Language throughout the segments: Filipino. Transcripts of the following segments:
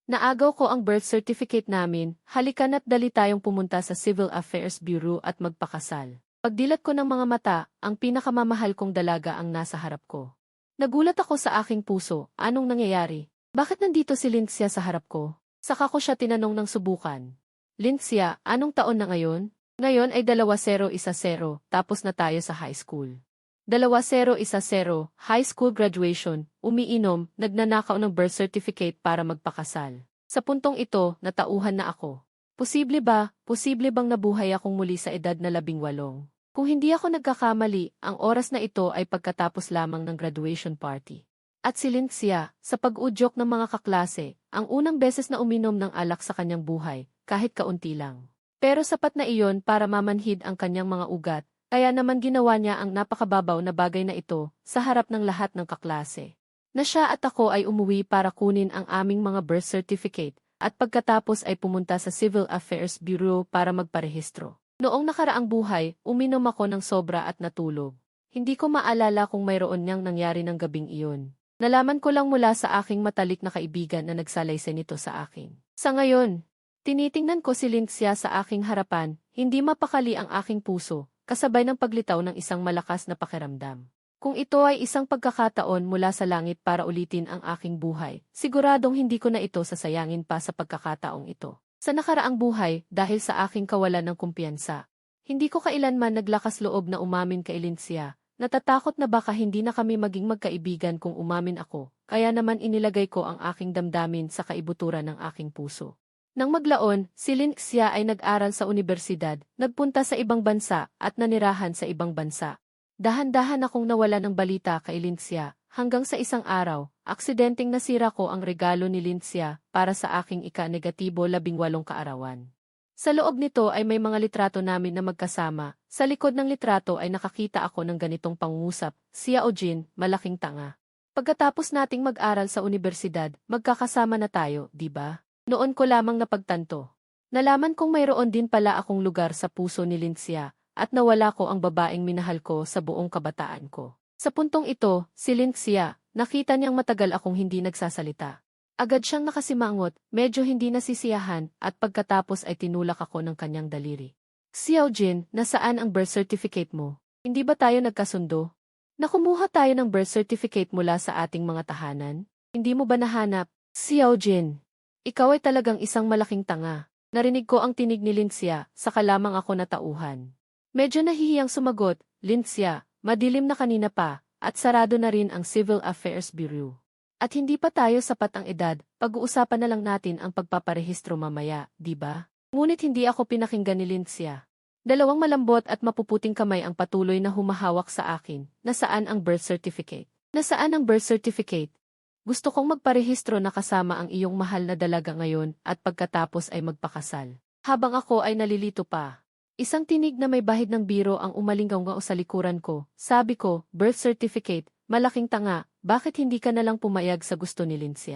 Naagaw ko ang birth certificate namin, halika na't dali tayong pumunta sa Civil Affairs Bureau at magpakasal. Pagdilat ko ng mga mata, ang pinakamamahal kong dalaga ang nasa harap ko. Nagulat ako sa aking puso, anong nangyayari? Bakit nandito si Lindsay sa harap ko? Saka ko siya tinanong ng subukan. Lindsay, anong taon na ngayon? Ngayon ay 2010, tapos na tayo sa high school. 2010, high school graduation, umiinom, nagnanakaw ng birth certificate para magpakasal. Sa puntong ito, natauhan na ako. Posible bang nabuhay akong muli sa edad na 18? Kung hindi ako nagkakamali, ang oras na ito ay pagkatapos lamang ng graduation party. At si Lindsay, sa pag-udyok ng mga kaklase, ang unang beses na uminom ng alak sa kanyang buhay, kahit kaunti lang. Pero sapat na iyon para mamanhid ang kanyang mga ugat. Kaya naman ginawa niya ang napakababaw na bagay na ito sa harap ng lahat ng kaklase. Na siya at ako ay umuwi para kunin ang aming mga birth certificate at pagkatapos ay pumunta sa Civil Affairs Bureau para magparehistro. Noong nakaraang buhay, uminom ako ng sobra at natulog. Hindi ko maalala kung mayroon niyang nangyari ng gabing iyon. Nalaman ko lang mula sa aking matalik na kaibigan na nagsalaysay nito sa akin. Sa ngayon, tinitingnan ko si Lindsay sa aking harapan, hindi mapakali ang aking puso. Kasabay ng paglitaw ng isang malakas na pakiramdam. Kung ito ay isang pagkakataon mula sa langit para ulitin ang aking buhay, siguradong hindi ko na ito sasayangin pa sa pagkakataong ito. Sa nakaraang buhay, dahil sa aking kawalan ng kumpiyansa, hindi ko kailanman naglakas loob na umamin kay Lindsay. Natatakot na baka hindi na kami maging magkaibigan kung umamin ako, kaya naman inilagay ko ang aking damdamin sa kaibuturan ng aking puso. Nang maglaon, si Lindsay ay nag-aral sa universidad, nagpunta sa ibang bansa at nanirahan sa ibang bansa. Dahan-dahan akong nawala ng balita kay Lindsay, hanggang sa isang araw, aksidenteng nasira ko ang regalo ni Lindsay para sa aking ika-negatibo 18 kaarawan. Sa loob nito ay may mga litrato namin na magkasama, sa likod ng litrato ay nakakita ako ng ganitong pangungusap, Xiao Jin, malaking tanga. Pagkatapos nating mag-aral sa universidad, magkakasama na tayo, di ba? Noon ko lamang napagtanto. Nalaman kong mayroon din pala akong lugar sa puso ni Lindsay at nawala ko ang babaeng minahal ko sa buong kabataan ko. Sa puntong ito, si Lindsay, nakita niyang matagal akong hindi nagsasalita. Agad siyang nakasimangot, medyo hindi nasisiyahan at pagkatapos ay tinulak ako ng kanyang daliri. Xiao Jin, nasaan ang birth certificate mo? Hindi ba tayo nagkasundo? Nakumuha tayo ng birth certificate mula sa ating mga tahanan? Hindi mo ba nahanap? Xiao Jin. Ikaw ay talagang isang malaking tanga. Narinig ko ang tinig ni Lindsay, saka lamang ako natauhan. Medyo nahihiyang sumagot, Lindsay, madilim na kanina pa, at sarado na rin ang Civil Affairs Bureau. At hindi pa tayo sapat ang edad, pag-uusapan na lang natin ang pagpaparehistro mamaya, di ba? Ngunit hindi ako pinakinggan ni Lindsay. Dalawang malambot at mapuputing kamay ang patuloy na humahawak sa akin, nasaan ang birth certificate? Nasaan ang birth certificate? Gusto kong magparehistro na kasama ang iyong mahal na dalaga ngayon at pagkatapos ay magpakasal. Habang ako ay nalilito pa. Isang tinig na may bahid ng biro ang umalinggaw sa likuran ko. Sabi ko, birth certificate, malaking tanga, bakit hindi ka nalang pumayag sa gusto ni Lindsay?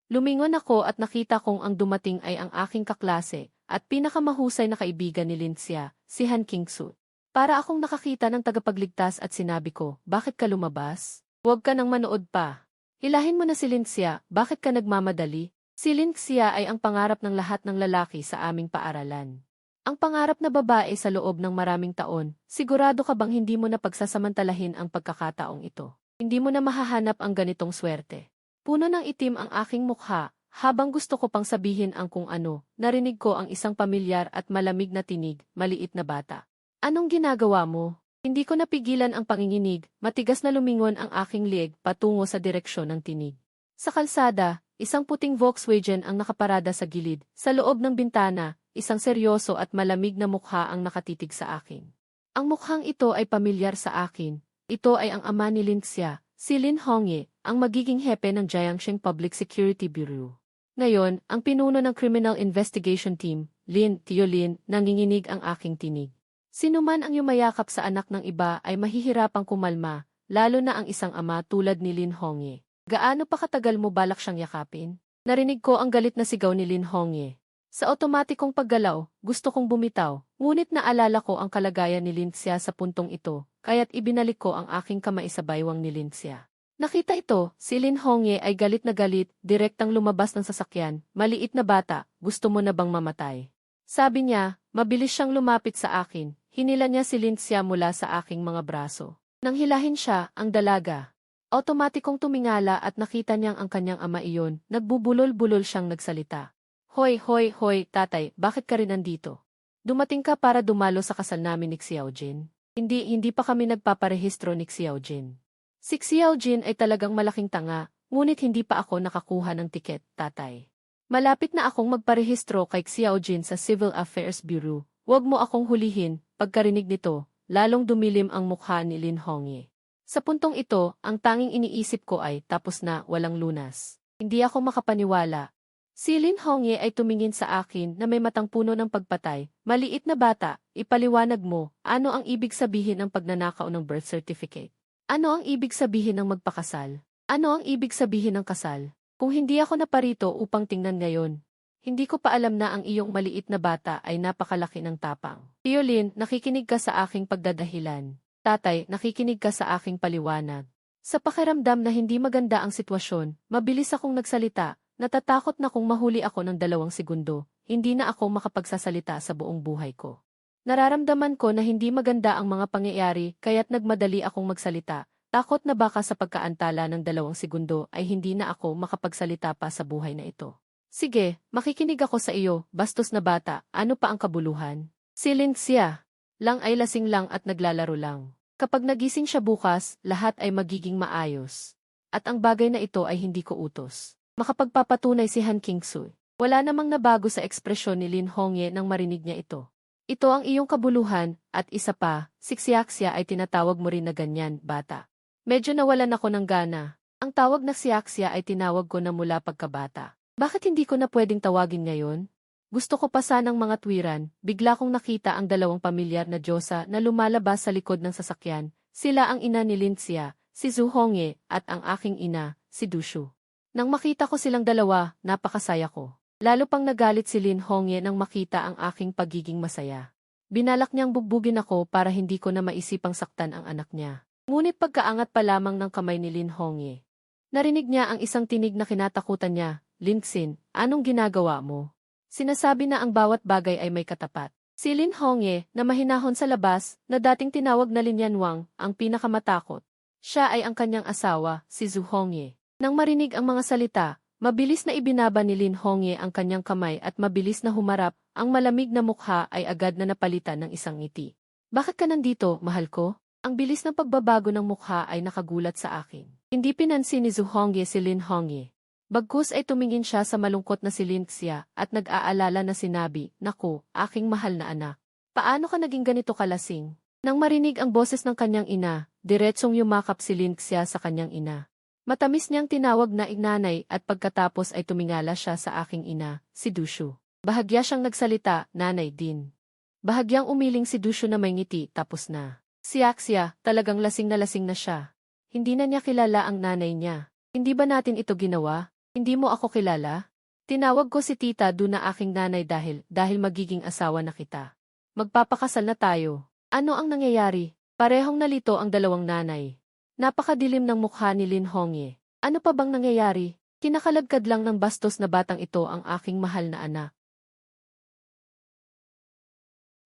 Lumingon ako at nakita kong ang dumating ay ang aking kaklase at pinakamahusay na kaibigan ni Lindsay, si Han Kingsu. Para akong nakakita ng tagapagligtas at sinabi ko, bakit ka lumabas? Huwag ka nang manood pa. Hilahin mo na si Lindsay, bakit ka nagmamadali? Si Lindsay ay ang pangarap ng lahat ng lalaki sa aming paaralan. Ang pangarap na babae sa loob ng maraming taon, sigurado ka bang hindi mo na pagsasamantalahin ang pagkakataong ito? Hindi mo na mahahanap ang ganitong swerte. Puno ng itim ang aking mukha, habang gusto ko pang sabihin ang kung ano, narinig ko ang isang pamilyar at malamig na tinig, maliit na bata. Anong ginagawa mo? Hindi ko napigilan ang panginginig, matigas na lumingon ang aking liig patungo sa direksyon ng tinig. Sa kalsada, isang puting Volkswagen ang nakaparada sa gilid. Sa loob ng bintana, isang seryoso at malamig na mukha ang nakatitig sa akin. Ang mukhang ito ay pamilyar sa akin. Ito ay ang ama ni Lindsay, si Lin Hongye, ang magiging hepe ng Jiangxing Public Security Bureau. Ngayon, ang pinuno ng Criminal Investigation Team, Lin, Tio Lin, nanginginig ang aking tinig. Sino man ang yumayakap sa anak ng iba ay mahihirapang kumalma, lalo na ang isang ama tulad ni Lin Hongye. Gaano pa katagal mo balak siyang yakapin? Narinig ko ang galit na sigaw ni Lin Hongye. Sa otomatikong paggalaw, gusto kong bumitaw, ngunit naalala ko ang kalagayan ni Lindsay sa puntong ito, kaya't ibinalik ko ang aking kamay sa baywang ni Lindsay. Nakita ito, si Lin Hongye ay galit na galit, direktang lumabas ng sasakyan. Maliit na bata, gusto mo na bang mamatay? Sabi niya, mabilis siyang lumapit sa akin. Hinila niya si Lin Xia mula sa aking mga braso. Nang hilahin siya, ang dalaga. Automatikong tumingala at nakita niyang ang kanyang ama iyon, nagbubulol-bulol siyang nagsalita. Hoy, hoy, hoy, tatay, bakit ka rin nandito? Dumating ka para dumalo sa kasal namin ni Xiaojin. Hindi pa kami nagpaparehistro ni Xiaojin. Si Xiaojin ay talagang malaking tanga, ngunit hindi pa ako nakakuha ng tiket, tatay. Malapit na akong magparehistro kay Xiaojin sa Civil Affairs Bureau. Huwag mo akong hulihin. Pagkarinig nito, lalong dumilim ang mukha ni Lin Hongye. Sa puntong ito, ang tanging iniisip ko ay tapos na, walang lunas. Hindi ako makapaniwala. Si Lin Hongye ay tumingin sa akin na may matang puno ng pagpatay. Maliit na bata, ipaliwanag mo, ano ang ibig sabihin ng pagnanakaw ng birth certificate? Ano ang ibig sabihin ng magpakasal? Ano ang ibig sabihin ng kasal? Kung hindi ako naparito upang tingnan ngayon, hindi ko pa alam na ang iyong maliit na bata ay napakalaki ng tapang. Tio Lin, nakikinig ka sa aking pagdadahilan. Tatay, nakikinig ka sa aking paliwanag. Sa pakiramdam na hindi maganda ang sitwasyon, mabilis akong nagsalita, natatakot na kung mahuli ako ng 2 segundo, hindi na ako makapagsasalita sa buong buhay ko. Nararamdaman ko na hindi maganda ang mga pangyayari kaya't nagmadali akong magsalita, takot na baka sa pagkaantala ng 2 segundo ay hindi na ako makapagsalita pa sa buhay na ito. Sige, makikinig ako sa iyo, bastos na bata, ano pa ang kabuluhan? Si Lin Xia lang ay lasing lang at naglalaro lang. Kapag nagising siya bukas, lahat ay magiging maayos. At ang bagay na ito ay hindi ko utos. Makapagpapatunay si Han Qingsu. Wala namang nabago sa ekspresyon ni Lin Hongye nang marinig niya ito. Ito ang iyong kabuluhan, at isa pa, si Xiaxia ay tinatawag mo rin na ganyan, bata. Medyo nawalan ako ng gana. Ang tawag na Xiaxia ay tinawag ko na mula pagkabata. Bakit hindi ko na pwedeng tawagin ngayon? Gusto ko pa sanang mga tuwiran, bigla kong nakita ang 2 pamilyar na diyosa na lumalabas sa likod ng sasakyan. Sila ang ina ni Lin Xia, si Zhu Hongye, at ang aking ina, si Du Shu. Nang makita ko silang dalawa, napakasaya ko. Lalo pang nagalit si Lin Hongye nang makita ang aking pagiging masaya. Binalak niyang bugbugin ako para hindi ko na maisipang saktan ang anak niya. Ngunit pagkaangat pa lamang ng kamay ni Lin Hongye, narinig niya ang isang tinig na kinatakutan niya. Linxin, anong ginagawa mo? Sinasabi na ang bawat bagay ay may katapat. Si Lin Hongye, na mahinahon sa labas, na dating tinawag na Lin Yanwang, ang pinakamatakot. Siya ay ang kanyang asawa, si Zhu Hongye. Nang marinig ang mga salita, mabilis na ibinaba ni Lin Hongye ang kanyang kamay at mabilis na humarap, ang malamig na mukha ay agad na napalitan ng isang ngiti. Bakit ka nandito, mahal ko? Ang bilis ng pagbabago ng mukha ay nakagulat sa akin. Hindi pinansin ni Zhu Hongye si Lin Hongye. Bagkus ay tumingin siya sa malungkot na si Lin Xia at nag-aalala na sinabi, "Naku, aking mahal na anak. Paano ka naging ganito kalasing?" Nang marinig ang boses ng kanyang ina, diretsong yumakap si Lin Xia sa kanyang ina. Matamis niyang tinawag na ignanay at pagkatapos ay tumingala siya sa aking ina, si Du Shu. Bahagya siyang nagsalita, "Nanay din." Bahagyang umiling si Du Shu na may ngiti, tapos na. Si Axia, talagang lasing na siya. Hindi na niya kilala ang nanay niya. Hindi ba natin ito ginawa? Hindi mo ako kilala? Tinawag ko si Tita Du na aking nanay dahil magiging asawa na kita. Magpapakasal na tayo. Ano ang nangyayari? Parehong nalito ang 2 nanay. Napakadilim ng mukha ni Lin Hongye. Ano pa bang nangyayari? Kinakalagkad lang ng bastos na batang ito ang aking mahal na anak.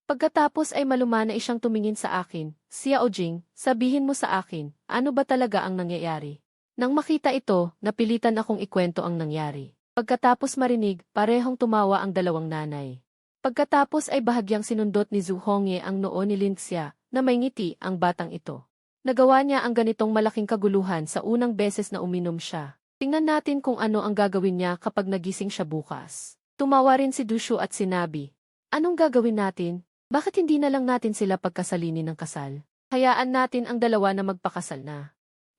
Pagkatapos ay malumana siyang tumingin sa akin, "Xiaojing, sabihin mo sa akin, ano ba talaga ang nangyayari?" Nang makita ito, napilitan akong ikwento ang nangyari. Pagkatapos marinig, parehong tumawa ang 2 nanay. Pagkatapos ay bahagyang sinundot ni Zhu Hongye ang noo ni Lin Xia, na may ngiti ang batang ito. Nagawa niya ang ganitong malaking kaguluhan sa unang beses na uminom siya. Tingnan natin kung ano ang gagawin niya kapag nagising siya bukas. Tumawa rin si Du Shu at sinabi, "Anong gagawin natin? Bakit hindi na lang natin sila pagkasalinin ng kasal? Hayaan natin ang 2 na magpakasal na."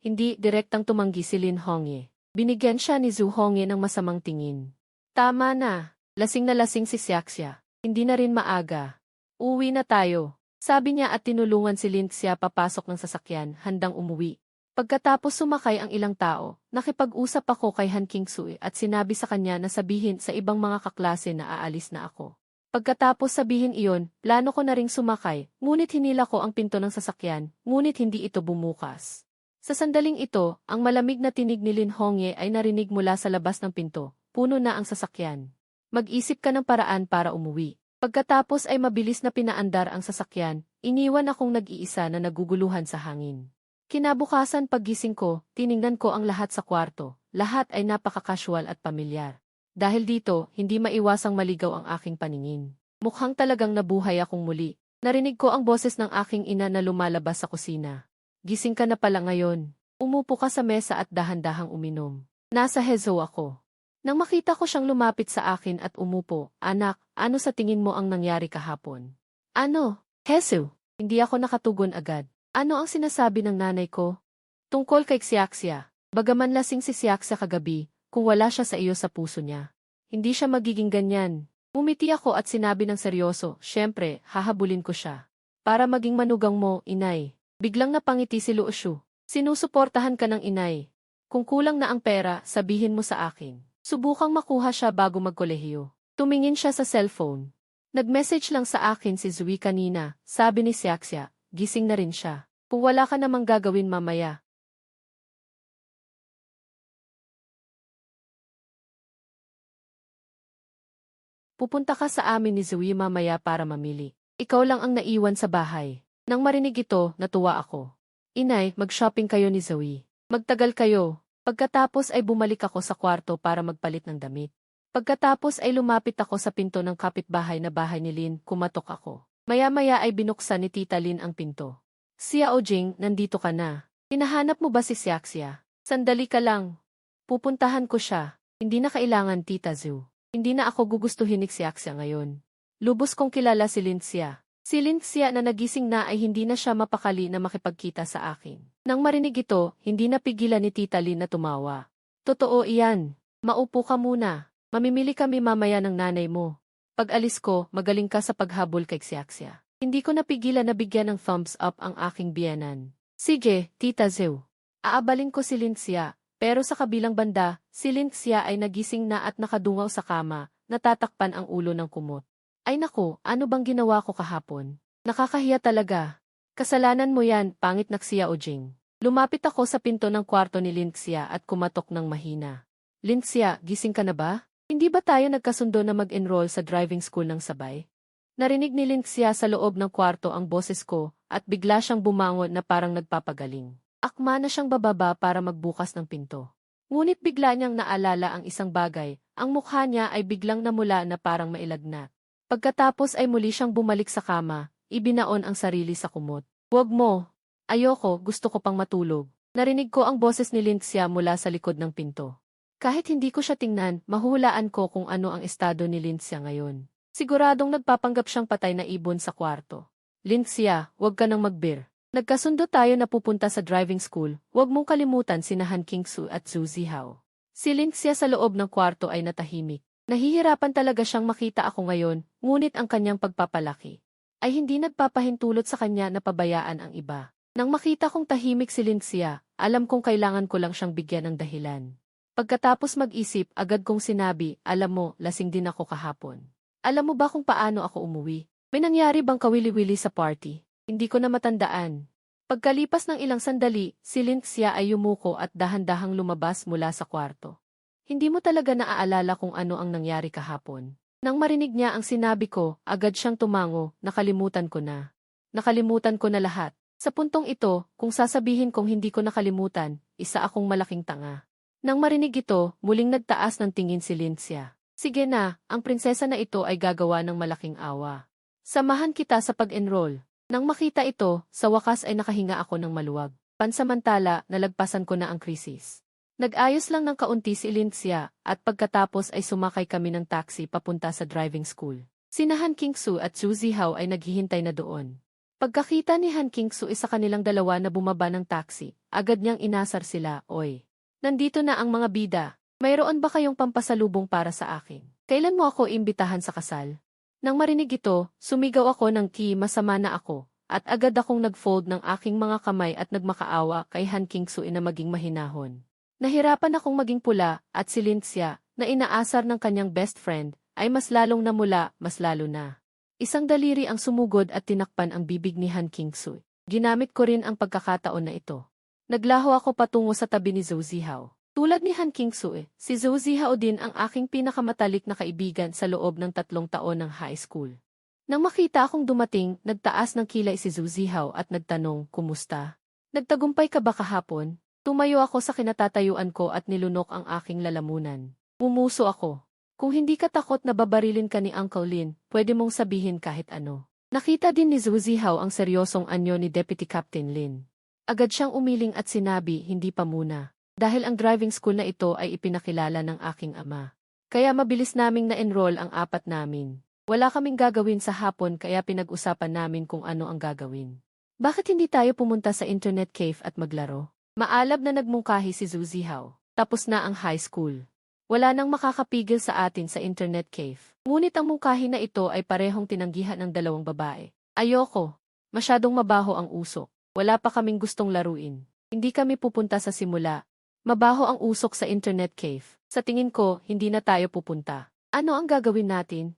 Hindi, direktang tumanggi si Lin Hongye. Binigyan siya ni Zhu Hongye ng masamang tingin. "Tama na lasing si Xiaxia. Hindi na rin maaga. Uwi na tayo." Sabi niya at tinulungan si Lin Xia papasok ng sasakyan, handang umuwi. Pagkatapos sumakay ang ilang tao, nakipag-usap ako kay Han Qingsu at sinabi sa kanya na sabihin sa ibang mga kaklase na aalis na ako. Pagkatapos sabihin iyon, plano ko na ring sumakay, ngunit hinila ko ang pinto ng sasakyan, ngunit hindi ito bumukas. Sa sandaling ito, ang malamig na tinig ni Lin Hongye ay narinig mula sa labas ng pinto. Puno na ang sasakyan. Mag-isip ka ng paraan para umuwi. Pagkatapos ay mabilis na pinaandar ang sasakyan, iniwan akong nag-iisa na naguguluhan sa hangin. Kinabukasan paggising ko, tiningnan ko ang lahat sa kwarto. Lahat ay napaka-casual at pamilyar. Dahil dito, hindi maiwasang maligaw ang aking paningin. Mukhang talagang nabuhay akong muli. Narinig ko ang boses ng aking ina na lumalabas sa kusina. Gising ka na pala ngayon. Umupo ka sa mesa at dahan-dahang uminom. Nasa Hezo ako. Nang makita ko siyang lumapit sa akin at umupo, anak, ano sa tingin mo ang nangyari kahapon? Ano? Hezo? Hindi ako nakatugon agad. Ano ang sinasabi ng nanay ko? Tungkol kay Xiaxia. Bagaman lasing si Xiaxia kagabi, kung wala siya sa iyo sa puso niya. Hindi siya magiging ganyan. Umiti ako at sinabi ng seryoso, syempre, hahabulin ko siya. Para maging manugang mo, inay. Biglang napangiti si Luoshu. Sinusuportahan ka ng inay. Kung kulang na ang pera, sabihin mo sa akin. Subukang makuha siya bago magkolehiyo. Tumingin siya sa cellphone. Nag-message lang sa akin si Zui kanina, sabi ni Xiaxia, gising na rin siya. Kung wala ka namang gagawin mamaya. Pupunta ka sa amin ni Zui mamaya para mamili. Ikaw lang ang naiwan sa bahay. Nang marinig ito, natuwa ako. Inay, mag-shopping kayo ni Zui. Magtagal kayo. Pagkatapos ay bumalik ako sa kwarto para magpalit ng damit. Pagkatapos ay lumapit ako sa pinto ng kapitbahay na bahay ni Lin, kumatok ako. Maya-maya ay binuksan ni Tita Lin ang pinto. Xiao Jing, nandito ka na. Hinahanap mo ba si Xiaxia? Sandali ka lang. Pupuntahan ko siya. Hindi na kailangan Tita Zhu. Hindi na ako gugustuhin ni Xiaxia ngayon. Lubos kong kilala si Linxia. Si Linxia na nagising na ay hindi na siya mapakali na makipagkita sa akin. Nang marinig ito, hindi napigilan ni Tita Lin na tumawa. Totoo iyan. Maupo ka muna. Mamimili kami mamaya ng nanay mo. Pag alis ko, magaling ka sa paghabol kay Xiaxia. Hindi ko napigilan na bigyan ng thumbs up ang aking biyenan. Sige, Tita Zhu. Aabalin ko si Linxia. Pero sa kabilang banda, si Linxia ay nagising na at nakadungaw sa kama, natatakpan ang ulo ng kumot. Ay naku, ano bang ginawa ko kahapon? Nakakahiya talaga. Kasalanan mo yan, pangit na Xiao Jing. Lumapit ako sa pinto ng kwarto ni Linxia at kumatok ng mahina. Linxia, gising ka na ba? Hindi ba tayo nagkasundo na mag-enroll sa driving school ng sabay? Narinig ni Linxia sa loob ng kwarto ang boses ko at bigla siyang bumangon na parang nagpapagaling. Akma na siyang bababa para magbukas ng pinto. Ngunit bigla niyang naalala ang isang bagay, ang mukha niya ay biglang namula na parang mailagnat. Pagkatapos ay muli siyang bumalik sa kama, ibinaon ang sarili sa kumot. Huwag mo. Ayoko, gusto ko pang matulog. Narinig ko ang boses ni Linxia mula sa likod ng pinto. Kahit hindi ko siya tingnan, mahulaan ko kung ano ang estado ni Linxia ngayon. Siguradong nagpapanggap siyang patay na ibon sa kwarto. Linxia, huwag ka nang magbir. Nagkasundo tayo na pupunta sa driving school, huwag mong kalimutan sina Han Qingsu at Zhu Zihao. Si Linxia sa loob ng kwarto ay natahimik. Nahihirapan talaga siyang makita ako ngayon, ngunit ang kanyang pagpapalaki ay hindi nagpapahintulot sa kanya na pabayaan ang iba. Nang makita kong tahimik si Linxia, alam kong kailangan ko lang siyang bigyan ng dahilan. Pagkatapos mag-isip, agad kong sinabi, alam mo, lasing din ako kahapon. Alam mo ba kung paano ako umuwi? May nangyari bang kawili-wili sa party? Hindi ko na matandaan. Pagkalipas ng ilang sandali, si Linxia ay yumuko at dahan-dahang lumabas mula sa kwarto. Hindi mo talaga naaalala kung ano ang nangyari kahapon. Nang marinig niya ang sinabi ko, agad siyang tumango, nakalimutan ko na. Nakalimutan ko na lahat. Sa puntong ito, kung sasabihin kong hindi ko nakalimutan, isa akong malaking tanga. Nang marinig ito, muling nagtaas ng tingin si Linxia. Sige na, ang prinsesa na ito ay gagawa ng malaking awa. Samahan kita sa pag-enroll. Nang makita ito, sa wakas ay nakahinga ako ng maluwag. Pansamantala, nalagpasan ko na ang krisis. Nag-ayos lang ng kaunti si Linxia, at pagkatapos ay sumakay kami ng taxi papunta sa driving school. Sina Han Qingsu at Zhu Zihao ay naghihintay na doon. Pagkakita ni Han Qingsu isa kanilang dalawa na bumaba ng taxi, agad niyang inasar sila, Oy, nandito na ang mga bida. Mayroon ba kayong pampasalubong para sa akin? Kailan mo ako imbitahan sa kasal? Nang marinig ito, sumigaw ako ng masama na ako, at agad akong nag-fold ng aking mga kamay at nagmakaawa kay Han Qingsu na maging mahinahon. Nahirapan akong maging pula, at si Linxia, na inaasar ng kanyang best friend, ay mas lalong namula, mas lalo na. Isang daliri ang sumugod at tinakpan ang bibig ni Han Qingsu. Ginamit ko rin ang pagkakataon na ito. Naglaho ako patungo sa tabi ni Zhou Zihao. Tulad ni Han Qingsue, si Zhou Zihao din ang aking pinakamatalik na kaibigan sa loob ng 3 taon ng high school. Nang makita akong dumating, nagtaas ng kilay si Zhou Zihao at nagtanong, "Kumusta? Nagtagumpay ka ba kahapon?" Tumayo ako sa kinatatayuan ko at nilunok ang aking lalamunan. Pumuso ako. "Kung hindi ka takot na babarilin ka ni Uncle Lin, pwede mong sabihin kahit ano." Nakita din ni Zhou Zihao ang seryosong anyo ni Deputy Captain Lin. Agad siyang umiling at sinabi, "Hindi pa muna. Dahil ang driving school na ito ay ipinakilala ng aking ama. Kaya mabilis naming na-enroll ang 4 namin. Wala kaming gagawin sa hapon kaya pinag-usapan namin kung ano ang gagawin. Bakit hindi tayo pumunta sa internet cave at maglaro?" Maalab na nagmungkahi si Zhou Zihao. Tapos na ang high school. Wala nang makakapigil sa atin sa internet cave. Ngunit ang mungkahi na ito ay parehong tinanggihan ng 2 babae. "Ayoko. Masyadong mabaho ang usok. Wala pa kaming gustong laruin. Hindi kami pupunta sa simula. Mabaho ang usok sa internet cave. Sa tingin ko, hindi na tayo pupunta. Ano ang gagawin natin?"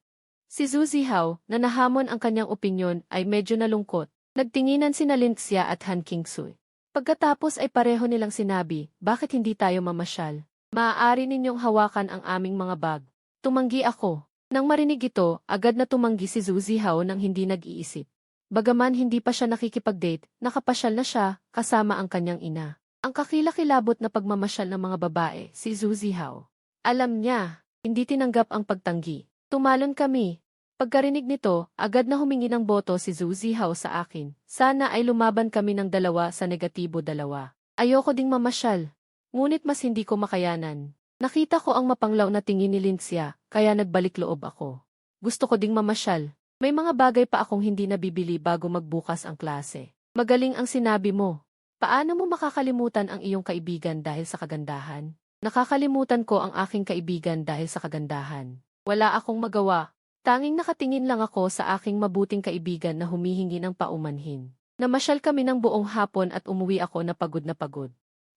Si Zhou Zihao, na nahamon ang kanyang opinyon, ay medyo nalungkot. Nagtinginan sina Lin Xia at Han Qingsue. Pagkatapos ay pareho nilang sinabi, "Bakit hindi tayo mamasyal? Maaari ninyong hawakan ang aming mga bag." Tumanggi ako. Nang marinig ito, agad na tumanggi si Zhou Zihao nang hindi nag-iisip. Bagaman hindi pa siya nakikipag-date, nakapasyal na siya, kasama ang kanyang ina. Ang kakilakilabot na pagmamasyal ng mga babae, si Zhou Zihao. Alam niya, hindi tinanggap ang pagtanggi. Tumalon kami. Pagkarinig nito, agad na humingi ng boto si Zhou Zihao sa akin. Sana ay lumaban kami ng 2-2. Ayoko ding mamasyal. Ngunit mas hindi ko makayanan. Nakita ko ang mapanglaw na tingin ni Lin Xia, kaya nagbalik loob ako. Gusto ko ding mamasyal. May mga bagay pa akong hindi nabibili bago magbukas ang klase. Magaling ang sinabi mo. Paano mo makakalimutan ang iyong kaibigan dahil sa kagandahan? Nakakalimutan ko ang aking kaibigan dahil sa kagandahan. Wala akong magawa. Tanging nakatingin lang ako sa aking mabuting kaibigan na humihingi ng paumanhin. Namasyal kami ng buong hapon at umuwi ako na pagod na pagod.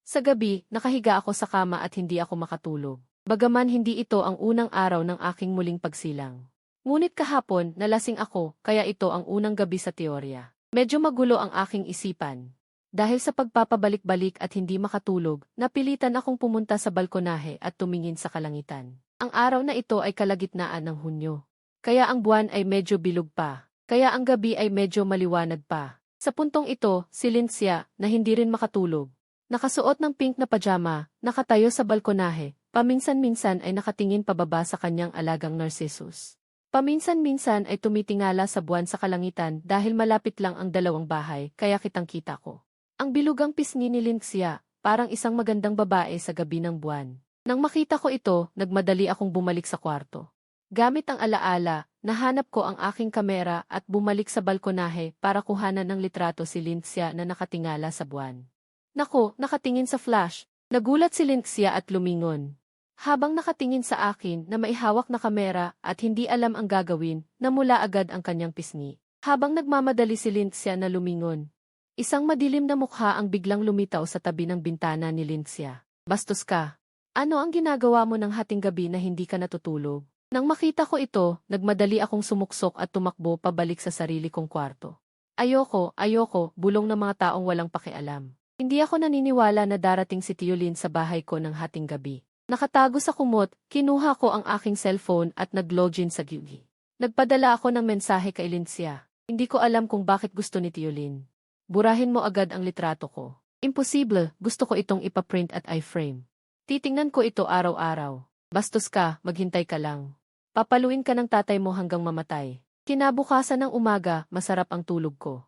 Sa gabi, nakahiga ako sa kama at hindi ako makatulog. Bagaman hindi ito ang unang araw ng aking muling pagsilang. Ngunit kahapon, nalasing ako, kaya ito ang unang gabi sa teorya. Medyo magulo ang aking isipan. Dahil sa pagpapabalik-balik at hindi makatulog, napilitan akong pumunta sa balkonahe at tumingin sa kalangitan. Ang araw na ito ay kalagitnaan ng Hunyo. Kaya ang buwan ay medyo bilog pa. Kaya ang gabi ay medyo maliwanag pa. Sa puntong ito, si Lin Xia, na hindi rin makatulog. Nakasuot ng pink na pajama, nakatayo sa balkonahe, paminsan-minsan ay nakatingin pababa sa kanyang alagang Narcissus. Paminsan-minsan ay tumitingala sa buwan sa kalangitan dahil malapit lang ang 2 bahay, kaya kitang-kita ko. Ang bilugang pisngi ni Lin Xia, parang isang magandang babae sa gabi ng buwan. Nang makita ko ito, nagmadali akong bumalik sa kwarto. Gamit ang alaala, nahanap ko ang aking kamera at bumalik sa balkonahe para kuhanan ng litrato si Lin Xia na nakatingala sa buwan. Nako, nakatingin sa flash. Nagulat si Lin Xia at lumingon. Habang nakatingin sa akin na maihawak na kamera at hindi alam ang gagawin, namula agad ang kanyang pisngi. Habang nagmamadali si Lin Xia na lumingon. Isang madilim na mukha ang biglang lumitaw sa tabi ng bintana ni Lin Xia. "Bastos ka. Ano ang ginagawa mo ng hating gabi na hindi ka natutulog?" Nang makita ko ito, nagmadali akong sumuksok at tumakbo pabalik sa sarili kong kwarto. Ayoko, bulong ng mga taong walang pakialam. Hindi ako naniniwala na darating si Tio Lin sa bahay ko ng hating gabi. Nakatago sa kumot, kinuha ko ang aking cellphone at nag-login sa Gyugi. Nagpadala ako ng mensahe kay Lin Xia. Hindi ko alam kung bakit gusto ni Tio Lin. "Burahin mo agad ang litrato ko." "Imposible, gusto ko itong ipaprint at i-frame. Titingnan ko ito araw-araw." "Bastos ka, maghintay ka lang. Papaluin ka ng tatay mo hanggang mamatay." Kinabukasan ng umaga, masarap ang tulog ko.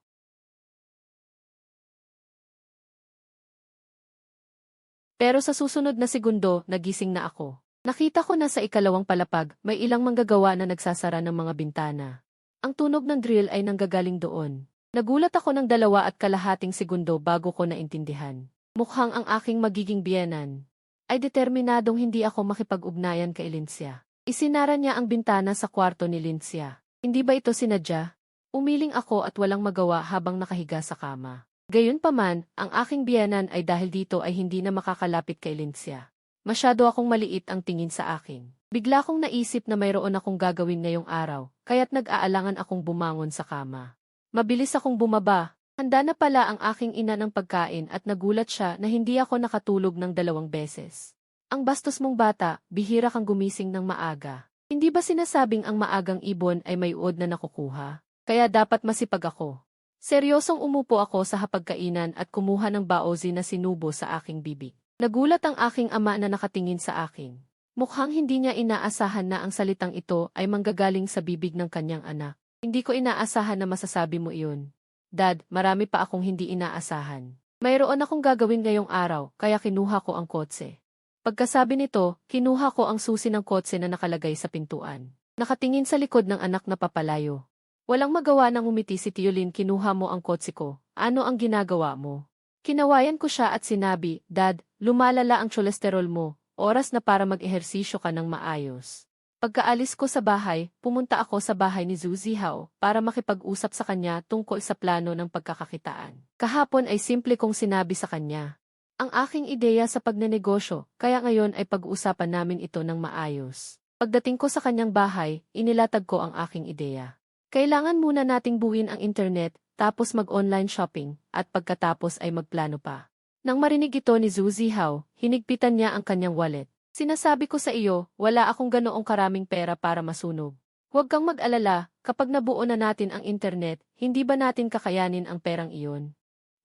Pero sa susunod na segundo, nagising na ako. Nakita ko na sa ikalawang palapag, may ilang manggagawa na nagsasara ng mga bintana. Ang tunog ng drill ay nanggagaling doon. Nagulat ako ng 2.5 segundo bago ko naintindihan. Mukhang ang aking magiging biyenan ay determinadong hindi ako makipag-ugnayan kay Lin Xia. Isinara niya ang bintana sa kwarto ni Lin Xia. Hindi ba ito sinadya? Umiling ako at walang magawa habang nakahiga sa kama. Gayunpaman, ang aking biyenan ay dahil dito ay hindi na makakalapit kay Lin Xia. Masyado akong maliit ang tingin sa akin. Bigla kong naisip na mayroon akong gagawin ngayong araw, kaya't nag-aalangan akong bumangon sa kama. Mabilis akong bumaba. Handa na pala ang aking ina ng pagkain at nagulat siya na hindi ako nakatulog ng 2 beses. Ang bastos mong bata, bihira kang gumising ng maaga. Hindi ba sinasabing ang maagang ibon ay may uod na nakukuha? Kaya dapat masipag ako. Seryosong umupo ako sa hapagkainan at kumuha ng baozi na sinubo sa aking bibig. Nagulat ang aking ama na nakatingin sa akin. Mukhang hindi niya inaasahan na ang salitang ito ay manggagaling sa bibig ng kanyang anak. Hindi ko inaasahan na masasabi mo iyon. Dad, marami pa akong hindi inaasahan. Mayroon akong gagawin ngayong araw, kaya kinuha ko ang kotse. Pagkasabi nito, kinuha ko ang susi ng kotse na nakalagay sa pintuan. Nakatingin sa likod ng anak na papalayo. Walang magawa nang umiti si Tiolin, kinuha mo ang kotse ko. Ano ang ginagawa mo? Kinawayan ko siya at sinabi, Dad, lumalala ang cholesterol mo. Oras na para mag-ehersisyo ka ng maayos. Pagkaalis ko sa bahay, pumunta ako sa bahay ni Zhu Zihao para makipag-usap sa kanya tungkol sa plano ng pagkakakitaan. Kahapon ay simple kong sinabi sa kanya ang aking ideya sa pagnenegosyo, kaya ngayon ay pag-uusapan namin ito ng maayos. Pagdating ko sa kanyang bahay, inilatag ko ang aking ideya. Kailangan muna nating buuin ang internet, tapos mag-online shopping, at pagkatapos ay magplano pa. Nang marinig ito ni Zhu Zihao, hinigpitan niya ang kanyang wallet. Sinasabi ko sa iyo, wala akong ganoong karaming pera para masunog. Huwag kang mag-alala, kapag nabuo na natin ang internet, hindi ba natin kakayanin ang perang iyon?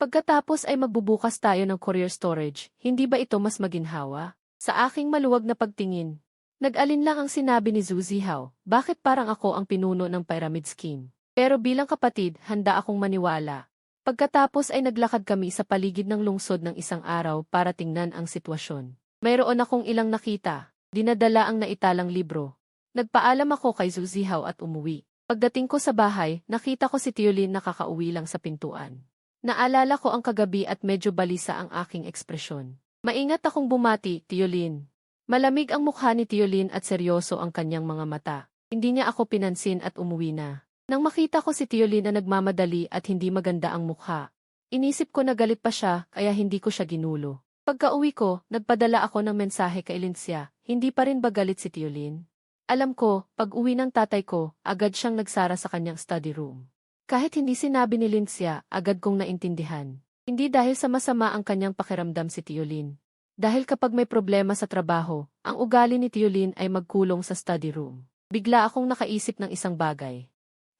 Pagkatapos ay magbubukas tayo ng courier storage, hindi ba ito mas maginhawa? Sa aking maluwag na pagtingin, nag-alin lang ang sinabi ni Zhu Zihao, bakit parang ako ang pinuno ng pyramid scheme? Pero bilang kapatid, handa akong maniwala. Pagkatapos ay naglakad kami sa paligid ng lungsod ng isang araw para tingnan ang sitwasyon. Mayroon akong ilang nakita, dinadala ang naitalang libro. Nagpaalam ako kay Zhu Zihao at umuwi. Pagdating ko sa bahay, nakita ko si Tiolin nakakauwi lang sa pintuan. Naalala ko ang kagabi at medyo balisa ang aking ekspresyon. Maingat akong bumati, Tiolin. Malamig ang mukha ni Tiolin at seryoso ang kanyang mga mata. Hindi niya ako pinansin at umuwi na. Nang makita ko si Tiolin na nagmamadali at hindi maganda ang mukha, inisip ko na galit pa siya kaya hindi ko siya ginulo. Pagka-uwi ko, nagpadala ako ng mensahe kay Lindsay, hindi pa rin ba galit si Tiolin? Alam ko, pag-uwi ng tatay ko, agad siyang nagsara sa kanyang study room. Kahit hindi sinabi ni Lindsay, agad kong naintindihan. Hindi dahil sa masama ang kanyang pakiramdam si Tiolin. Dahil kapag may problema sa trabaho, ang ugali ni Tiolin ay magkulong sa study room. Bigla akong nakaisip ng isang bagay.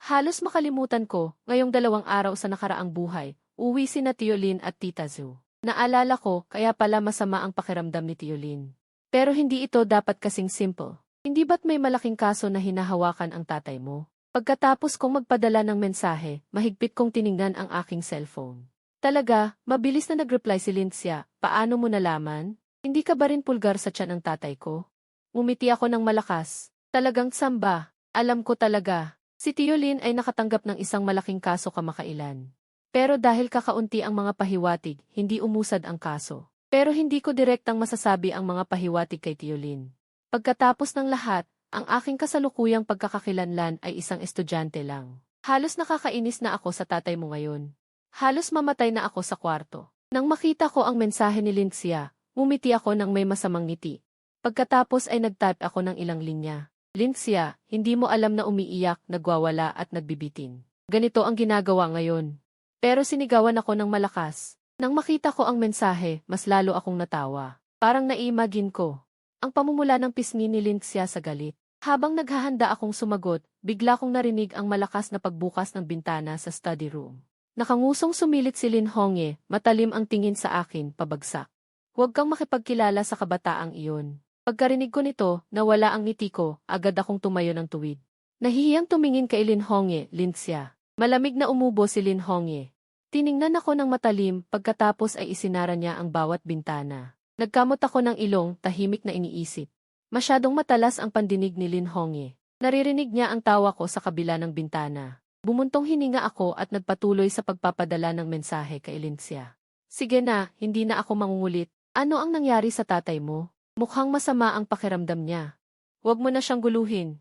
Halos makalimutan ko, ngayong 2 araw sa nakaraang buhay, uwi sina Tiolin at Tita Zhu. Naalala ko, kaya pala masama ang pakiramdam ni Tiolin. Pero hindi ito dapat kasing simple. Hindi ba't may malaking kaso na hinahawakan ang tatay mo? Pagkatapos kong magpadala ng mensahe, mahigpit kong tiningnan ang aking cellphone. Talaga, mabilis na nag-reply si Lindsay, paano mo nalaman? Hindi ka ba rin pulgar sa tiyan ng tatay ko? Umiti ako ng malakas. Talagang samba. Alam ko talaga. Si Tiolin ay nakatanggap ng isang malaking kaso kamakailan. Pero dahil kakaunti ang mga pahiwatig, hindi umusad ang kaso. Pero hindi ko direktang masasabi ang mga pahiwatig kay Tiolin. Pagkatapos ng lahat, ang aking kasalukuyang pagkakakilanlan ay isang estudyante lang. Halos nakakainis na ako sa tatay mo ngayon. Halos mamatay na ako sa kwarto. Nang makita ko ang mensahe ni Lindsay, umiti ako ng may masamang ngiti. Pagkatapos ay nag-type ako ng ilang linya. Lindsay, hindi mo alam na umiiyak, nagwawala at nagbibitin. Ganito ang ginagawa ngayon. Pero sinigawan ako ng malakas. Nang makita ko ang mensahe, mas lalo akong natawa. Parang naiimagine ko ang pamumula ng pisngi ni Lindsay sa galit. Habang naghahanda akong sumagot, bigla kong narinig ang malakas na pagbukas ng bintana sa study room. Nakangusong sumilit si Lin Hongye, matalim ang tingin sa akin, pabagsak. Huwag kang makipagkilala sa kabataang iyon. Pagkarinig ko nito, nawala ang ngiti ko, agad akong tumayo ng tuwid. Nahihiyang tumingin kay Lin Hongye, Lindsay. Malamig na umubo si Lin Hongye. Tiningnan ako ng matalim, pagkatapos ay isinara niya ang bawat bintana. Nagkamot ako ng ilong, tahimik na iniisip. Masyadong matalas ang pandinig ni Lin Hongye. Naririnig niya ang tawa ko sa kabila ng bintana. Bumuntong hininga ako at nagpatuloy sa pagpapadala ng mensahe kay Lindsay. Sige na, hindi na ako mangungulit. Ano ang nangyari sa tatay mo? Mukhang masama ang pakiramdam niya. Huwag mo na siyang guluhin.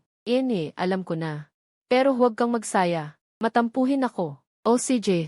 Alam ko na. Pero huwag kang magsaya. Matampuhin ako. Oh CJ.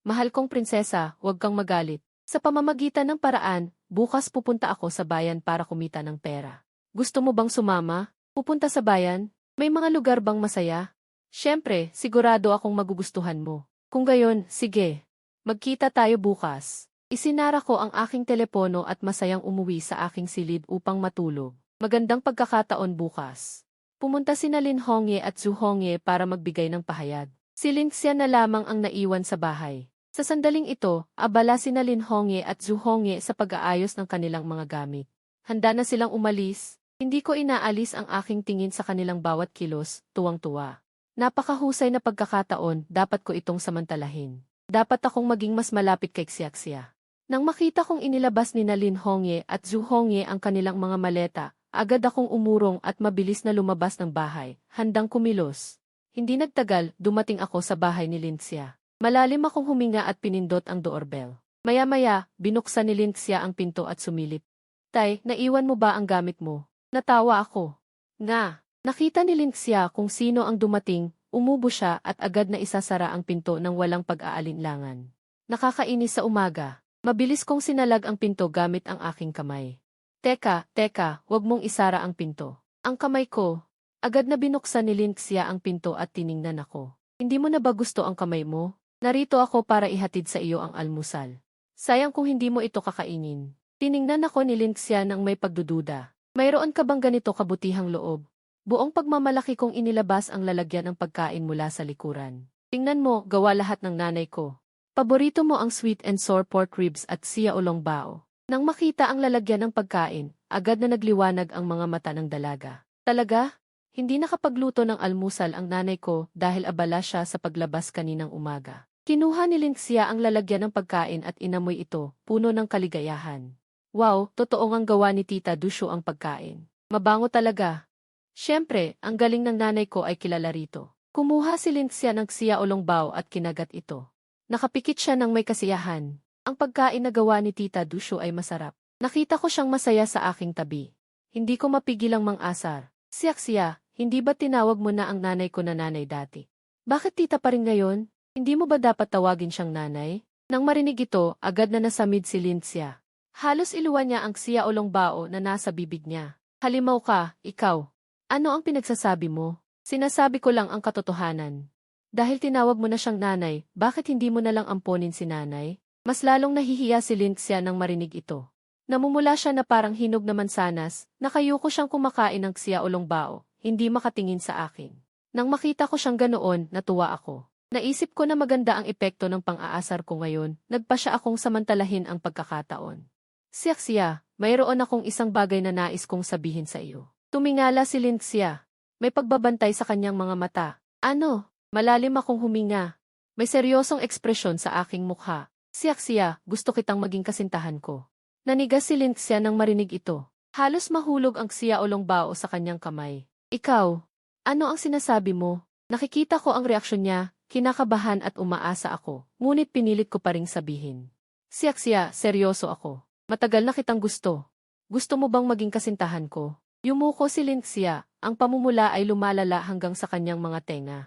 Mahal kong prinsesa, huwag kang magalit. Sa pamamagitan ng paraan, bukas pupunta ako sa bayan para kumita ng pera. Gusto mo bang sumama? Pupunta sa bayan? May mga lugar bang masaya? Siyempre, sigurado akong magugustuhan mo. Kung gayon, sige. Magkita tayo bukas. Isinara ko ang aking telepono at masayang umuwi sa aking silid upang matulog. Magandang pagkakataon bukas. Pumunta sina Lin Hongye at Zhu Hongye para magbigay ng pahayag. Si Linxia na lamang ang naiwan sa bahay. Sa sandaling ito, abala sina Lin Hongye at Zhu Hongye sa pag-aayos ng kanilang mga gamit. Handa na silang umalis. Hindi ko inaalis ang aking tingin sa kanilang bawat kilos, tuwang-tuwa. Napakahusay na pagkakataon, dapat ko itong samantalahin. Dapat akong maging mas malapit kay Xiaxia. Nang makita kong inilabas ni Lin Hongye at Zhu Hongye ang kanilang mga maleta, agad akong umurong at mabilis na lumabas ng bahay, handang kumilos. Hindi nagtagal, dumating ako sa bahay ni Linxia. Malalim akong huminga at pinindot ang doorbell. Maya-maya, binuksan ni Linxia ang pinto at sumilip. Tay, naiwan mo ba ang gamit mo? Natawa ako. Nga, nakita ni Linxia kung sino ang dumating, umubo siya at agad na isasara ang pinto ng walang pag-aalinlangan. Nakakainis sa umaga. Mabilis kong sinalag ang pinto gamit ang aking kamay. Teka, wag mong isara ang pinto. Ang kamay ko. Agad na binuksan ni Linxia ang pinto at tiningnan ako. Hindi mo na ba gusto ang kamay mo? Narito ako para ihatid sa iyo ang almusal. Sayang kung hindi mo ito kakainin. Tiningnan ako ni Linxia nang may pagdududa. Mayroon ka bang ganito kabutihang loob? Buong pagmamalaki kong inilabas ang lalagyan ng pagkain mula sa likuran. Tingnan mo, gawa lahat ng nanay ko. Paborito mo ang sweet and sour pork ribs at siya ulong bao. Nang makita ang lalagyan ng pagkain, agad na nagliwanag ang mga mata ng dalaga. Talaga? Hindi nakapagluto ng almusal ang nanay ko dahil abala siya sa paglabas kaninang umaga. Kinuha ni Linxia ang lalagyan ng pagkain at inamoy ito, puno ng kaligayahan. Wow, totoo ngang gawa ni Tita Dusyo ang pagkain. Mabango talaga. Siyempre, ang galing ng nanay ko ay kilala rito. Kumuha si Linxia ng siya ulong bao at kinagat ito. Nakapikit siya ng may kasiyahan. Ang pagkain na gawa ni Tita Dusyo ay masarap. Nakita ko siyang masaya sa aking tabi. Hindi ko mapigilang mang-asar. Xiaxia, hindi ba tinawag mo na ang nanay ko na nanay dati? Bakit tita pa rin ngayon? Hindi mo ba dapat tawagin siyang nanay? Nang marinig ito, agad na nasamid si Linxia. Halos iluwan niya ang siya ulong bao na nasa bibig niya. Halimaw ka, ikaw. Ano ang pinagsasabi mo? Sinasabi ko lang ang katotohanan. Dahil tinawag mo na siyang nanay, bakit hindi mo na lang amponin si nanay? Mas lalong nahihiya si Linxia nang marinig ito. Namumula siya na parang hinog na mansanas, nakayuko siyang kumakain ng siya ulong bao, hindi makatingin sa akin. Nang makita ko siyang ganoon, natuwa ako. Naisip ko na maganda ang epekto ng pang-aasar ko ngayon, nagpa siya akong samantalahin ang pagkakataon. Xiaxia, mayroon akong isang bagay na nais kong sabihin sa iyo. Tumingala si Linxia. May pagbabantay sa kanyang mga mata. Ano? Malalim akong huminga. May seryosong ekspresyon sa aking mukha. Xiaxia, gusto kitang maging kasintahan ko. Nanigas si Linxia nang marinig ito. Halos mahulog ang siya ulong bao sa kanyang kamay. Ikaw, ano ang sinasabi mo? Nakikita ko ang reaksyon niya, kinakabahan at umaasa ako, ngunit pinilit ko pa ring sabihin. Xiaxia, seryoso ako. Matagal na kitang gusto. Gusto mo bang maging kasintahan ko? Yumuko si Linxia, ang pamumula ay lumalala hanggang sa kanyang mga tenga.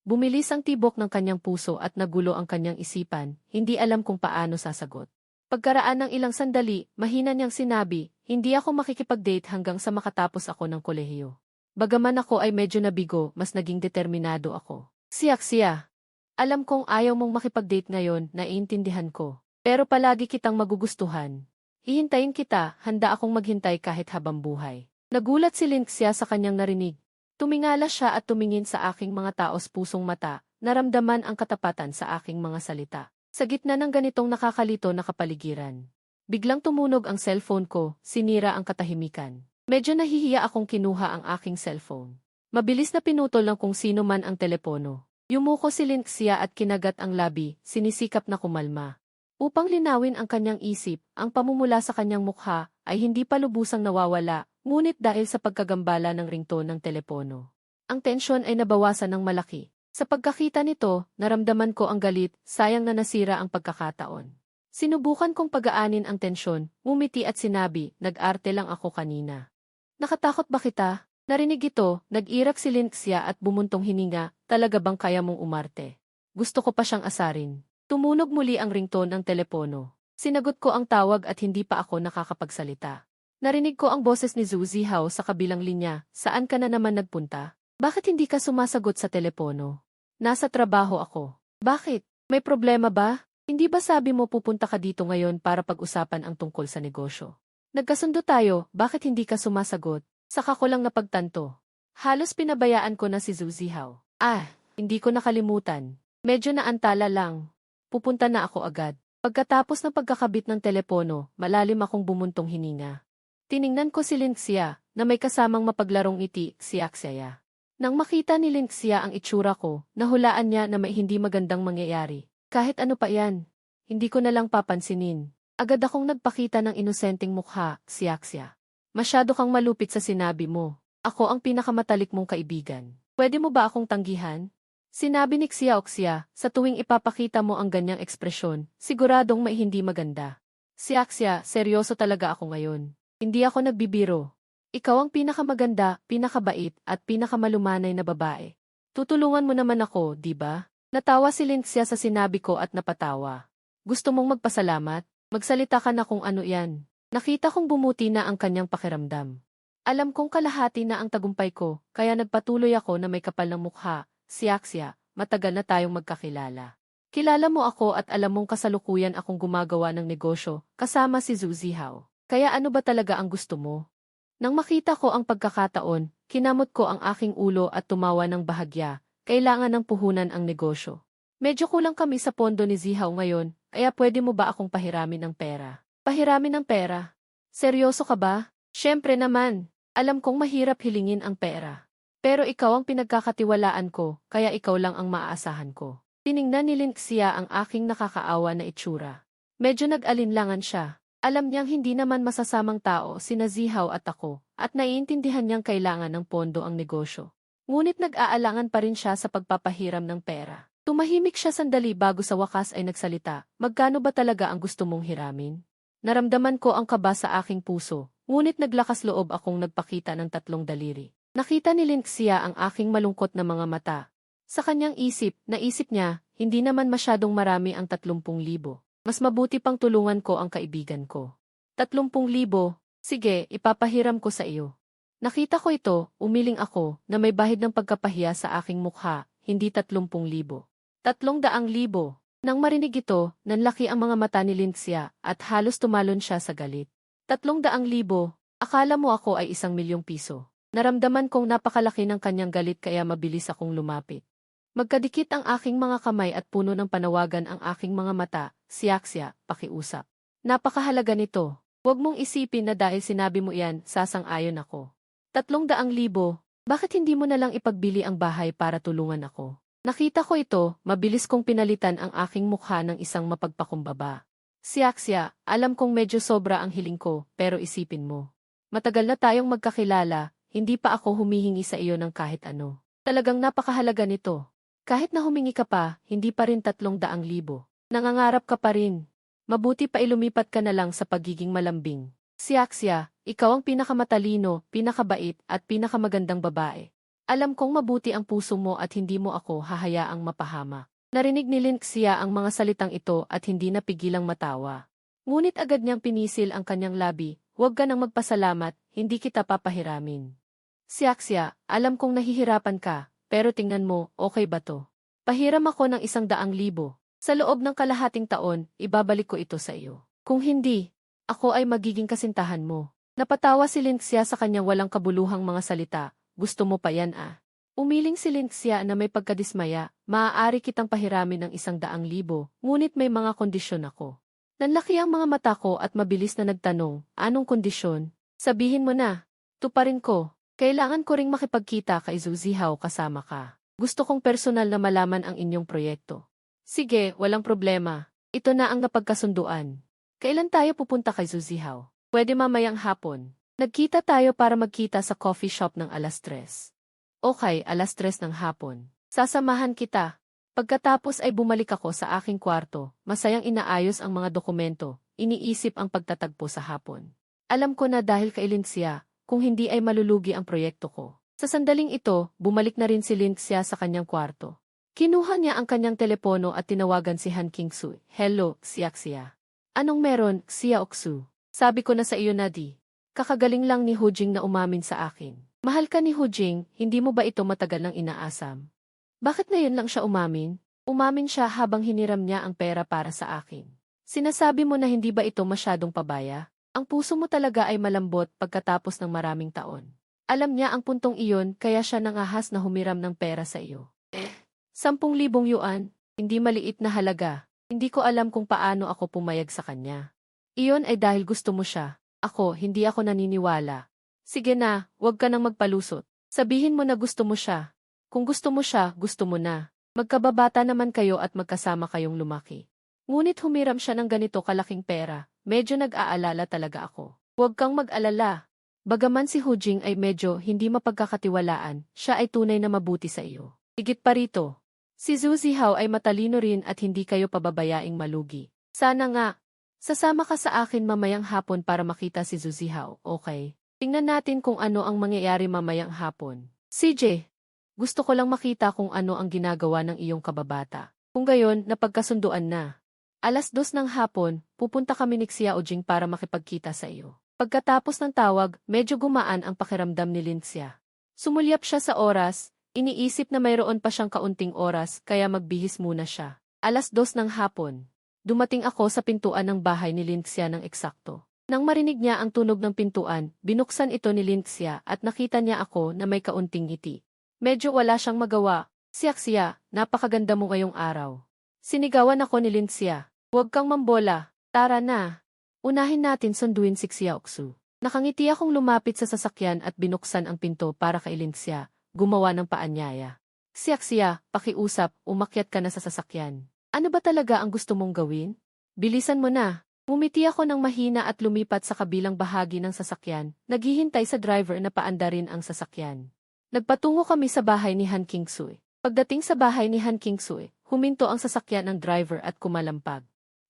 Bumilis ang tibok ng kanyang puso at nagulo ang kanyang isipan, hindi alam kung paano sasagot. Pagkaraan ng ilang sandali, mahina niyang sinabi, hindi ako makikipag-date hanggang sa makatapos ako ng kolehiyo. Bagaman ako ay medyo nabigo, mas naging determinado ako. Xiaxia, alam kong ayaw mong makipag-date ngayon, naiintindihan ko. Pero palagi kitang magugustuhan. Hihintayin kita, handa akong maghintay kahit habang buhay. Nagulat si Linxia sa kanyang narinig. Tumingala siya at tumingin sa aking mga taos-pusong mata, naramdaman ang katapatan sa aking mga salita. Sa gitna ng ganitong nakakalito na kapaligiran. Biglang tumunog ang cellphone ko, sinira ang katahimikan. Medyo nahihiya akong kinuha ang aking cellphone. Mabilis na pinutol ng kung sino man ang telepono. Yumuko si Linxia at kinagat ang labi, sinisikap na kumalma. Upang linawin ang kanyang isip, ang pamumula sa kanyang mukha ay hindi pa lubusang nawawala, ngunit dahil sa pagkagambala ng ringtone ng telepono. Ang tensyon ay nabawasan ng malaki. Sa pagkakita nito, naramdaman ko ang galit, sayang na nasira ang pagkakataon. Sinubukan kong pagaanin ang tensyon, ngumiti at sinabi, nag-arte lang ako kanina. Nakatakot ba kita? Narinig ito, nag-irak si Linxia at bumuntong hininga, talaga bang kaya mong umarte? Gusto ko pa siyang asarin. Tumunog muli ang ringtone ng telepono. Sinagot ko ang tawag at hindi pa ako nakakapagsalita. Narinig ko ang boses ni Zhu Zihao sa kabilang linya, saan ka na naman nagpunta? Bakit hindi ka sumasagot sa telepono? Nasa trabaho ako. Bakit? May problema ba? Hindi ba sabi mo pupunta ka dito ngayon para pag-usapan ang tungkol sa negosyo? Nagkasundo tayo, bakit hindi ka sumasagot? Saka ko lang napagtanto. Halos pinabayaan ko na si Zuzihaw. Hindi ko nakalimutan. Medyo naantala lang. Pupunta na ako agad. Pagkatapos ng pagkakabit ng telepono, malalim akong bumuntong hininga. Tiningnan ko si Linxia, na may kasamang mapaglarong ngiti, si Aksaya. Nang makita ni Linxia ang itsura ko, nahulaan niya na may hindi magandang mangyayari. Kahit ano pa yan, hindi ko na lang papansinin. Agad akong nagpakita ng inosenteng mukha, si Aksaya. Masyado kang malupit sa sinabi mo. Ako ang pinakamatalik mong kaibigan. Pwede mo ba akong tanggihan? Sinabi ni Xia Oxia, sa tuwing ipapakita mo ang ganyang ekspresyon, siguradong may hindi maganda. Si Axia, seryoso talaga ako ngayon. Hindi ako nagbibiro. Ikaw ang pinakamaganda, pinakabait, at pinakamalumanay na babae. Tutulungan mo naman ako, di ba? Natawa si Linxia sa sinabi ko at napatawa. Gusto mong magpasalamat? Magsalita ka na kung ano yan. Nakita kong bumuti na ang kanyang pakiramdam. Alam kong kalahati na ang tagumpay ko, kaya nagpatuloy ako na may kapal ng mukha. Si Axia, matagal na tayong magkakilala. Kilala mo ako at alam mong kasalukuyan akong gumagawa ng negosyo, kasama si Zuzihaw. Kaya ano ba talaga ang gusto mo? Nang makita ko ang pagkakataon, kinamot ko ang aking ulo at tumawa ng bahagya. Kailangan ng puhunan ang negosyo. Medyo kulang kami sa pondo ni Zihaw ngayon, kaya pwede mo ba akong pahiramin ng pera? Pahiramin ng pera? Seryoso ka ba? Siyempre naman. Alam kong mahirap hilingin ang pera. Pero ikaw ang pinagkakatiwalaan ko, kaya ikaw lang ang maaasahan ko. Tiningnan ni Linxia ang aking nakakaawa na itsura. Medyo nag-alinlangan siya. Alam niyang hindi naman masasamang tao sina Zihaw at ako, at naiintindihan niyang kailangan ng pondo ang negosyo. Ngunit nag-aalangan pa rin siya sa pagpapahiram ng pera. Tumahimik siya sandali bago sa wakas ay nagsalita, magkano ba talaga ang gusto mong hiramin? Naramdaman ko ang kaba sa aking puso. Ngunit naglakas loob akong nagpakita ng 3 daliri. Nakita ni Linxia ang aking malungkot na mga mata. Sa kanyang isip, naisip niya, hindi naman masyadong marami ang 30,000. Mas mabuti pang tulungan ko ang kaibigan ko. 30,000? Sige, ipapahiram ko sa iyo. Nakita ko ito, umiling ako, na may bahid ng pagkapahiya sa aking mukha, hindi 30,000. 300,000. Nang marinig ito, nanlaki ang mga mata ni Linxia at halos tumalon siya sa galit. 300,000, akala mo ako ay 1,000,000 piso. Naramdaman kong napakalaki ng kanyang galit kaya mabilis akong lumapit. Magkadikit ang aking mga kamay at puno ng panawagan ang aking mga mata, si Axia, pakiusap. Napakahalaga nito. Huwag mong isipin na dahil sinabi mo yan, sasang-ayon ako. 300,000, bakit hindi mo na lang ipagbili ang bahay para tulungan ako? Nakita ko ito, mabilis kong pinalitan ang aking mukha ng isang mapagpakumbaba. Si Axia, alam kong medyo sobra ang hiling ko, pero isipin mo. Matagal na tayong magkakilala, hindi pa ako humihingi sa iyo ng kahit ano. Talagang napakahalaga nito. Kahit na humingi ka pa, hindi pa rin 300,000. Nangangarap ka pa rin. Mabuti pa ilumipat ka na lang sa pagiging malambing. Si Axia, ikaw ang pinakamatalino, pinakabait, at pinakamagandang babae. Alam kong mabuti ang puso mo at hindi mo ako hahayaang mapahama. Narinig ni Linxia ang mga salitang ito at hindi napigilang matawa. Ngunit agad niyang pinisil ang kanyang labi, huwag ka nang magpasalamat, hindi kita papahiramin. Si Axia, alam kong nahihirapan ka, pero tingnan mo, okay ba to? Pahiram ako ng 100,000. Sa loob ng kalahating taon, ibabalik ko ito sa iyo. Kung hindi, ako ay magiging kasintahan mo. Napatawa si Linxia sa kanyang walang kabuluhang mga salita, gusto mo pa yan ah. Umiling si Linxia na may pagkadismaya, maaari kitang pahiramin ng 100,000, ngunit may mga kondisyon ako. Nanlaki ang mga mata ko at mabilis na nagtanong, anong kondisyon? Sabihin mo na. Tuparin ko. Kailangan ko ring makipagkita kay Zuzihaw kasama ka. Gusto kong personal na malaman ang inyong proyekto. Sige, walang problema. Ito na ang napagkasunduan. Kailan tayo pupunta kay Zuzihaw? Pwede mamayang hapon. Nagkita tayo para magkita sa coffee shop ng 3:00. Okay, 3:00 ng hapon. Sasamahan kita. Pagkatapos ay bumalik ako sa aking kwarto, masayang inaayos ang mga dokumento, iniisip ang pagtatagpo sa hapon. Alam ko na dahil kay Linxia, kung hindi ay malulugi ang proyekto ko. Sa sandaling ito, bumalik na rin si Linxia sa kanyang kwarto. Kinuha niya ang kanyang telepono at tinawagan si Han Kingsu. Hello, si Axia. Anong meron, Xia Oxu? Sabi ko na sa iyo na di. Kakagaling lang ni Hujing na umamin sa akin. Mahal ka ni Hujing, hindi mo ba ito matagal nang inaasam? Bakit ngayon lang siya umamin? Umamin siya habang hiniram niya ang pera para sa akin. Sinasabi mo na hindi ba ito masyadong pabaya? Ang puso mo talaga ay malambot pagkatapos ng maraming taon. Alam niya ang puntong iyon kaya siya nangahas na humiram ng pera sa iyo. 10,000 yuan, hindi maliit na halaga. Hindi ko alam kung paano ako pumayag sa kanya. Iyon ay dahil gusto mo siya. Ako, hindi ako naniniwala. Sige na, huwag ka nang magpalusot. Sabihin mo na gusto mo siya. Kung gusto mo siya, gusto mo na. Magkababata naman kayo at magkasama kayong lumaki. Ngunit humiram siya ng ganito kalaking pera. Medyo nag-aalala talaga ako. Huwag kang mag-alala. Bagaman si Hujing ay medyo hindi mapagkakatiwalaan, siya ay tunay na mabuti sa iyo. Higit pa rito. Si Zhu Zihao ay matalino rin at hindi kayo pababayaing malugi. Sana nga. Sasama ka sa akin mamayang hapon para makita si Zhu Zihao, okay? Tingnan natin kung ano ang mangyayari mamayang hapon. CJ, gusto ko lang makita kung ano ang ginagawa ng iyong kababata. Kung gayon, napagkasunduan na. 2:00 ng hapon, pupunta kami ni Xiaojing para makipagkita sa iyo. Pagkatapos ng tawag, medyo gumaan ang pakiramdam ni Lin Xia. Sumulyap siya sa oras, iniisip na mayroon pa siyang kaunting oras kaya magbihis muna siya. 2:00 ng hapon. Dumating ako sa pintuan ng bahay ni Lin Xia ng eksakto. Nang marinig niya ang tunog ng pintuan, binuksan ito ni Lin Xia at nakita niya ako na may kaunting ngiti. Medyo wala siyang magawa. Xia, napakaganda mo ngayong araw. Sinigawan ako ni Lin Xia. Huwag kang mambola. Tara na. Unahin natin sunduin si Xiaoxu. Nakangiti akong lumapit sa sasakyan at binuksan ang pinto para kay Lin Xia. Gumawa ng paanyaya. Xia, pakiusap, umakyat ka na sa sasakyan. Ano ba talaga ang gusto mong gawin? Bilisan mo na. Umiti ako ng mahina at lumipat sa kabilang bahagi ng sasakyan, naghihintay sa driver na paandarin ang sasakyan. Nagpatungo kami sa bahay ni Han Kingsui. Pagdating sa bahay ni Han Kingsui, huminto ang sasakyan ng driver at kumalampag.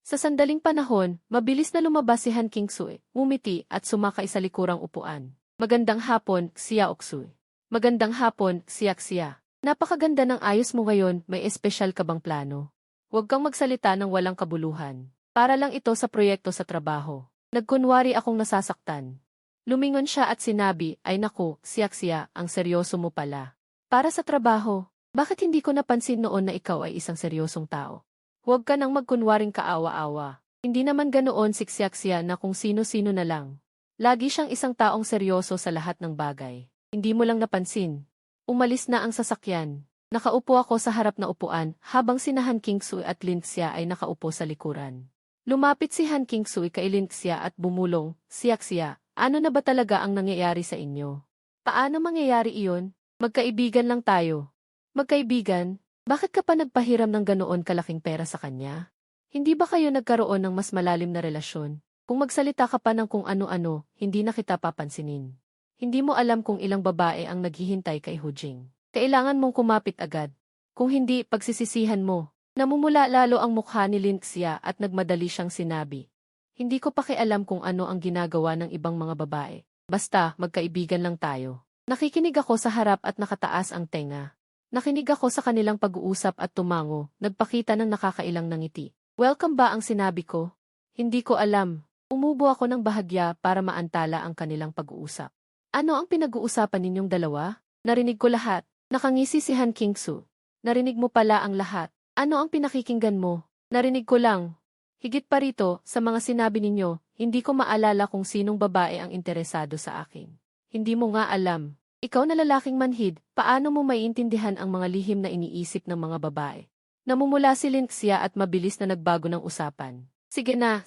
Sa sandaling panahon, mabilis na lumabas si Han Kingsui, umiti at sumakay sa likurang upuan. Magandang hapon, Xiaoxu. Magandang hapon, Xia. Napakaganda ng ayos mo ngayon, may espesyal ka bang plano? Huwag kang magsalita ng walang kabuluhan. Para lang ito sa proyekto sa trabaho. Nagkunwari akong nasasaktan. Lumingon siya at sinabi, ay naku, Xia, ang seryoso mo pala. Para sa trabaho, bakit hindi ko napansin noon na ikaw ay isang seryosong tao? Huwag ka nang magkunwaring kaawa-awa. Hindi naman ganoon si Xia na kung sino-sino na lang. Lagi siyang isang taong seryoso sa lahat ng bagay. Hindi mo lang napansin. Umalis na ang sasakyan. Nakaupo ako sa harap na upuan habang si Han Kingsui at Lin Xia ay nakaupo sa likuran. Lumapit si Han Kingsui kay Lin Xia at bumulong, Xia, ano na ba talaga ang nangyayari sa inyo? Paano mangyayari iyon? Magkaibigan lang tayo. Magkaibigan? Bakit ka pa nagpahiram ng ganoon kalaking pera sa kanya? Hindi ba kayo nagkaroon ng mas malalim na relasyon? Kung magsalita ka pa ng kung ano-ano, hindi na kita papansinin. Hindi mo alam kung ilang babae ang naghihintay kay Hujing. Kailangan mong kumapit agad. Kung hindi, pagsisisihan mo. Namumula lalo ang mukha ni Lin Xia at nagmadali siyang sinabi. Hindi ko pakialam kung ano ang ginagawa ng ibang mga babae. Basta, magkaibigan lang tayo. Nakikinig ako sa harap at nakataas ang tenga. Nakinig ako sa kanilang pag-uusap at tumango, nagpakita ng nakakailang ngiti. Welcome ba ang sinabi ko? Hindi ko alam. Umubo ako ng bahagya para maantala ang kanilang pag-uusap. Ano ang pinag-uusapan ninyong dalawa? Narinig ko lahat. Nakangisi si Han Kingsu. Narinig mo pala ang lahat. Ano ang pinakikinggan mo? Narinig ko lang. Higit pa rito, sa mga sinabi ninyo, hindi ko maalala kung sinong babae ang interesado sa akin. Hindi mo nga alam. Ikaw na lalaking manhid, paano mo maiintindihan ang mga lihim na iniisip ng mga babae? Namumula si Lin Xia at mabilis na nagbago ng usapan. Sige na.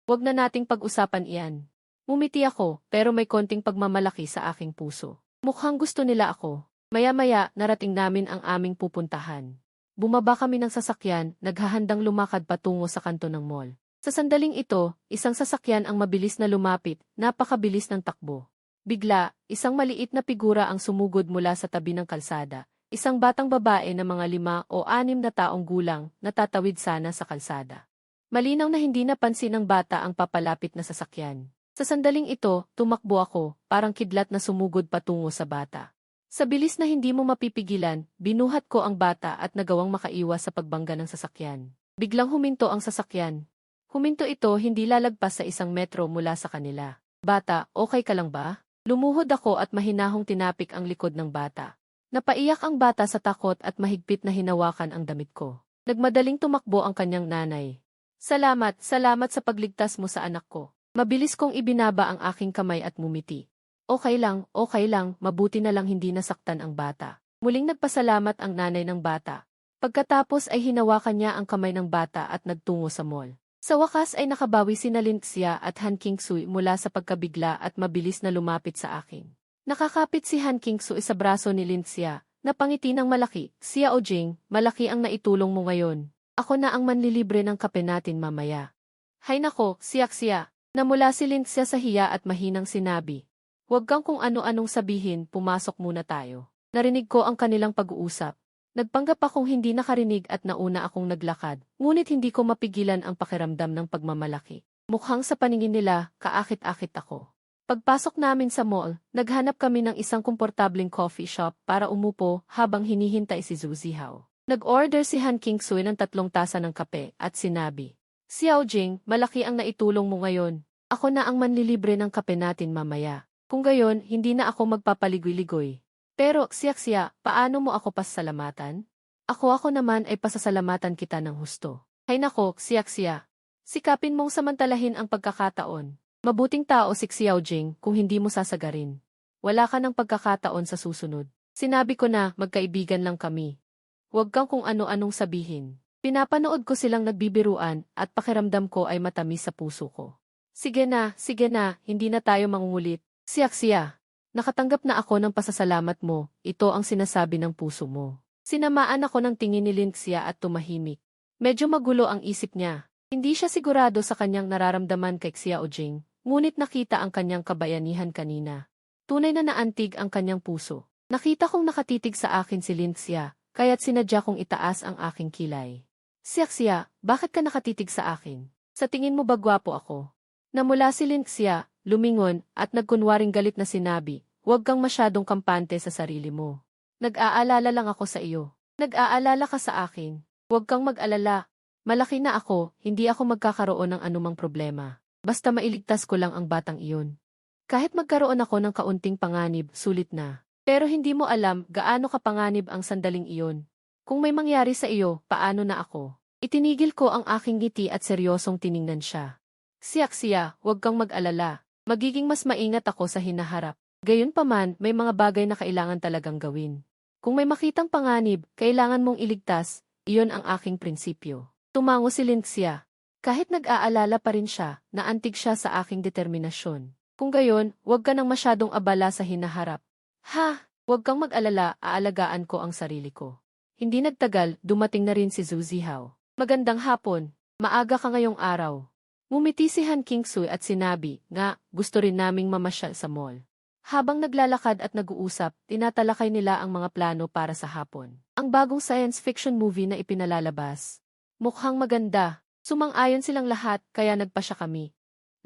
Huwag na nating pag-usapan iyan. Mumiti ako, pero may konting pagmamalaki sa aking puso. Mukhang gusto nila ako. Maya-maya, narating namin ang aming pupuntahan. Bumaba kami ng sasakyan, naghahandang lumakad patungo sa kanto ng mall. Sa sandaling ito, isang sasakyan ang mabilis na lumapit, napakabilis ng takbo. Bigla, isang maliit na figura ang sumugod mula sa tabi ng kalsada. Isang batang babae na mga 5 o 6 na taong gulang, natatawid sana sa kalsada. Malinaw na hindi napansin ng bata ang papalapit na sasakyan. Sa sandaling ito, tumakbo ako, parang kidlat na sumugod patungo sa bata. Sa bilis na hindi mo mapipigilan, binuhat ko ang bata at nagawang makaiwas sa pagbangga ng sasakyan. Biglang huminto ang sasakyan. Huminto ito hindi lalagpas sa 1 metro mula sa kanila. Bata, okay ka lang ba? Lumuhod ako at mahinahong tinapik ang likod ng bata. Napaiyak ang bata sa takot at mahigpit na hinawakan ang damit ko. Nagmadaling tumakbo ang kanyang nanay. Salamat, salamat sa pagligtas mo sa anak ko. Mabilis kong ibinaba ang aking kamay at mumiti. Okay lang, mabuti na lang hindi nasaktan ang bata. Muling nagpasalamat ang nanay ng bata. Pagkatapos ay hinawakan niya ang kamay ng bata at nagtungo sa mall. Sa wakas ay nakabawi sina Linxia at Han Qingsui mula sa pagkabigla at mabilis na lumapit sa akin. Nakakapit si Han Qingsui sa braso ni Linxia, napangiti ng malaki. Xiao Jing, malaki ang naitulong mo ngayon. Ako na ang manlilibre ng kape natin mamaya. Hay nako, siyak-siya. Namula si Linxia sa hiya at mahinang sinabi. Huwag kang kung ano-anong sabihin, pumasok muna tayo. Narinig ko ang kanilang pag-uusap. Nagpanggap akong hindi nakarinig at nauna akong naglakad, ngunit hindi ko mapigilan ang pakiramdam ng pagmamalaki. Mukhang sa paningin nila, kaakit-akit ako. Pagpasok namin sa mall, naghanap kami ng isang komportableng coffee shop para umupo habang hinihintay si Zhu Zihao. Nag-order si Han Qingsui ng 3 tasa ng kape at sinabi, Xiao Jing, malaki ang naitulong mo ngayon. Ako na ang manlilibre ng kape natin mamaya. Kung gayon, hindi na ako magpapaligoy-ligoy. Pero, siyak-siya, paano mo ako pasasalamatan? Ako naman ay pasasalamatan kita ng husto. Hay nako, siyak-siya. Sikapin mong samantalahin ang pagkakataon. Mabuting tao si Xiao Jing kung hindi mo sasagarin. Wala ka ng pagkakataon sa susunod. Sinabi ko na magkaibigan lang kami. Huwag kang kung ano-anong sabihin. Pinapanood ko silang nagbibiruan at pakiramdam ko ay matamis sa puso ko. Sige na, hindi na tayo mangungulit. Siyak-siya. Nakatanggap na ako ng pasasalamat mo, ito ang sinasabi ng puso mo. Sinamaan ako ng tingin ni Linxia at tumahimik. Medyo magulo ang isip niya. Hindi siya sigurado sa kanyang nararamdaman kay Xiao Jing. Ngunit nakita ang kanyang kabayanihan kanina. Tunay na naantig ang kanyang puso. Nakita kong nakatitig sa akin si Linxia, kaya't sinadya kong itaas ang aking kilay. Siak-siya, bakit ka nakatitig sa akin? Sa tingin mo ba gwapo ako? Namula si Linxia, lumingon, at nagkunwaring galit na sinabi, huwag kang masyadong kampante sa sarili mo. Nag-aalala lang ako sa iyo. Nag-aalala ka sa akin. Huwag kang mag-alala. Malaki na ako, hindi ako magkakaroon ng anumang problema. Basta mailigtas ko lang ang batang iyon. Kahit magkaroon ako ng kaunting panganib, sulit na. Pero hindi mo alam gaano kapanganib ang sandaling iyon. Kung may mangyari sa iyo, paano na ako? Itinigil ko ang aking ngiti at seryosong tiningnan siya. Siyak-siya, huwag kang mag-alala. Magiging mas maingat ako sa hinaharap. Gayunpaman, may mga bagay na kailangan talagang gawin. Kung may makitang panganib, kailangan mong iligtas, iyon ang aking prinsipyo. Tumango si Linxia. Kahit nag-aalala pa rin siya, naantig siya sa aking determinasyon. Kung gayon, huwag ka nang masyadong abala sa hinaharap. Ha! Huwag kang mag-alala, aalagaan ko ang sarili ko. Hindi nagtagal, dumating na rin si Zhu Zihao. Magandang hapon, maaga ka ngayong araw. Ngumiti si Han Qingsui at sinabi, nga, gusto rin naming mamasyal sa mall. Habang naglalakad at nag-uusap, tinatalakay nila ang mga plano para sa hapon. Ang bagong science fiction movie na ipinalalabas. Mukhang maganda. Sumang-ayon silang lahat, kaya nagpasya kami.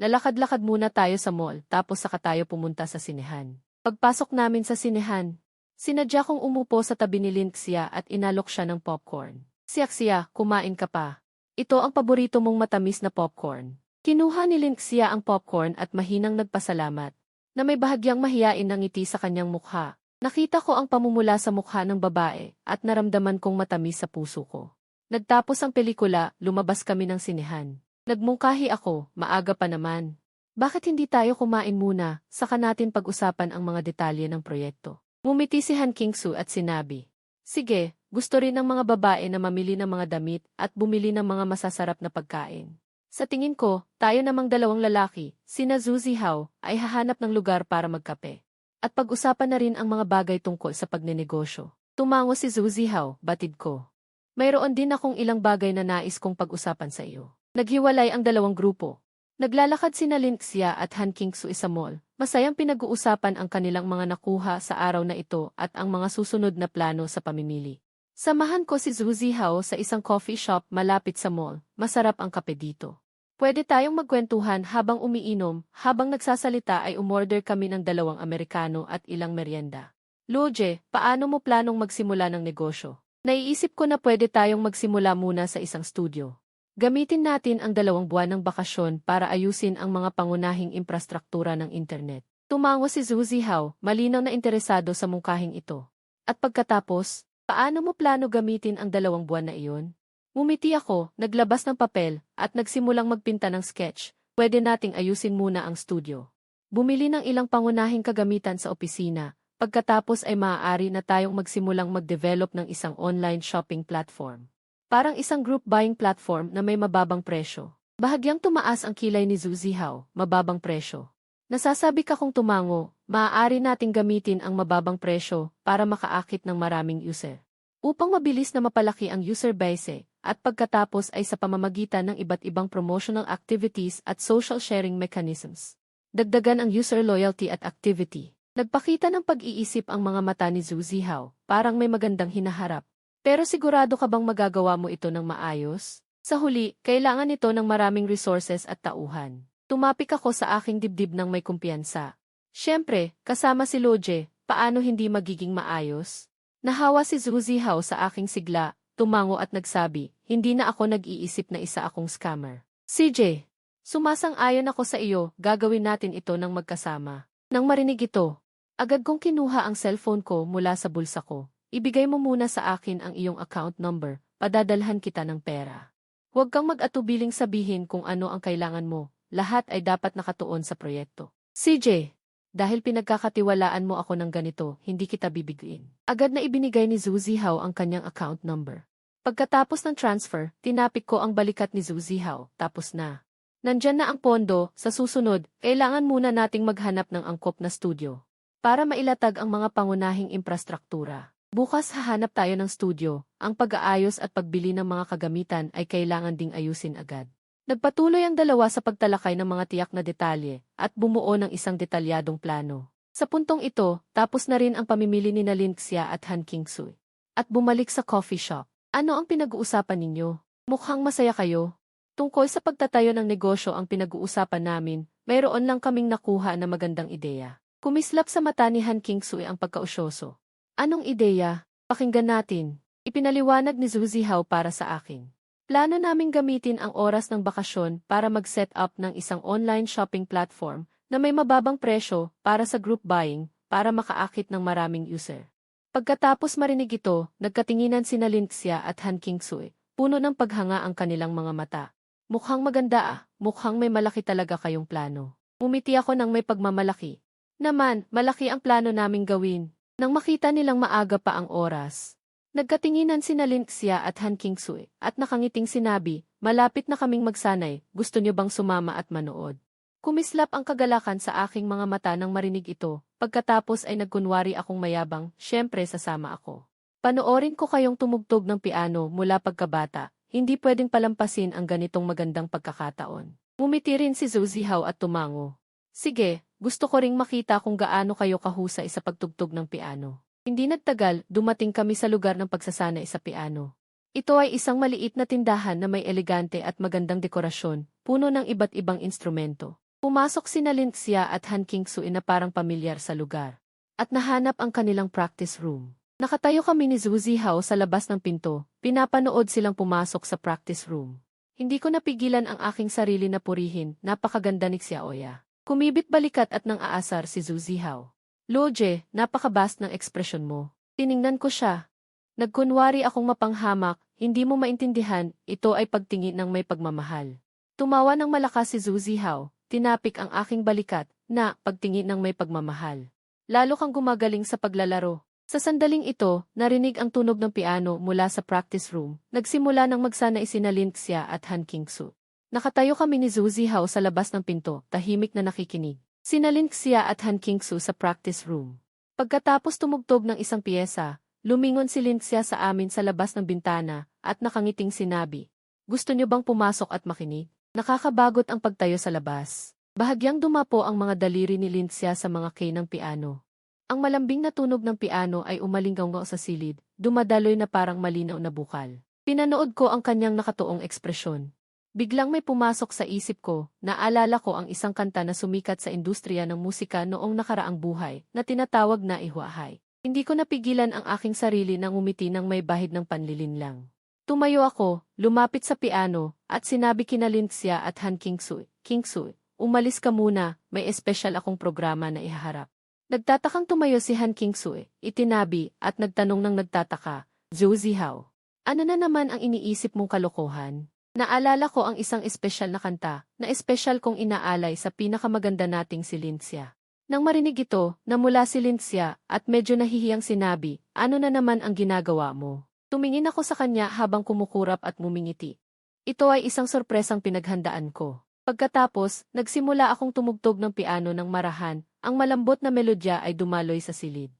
Lalakad-lakad muna tayo sa mall, tapos saka tayo pumunta sa sinehan. Pagpasok namin sa sinehan, sinadya kong umupo sa tabi ni Linxia at inalok siya ng popcorn. Siyak-siya, kumain ka pa. Ito ang paborito mong matamis na popcorn. Kinuha ni Linxia ang popcorn at mahinang nagpasalamat, na may bahagyang mahiyain ng ngiti sa kanyang mukha. Nakita ko ang pamumula sa mukha ng babae at naramdaman kong matamis sa puso ko. Nagtapos ang pelikula, lumabas kami ng sinehan. Nagmungkahi ako, maaga pa naman. Bakit hindi tayo kumain muna, saka natin pag-usapan ang mga detalye ng proyekto? Ngumiti si Han Qingsui at sinabi, sige, gusto rin ng mga babae na mamili ng mga damit at bumili ng mga masasarap na pagkain. Sa tingin ko, tayo namang dalawang lalaki, sina Zhu Zihao, ay hahanap ng lugar para magkape. At pag-usapan na rin ang mga bagay tungkol sa pagnenegosyo. Tumango si Zhu Zihao, batid ko. Mayroon din akong ilang bagay na nais kong pag-usapan sa iyo. Naghiwalay ang dalawang grupo. Naglalakad sina Linxia at Han Qingsui sa mall. Masayang pinag-uusapan ang kanilang mga nakuha sa araw na ito at ang mga susunod na plano sa pamimili. Samahan ko si Zhu Zihao sa isang coffee shop malapit sa mall. Masarap ang kape dito. Pwede tayong magkwentuhan habang umiinom, habang nagsasalita ay umorder kami ng 2 Amerikano at ilang merienda. Loje, paano mo planong magsimula ng negosyo? Naiisip ko na pwede tayong magsimula muna sa isang studio. Gamitin natin ang 2 buwan ng bakasyon para ayusin ang mga pangunahing infrastruktura ng internet. Tumango si Zhu Zihao, malinaw na interesado sa mungkahing ito. At pagkatapos, paano mo plano gamitin ang 2 buwan na iyon? Ngumiti ako, naglabas ng papel, at nagsimulang magpinta ng sketch. Pwede nating ayusin muna ang studio. Bumili ng ilang pangunahing kagamitan sa opisina. Pagkatapos ay maaari na tayong magsimulang mag-develop ng isang online shopping platform. Parang isang group buying platform na may mababang presyo. Bahagyang tumaas ang kilay ni Zuzihaw, mababang presyo. Nasasabi ka kung tumango, maaari nating gamitin ang mababang presyo para makaakit ng maraming user. Upang mabilis na mapalaki ang user base, at pagkatapos ay sa pamamagitan ng iba't ibang promotional activities at social sharing mechanisms. Dagdagan ang user loyalty at activity. Nagpakita ng pag-iisip ang mga mata ni Zuzihaw, parang may magandang hinaharap. Pero sigurado ka bang magagawa mo ito ng maayos? Sa huli, kailangan ito ng maraming resources at tauhan. Tumapik ako sa aking dibdib ng may kumpiyansa. Siyempre, kasama si Loje, paano hindi magiging maayos? Nahawa si Zuzihaw sa aking sigla, tumango at nagsabi, hindi na ako nag-iisip na isa akong scammer. CJ, sumasang-ayon ako sa iyo, gagawin natin ito ng magkasama. Nang marinig ito, agad kong kinuha ang cellphone ko mula sa bulsa ko. Ibigay mo muna sa akin ang iyong account number, padadalhan kita ng pera. Huwag kang mag-atubiling sabihin kung ano ang kailangan mo, lahat ay dapat nakatuon sa proyekto. CJ, dahil pinagkakatiwalaan mo ako ng ganito, hindi kita bibigyan. Agad na ibinigay ni Zuzihaw ang kanyang account number. Pagkatapos ng transfer, tinapik ko ang balikat ni Zuzihaw, tapos na. Nandyan na ang pondo, sa susunod, kailangan muna nating maghanap ng angkop na studio. Para mailatag ang mga pangunahing infrastruktura. Bukas hahanap tayo ng studio, ang pag-aayos at pagbili ng mga kagamitan ay kailangan ding ayusin agad. Nagpatuloy ang dalawa sa pagtalakay ng mga tiyak na detalye, at bumuo ng isang detalyadong plano. Sa puntong ito, tapos na rin ang pamimili ni Linxia at Han Kingsui. At bumalik sa coffee shop. Ano ang pinag-uusapan ninyo? Mukhang masaya kayo. Tungkol sa pagtatayo ng negosyo ang pinag-uusapan namin, mayroon lang kaming nakuha na magandang ideya. Kumislap sa mata ni Han Kingsui ang pagkausyoso. Anong ideya? Pakinggan natin. Ipinaliwanag ni Zuzihaw para sa akin. Plano naming gamitin ang oras ng bakasyon para mag-set up ng isang online shopping platform na may mababang presyo para sa group buying para makaakit ng maraming user. Pagkatapos marinig ito, nagkatinginan sina Linxia at Han Kingsui, puno ng paghanga ang kanilang mga mata. Mukhang maganda ah, mukhang may malaki talaga kayong plano. Umiti ako ng may pagmamalaki. Naman, malaki ang plano naming gawin. Nang makita nilang maaga pa ang oras. Nagkatinginan sina Linxia at Han Kingsui, at nakangiting sinabi, malapit na kaming magsanay, gusto niyo bang sumama at manood? Kumislap ang kagalakan sa aking mga mata nang marinig ito, pagkatapos ay nagkunwari akong mayabang, syempre sasama ako. Panoorin ko kayong tumugtog ng piano mula pagkabata. Hindi pwedeng palampasin ang ganitong magandang pagkakataon. Ngumiti rin si Zuzihaw at tumango. Sige, gusto ko ring makita kung gaano kayo kahusay sa pagtugtog ng piano. Hindi nagtagal, dumating kami sa lugar ng pagsasanay sa piano. Ito ay isang maliit na tindahan na may elegante at magandang dekorasyon, puno ng iba't ibang instrumento. Pumasok sina Linxia at Han Kingsui na parang pamilyar sa lugar. At nahanap ang kanilang practice room. Nakatayo kami ni Zuzihaw sa labas ng pinto, pinapanood silang pumasok sa practice room. Hindi ko napigilan ang aking sarili na purihin, napakaganda ni Xiaoya. Kumibit balikat at nang aasar si Zuzihaw. Loje, napakabas ng ekspresyon mo. Tiningnan ko siya. Nagkunwari akong mapanghamak, hindi mo maintindihan, ito ay pagtingin ng may pagmamahal. Tumawa ng malakas si Zuzihaw, tinapik ang aking balikat, na pagtingin ng may pagmamahal. Lalo kang gumagaling sa paglalaro. Sa sandaling ito, narinig ang tunog ng piano mula sa practice room. Nagsimula ng magsanay sina Linxia at Han Kingsui. Nakatayo kami ni Zuzihaw sa labas ng pinto, tahimik na nakikinig. Sina Linxia at Han Kingsui sa practice room. Pagkatapos tumugtog ng isang piyesa, lumingon si Linxia sa amin sa labas ng bintana, at nakangiting sinabi, gusto niyo bang pumasok at makinig? Nakakabagot ang pagtayo sa labas. Bahagyang dumapo ang mga daliri ni Linxia sa mga key ng piano. Ang malambing na tunog ng piano ay umalinggaw sa silid, dumadaloy na parang malinaw na bukal. Pinanood ko ang kanyang nakatuong ekspresyon. Biglang may pumasok sa isip ko, naalala ko ang isang kanta na sumikat sa industriya ng musika noong nakaraang buhay, na tinatawag na Ihuahay. Hindi ko napigilan ang aking sarili nang umiti ng may bahid ng panlilinlang. Tumayo ako, lumapit sa piano, at sinabi kina Linxia at Han Kingsui, Kingsui, umalis ka muna, may espesyal akong programa na ihaharap. Nagtatakang tumayo si Han Qingsui, itinabi, at nagtanong ng nagtataka, Zhou Zihao. Ano na naman ang iniisip mong kalokohan? Naalala ko ang isang espesyal na kanta, na espesyal kong inaalay sa pinakamaganda nating si Linxia. Nang marinig ito, namula si Linxia, at medyo nahihiyang sinabi, ano na naman ang ginagawa mo? Tumingin ako sa kanya habang kumukurap at ngumingiti. Ito ay isang sorpresang pinaghandaan ko. Pagkatapos, nagsimula akong tumugtog ng piano ng marahan, ang malambot na melodya ay dumaloy sa silid.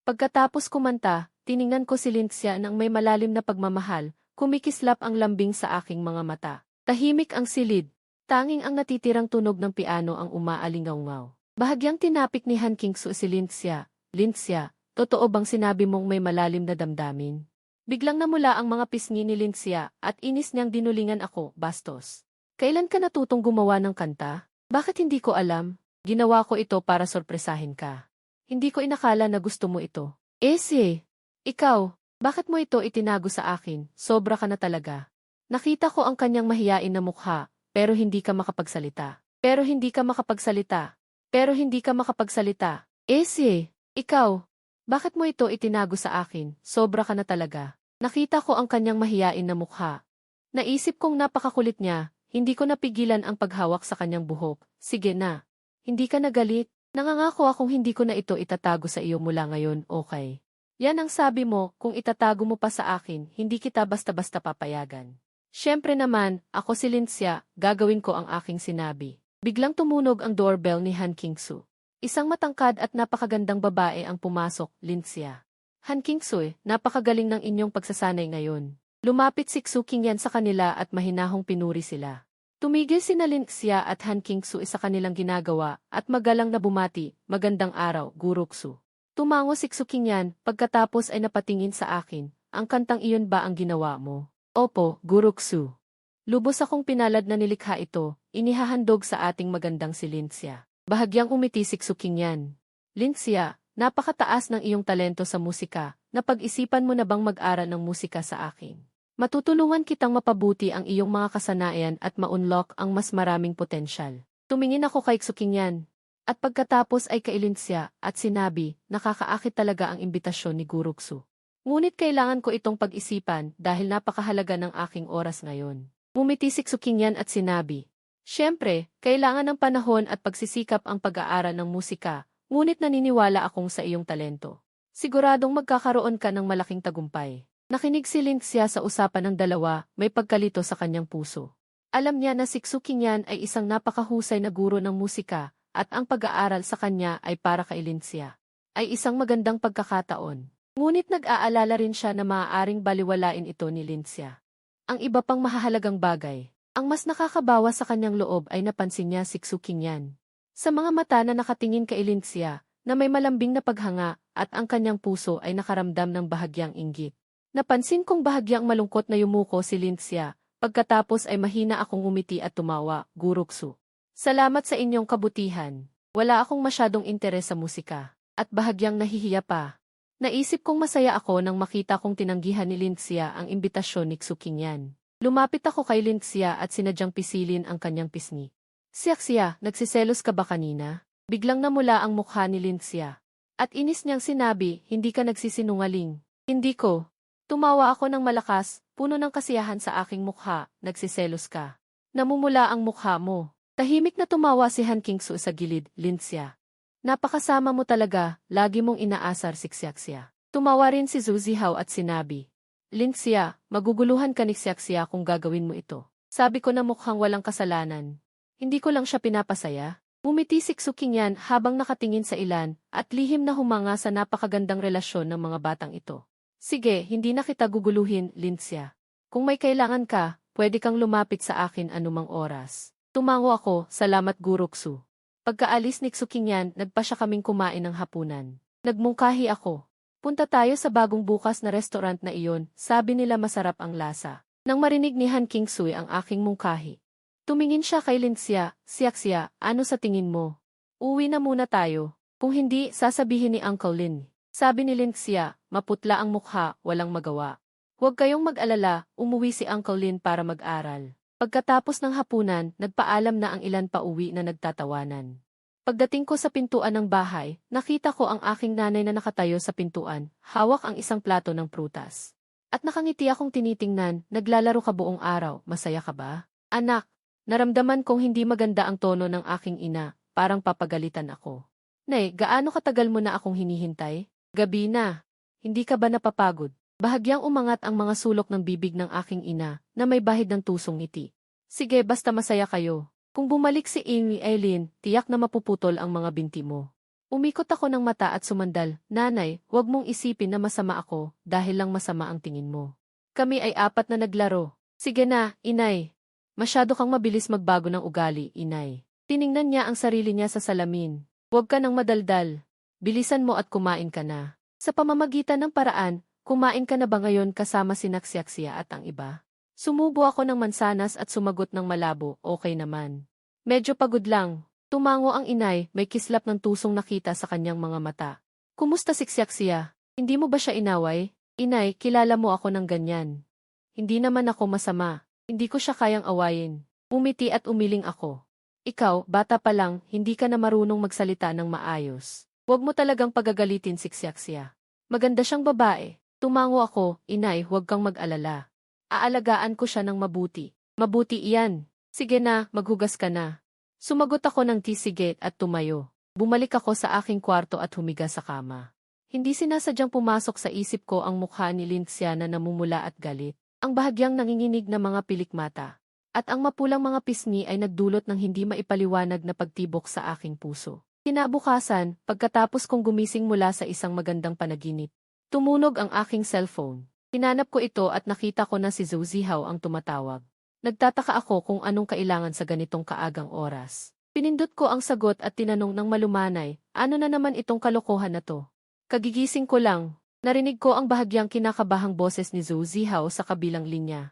Pagkatapos kumanta, tiningnan ko si Linxia nang may malalim na pagmamahal, kumikislap ang lambing sa aking mga mata. Tahimik ang silid, tanging ang natitirang tunog ng piano ang umaalingaw-ngaw. Bahagyang tinapik ni Han Qingsui si Linxia, Linxia, totoo bang sinabi mong may malalim na damdamin? Biglang namula ang mga pisngi ni Linxia at inis niyang dinulingan ako, bastos. Kailan ka natutong gumawa ng kanta? Bakit hindi ko alam? Ginawa ko ito para sorpresahin ka. Hindi ko inakala na gusto mo ito. Ikaw, bakit mo ito itinago sa akin? Sobra ka na talaga. Nakita ko ang kanyang mahiyain na mukha, pero hindi ka makapagsalita. Pero hindi ka makapagsalita. Pero hindi ka makapagsalita. Ikaw, bakit mo ito itinago sa akin? Sobra ka na talaga. Nakita ko ang kanyang mahiyain na mukha. Naisip kong napakakulit niya, hindi ko napigilan ang paghawak sa kanyang buhok. Sige na. Hindi ka nagalit. Nangangako akong hindi ko na ito itatago sa iyo mula ngayon, okay? Yan ang sabi mo, kung itatago mo pa sa akin, hindi kita basta-basta papayagan. Siyempre naman, ako si Linxia, gagawin ko ang aking sinabi. Biglang tumunog ang doorbell ni Han Qingsui. Isang matangkad at napakagandang babae ang pumasok, Linxia. Han Qingsui, napakagaling ng inyong pagsasanay ngayon. Lumapit si Xu Qingyan sa kanila at mahinahong pinuri sila. Tumigil sina Linxia at Han Qingsui sa kanilang ginagawa at magalang na bumati, magandang araw, Guru Xu. Tumango si Xu Qingyan, pagkatapos ay napatingin sa akin, ang kantang iyon ba ang ginawa mo? Opo, Guru Xu. Lubos akong pinalad na nilikha ito, inihahandog sa ating magandang si Linxia. Bahagyang umiti si Xu Qingyan. Linxia, napakataas ng iyong talento sa musika, napag-isipan mo na bang mag-aral ng musika sa akin? Matutulungan kitang mapabuti ang iyong mga kasanayan at ma-unlock ang mas maraming potensyal. Tumingin ako kay Xu Qingyan. At pagkatapos ay kay Linxia at sinabi, nakakaakit talaga ang imbitasyon ni Guru Xu. Ngunit kailangan ko itong pag-isipan dahil napakahalaga ng aking oras ngayon. Umiti si Xu Qingyan at sinabi, siyempre, kailangan ng panahon at pagsisikap ang pag-aaral ng musika, ngunit naniniwala akong sa iyong talento. Siguradong magkakaroon ka ng malaking tagumpay. Nakinig si Linxia sa usapan ng dalawa, may pagkalito sa kanyang puso. Alam niya na si Xu Qingyan ay isang napakahusay na guro ng musika, at ang pag-aaral sa kanya ay para kay Linxia. Ay isang magandang pagkakataon. Ngunit nag-aalala rin siya na maaaring baliwalain ito ni Linxia. Ang iba pang mahahalagang bagay, ang mas nakakabawa sa kanyang loob ay napansin niya si Xu Qingyan. Sa mga mata na nakatingin kay Linxia, na may malambing na paghanga, at ang kanyang puso ay nakaramdam ng bahagyang inggit. Napansin kong bahagyang malungkot na yumuko si Linxia, pagkatapos ay mahina akong umiti at tumawa, Guru Xu. Salamat sa inyong kabutihan. Wala akong masyadong interes sa musika, at bahagyang nahihiya pa. Naisip kong masaya ako nang makita kong tinanggihan ni Linxia ang imbitasyon ni Xu Qingyan. Lumapit ako kay Linxia at sinadyang pisilin ang kanyang pisngi. Xia, nagsiselos ka ba kanina? Biglang namula ang mukha ni Linxia. At inis niyang sinabi, hindi ka nagsisinungaling. Hindi ko. Tumawa ako ng malakas, puno ng kasiyahan sa aking mukha, nagsiselos ka. Namumula ang mukha mo. Tahimik na tumawa si Han Qingsui sa gilid, Linxia. Napakasama mo talaga, lagi mong inaasar si Xia. Tumawa rin si Zhou Zihao at sinabi, Linxia, maguguluhan ka ni Xia kung gagawin mo ito. Sabi ko na mukhang walang kasalanan. Hindi ko lang siya pinapasaya. Umiti si Xu Qingyan habang nakatingin sa ilan at lihim na humanga sa napakagandang relasyon ng mga batang ito. Sige, hindi na kita guguluhin, Linxia. Kung may kailangan ka, pwede kang lumapit sa akin anumang oras. Tumango ako, salamat Guru Xu. Pagkaalis ni Xu Qingyan, nagpa siya kaming kumain ng hapunan. Nagmungkahi ako. Punta tayo sa bagong bukas na restaurant na iyon, sabi nila masarap ang lasa. Nang marinig ni Han Qingsui ang aking mungkahi, Tumingin siya kay Linxia, Siaxia, ano sa tingin mo? Uwi na muna tayo. Kung hindi, sasabihin ni Uncle Lin. Sabi ni Linxia, maputla ang mukha, walang magawa. Huwag kayong mag-alala, umuwi si Uncle Lin para mag-aral. Pagkatapos ng hapunan, nagpaalam na ang ilan pa uwi na nagtatawanan. Pagdating ko sa pintuan ng bahay, nakita ko ang aking nanay na nakatayo sa pintuan, hawak ang isang plato ng prutas. At nakangiti akong tinitingnan, naglalaro ka buong araw, masaya ka ba? Anak, naramdaman kong hindi maganda ang tono ng aking ina, parang papagalitan ako. Nay, gaano katagal mo na akong hinihintay? Gabi na. Hindi ka ba napapagod? Bahagyang umangat ang mga sulok ng bibig ng aking ina, na may bahid ng tusong ngiti. Sige, basta masaya kayo. Kung bumalik si Amy Eileen, tiyak na mapuputol ang mga binti mo. Umikot ako ng mata at sumandal, Nanay, huwag mong isipin na masama ako, dahil lang masama ang tingin mo. Kami ay 4 na naglaro. Sige na, inay. Masyado kang mabilis magbago ng ugali, inay. Tiningnan niya ang sarili niya sa salamin. Huwag ka nang madaldal. Bilisan mo at kumain ka na. Sa pamamagitan ng paraan, kumain ka na ba ngayon kasama si Naxiaxia at ang iba? Sumubo ako ng mansanas at sumagot ng malabo, okay naman. Medyo pagod lang. Tumango ang inay, may kislap ng tusong nakita sa kanyang mga mata. Kumusta si Xiaxia? Hindi mo ba siya inaway? Inay, kilala mo ako ng ganyan. Hindi naman ako masama. Hindi ko siya kayang awayin. Umiti at umiling ako. Ikaw, bata pa lang, hindi ka na marunong magsalita ng maayos. Huwag mo talagang pagagalitin si Xiaxia. Maganda siyang babae. Tumango ako, inay, huwag kang mag-alala. Aalagaan ko siya ng mabuti. Mabuti iyan. Sige na, maghugas ka na. Sumagot ako ng sige at tumayo. Bumalik ako sa aking kwarto at humiga sa kama. Hindi sinasadyang pumasok sa isip ko ang mukha ni Linxia na namumula at galit. Ang bahagyang nanginginig na mga pilikmata. At ang mapulang mga pisngi ay nagdulot ng hindi maipaliwanag na pagtibok sa aking puso. Kinabukasan, pagkatapos kong gumising mula sa isang magandang panaginip, tumunog ang aking cellphone. Hinanap ko ito at nakita ko na si Zhou Zihao ang tumatawag. Nagtataka ako kung anong kailangan sa ganitong kaagang oras. Pinindot ko ang sagot at tinanong ng malumanay, ano na naman itong kalokohan na to? Kagigising ko lang, narinig ko ang bahagyang kinakabahang boses ni Zhou Zihao sa kabilang linya.